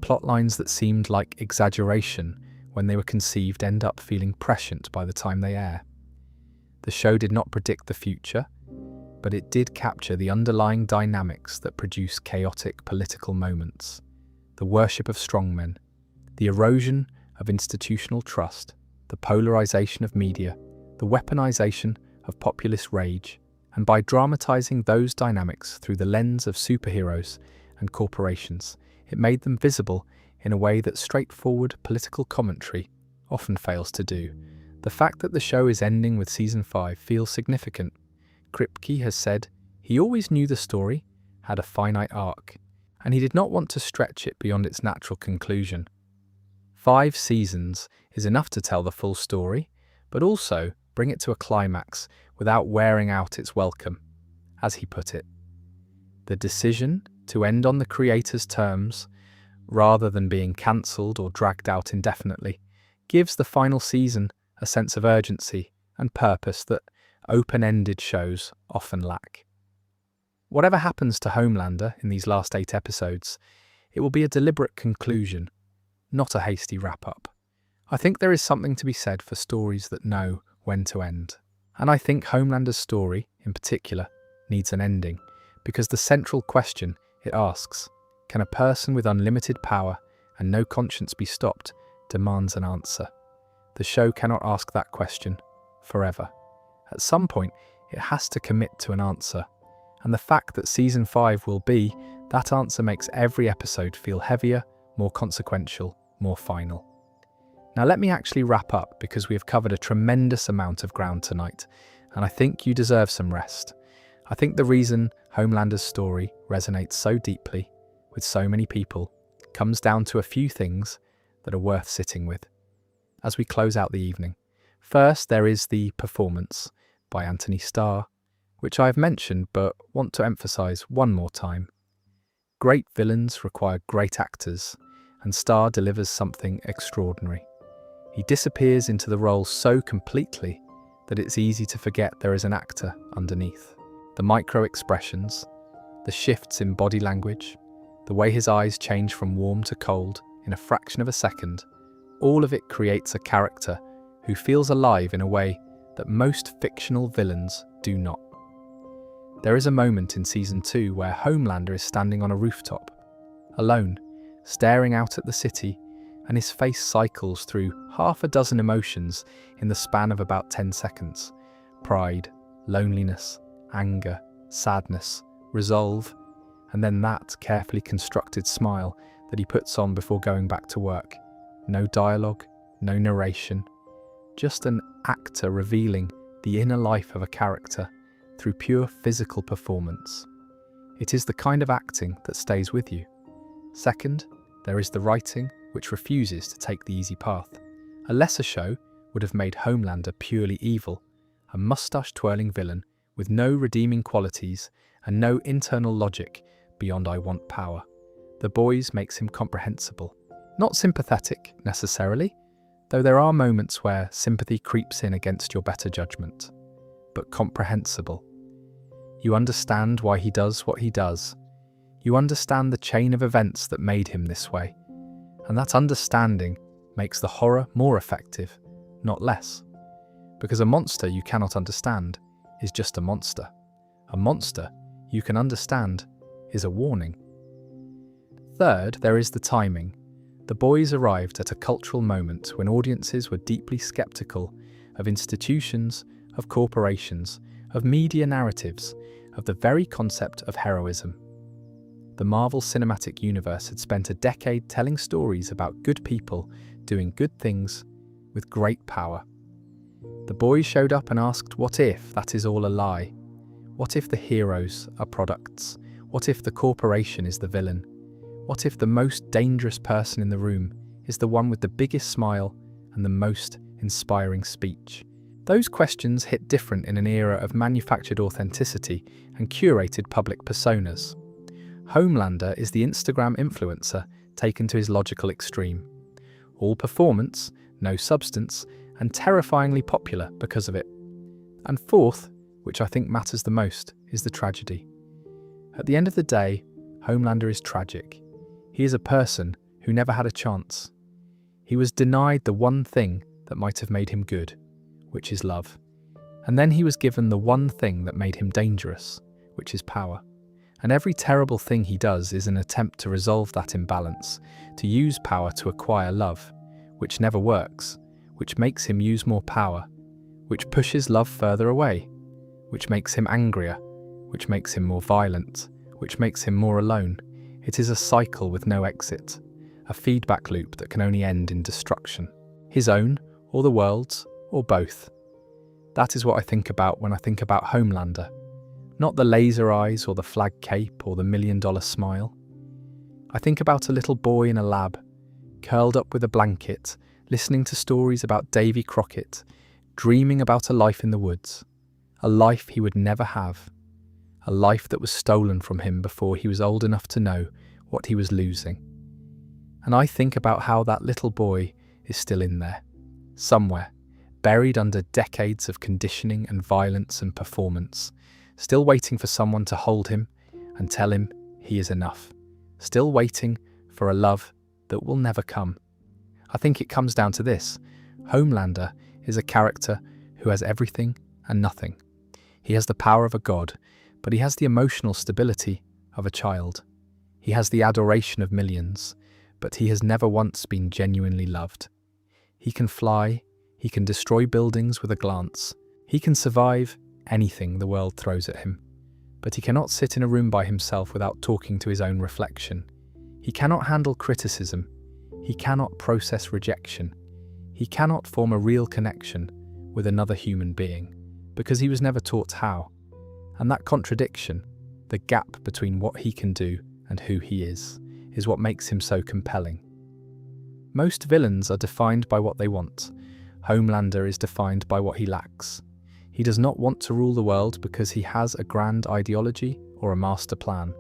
Plotlines that seemed like exaggeration when they were conceived end up feeling prescient by the time they air. The show did not predict the future, but it did capture the underlying dynamics that produce chaotic political moments. The worship of strongmen, the erosion of institutional trust, the polarization of media, the weaponization of populist rage, and by dramatizing those dynamics through the lens of superheroes and corporations, it made them visible in a way that straightforward political commentary often fails to do. The fact that the show is ending with season 5 feels significant. Kripke has said he always knew the story had a finite arc, and he did not want to stretch it beyond its natural conclusion. 5 seasons is enough to tell the full story, but also bring it to a climax without wearing out its welcome, as he put it. The decision to end on the creator's terms, rather than being cancelled or dragged out indefinitely, gives the final season a sense of urgency and purpose that open-ended shows often lack. Whatever happens to Homelander in these last 8 episodes, it will be a deliberate conclusion, not a hasty wrap-up. I think there is something to be said for stories that know when to end. And I think Homelander's story, in particular, needs an ending, because the central question it asks, can a person with unlimited power and no conscience be stopped, demands an answer. The show cannot ask that question forever. At some point, it has to commit to an answer. And the fact that season 5 will be, that answer makes every episode feel heavier, more consequential, more final. Now let me actually wrap up, because we have covered a tremendous amount of ground tonight, and I think you deserve some rest. I think the reason Homelander's story resonates so deeply with so many people comes down to a few things that are worth sitting with as we close out the evening. First, there is the performance by Anthony Starr, which I have mentioned but want to emphasize one more time. Great villains require great actors, and Starr delivers something extraordinary. He disappears into the role so completely that it's easy to forget there is an actor underneath. The micro-expressions, the shifts in body language, the way his eyes change from warm to cold in a fraction of a second, all of it creates a character who feels alive in a way that most fictional villains do not. There is a moment in season 2 where Homelander is standing on a rooftop, alone, staring out at the city, and his face cycles through half a dozen emotions in the span of about 10 seconds. Pride, loneliness, anger, sadness, resolve, and then that carefully constructed smile that he puts on before going back to work. No dialogue, no narration, just an actor revealing the inner life of a character through pure physical performance. It is the kind of acting that stays with you. Second, there is the writing, which refuses to take the easy path. A lesser show would have made Homelander purely evil, a mustache-twirling villain with no redeeming qualities and no internal logic beyond I want power. The Boys makes him comprehensible. Not sympathetic, necessarily, though there are moments where sympathy creeps in against your better judgment, but comprehensible. You understand why he does what he does. You understand the chain of events that made him this way. And that understanding makes the horror more effective, not less. Because a monster you cannot understand is just a monster. A monster you can understand is a warning. Third, there is the timing. The Boys arrived at a cultural moment when audiences were deeply skeptical of institutions, of corporations, of media narratives, of the very concept of heroism. The Marvel Cinematic Universe had spent a decade telling stories about good people doing good things with great power. The Boys showed up and asked, what if that is all a lie? What if the heroes are products? What if the corporation is the villain? What if the most dangerous person in the room is the one with the biggest smile and the most inspiring speech? Those questions hit different in an era of manufactured authenticity and curated public personas. Homelander is the Instagram influencer taken to his logical extreme. All performance, no substance, and terrifyingly popular because of it. And fourth, which I think matters the most, is the tragedy. At the end of the day, Homelander is tragic. He is a person who never had a chance. He was denied the one thing that might have made him good, which is love. And then he was given the one thing that made him dangerous, which is power. And every terrible thing he does is an attempt to resolve that imbalance, to use power to acquire love, which never works, which makes him use more power, which pushes love further away, which makes him angrier, which makes him more violent, which makes him more alone. It is a cycle with no exit. a feedback loop that can only end in destruction. His own, or the world's, or both. That is what I think about when I think about Homelander. Not the laser eyes or the flag cape or the $1,000,000 smile. I think about a little boy in a lab, curled up with a blanket, listening to stories about Davy Crockett, dreaming about a life in the woods. A life he would never have. A life that was stolen from him before he was old enough to know what he was losing. And I think about how that little boy is still in there, somewhere, buried under decades of conditioning and violence and performance, still waiting for someone to hold him and tell him he is enough, still waiting for a love that will never come. I think it comes down to this. Homelander is a character who has everything and nothing. He has the power of a god, but he has the emotional stability of a child. He has the adoration of millions, but he has never once been genuinely loved. He can fly, he can destroy buildings with a glance, he can survive anything the world throws at him, but he cannot sit in a room by himself without talking to his own reflection. He cannot handle criticism, he cannot process rejection, he cannot form a real connection with another human being, because he was never taught how. And that contradiction, the gap between what he can do and who he is what makes him so compelling. Most villains are defined by what they want. Homelander is defined by what he lacks. He does not want to rule the world because he has a grand ideology or a master plan.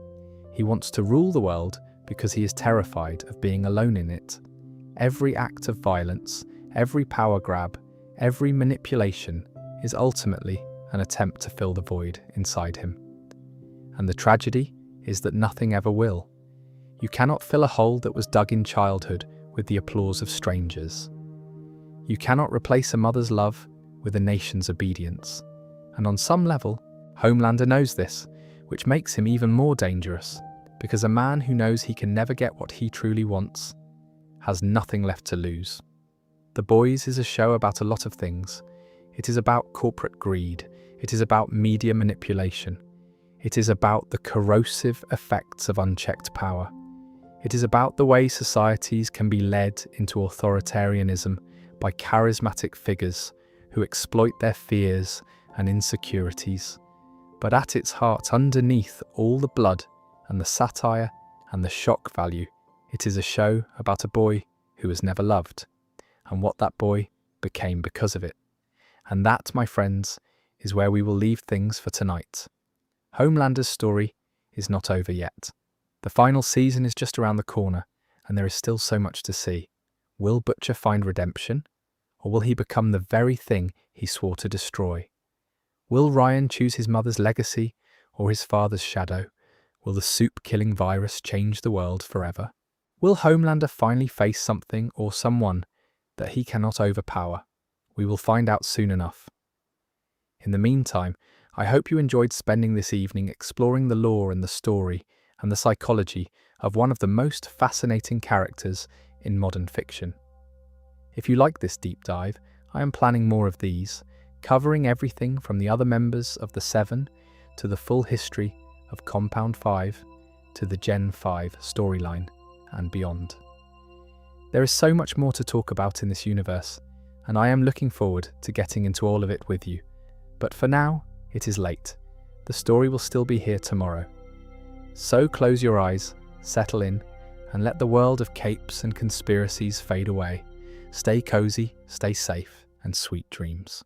He wants to rule the world because he is terrified of being alone in it. Every act of violence, every power grab, every manipulation is ultimately an attempt to fill the void inside him. And the tragedy is that nothing ever will. You cannot fill a hole that was dug in childhood with the applause of strangers. You cannot replace a mother's love with a nation's obedience. And on some level, Homelander knows this, which makes him even more dangerous, because a man who knows he can never get what he truly wants has nothing left to lose. The Boys is a show about a lot of things. It is about corporate greed. It is about media manipulation. It is about the corrosive effects of unchecked power. It is about the way societies can be led into authoritarianism by charismatic figures who exploit their fears and insecurities. But at its heart, underneath all the blood and the satire and the shock value, it is a show about a boy who was never loved, and what that boy became because of it. And that, my friends, is where we will leave things for tonight. Homelander's story is not over yet. The final season is just around the corner, and there is still so much to see. Will Butcher find redemption? Or will he become the very thing he swore to destroy? Will Ryan choose his mother's legacy or his father's shadow? Will the soup-killing virus change the world forever? Will Homelander finally face something or someone that he cannot overpower? We will find out soon enough. In the meantime, I hope you enjoyed spending this evening exploring the lore and the story and the psychology of one of the most fascinating characters in modern fiction. If you like this deep dive, I am planning more of these, covering everything from the other members of the Seven to the full history of Compound 5 to the Gen 5 storyline and beyond. There is so much more to talk about in this universe, and I am looking forward to getting into all of it with you. But for now, it is late. The story will still be here tomorrow. So close your eyes, settle in, and let the world of capes and conspiracies fade away. Stay cozy, stay safe, and sweet dreams.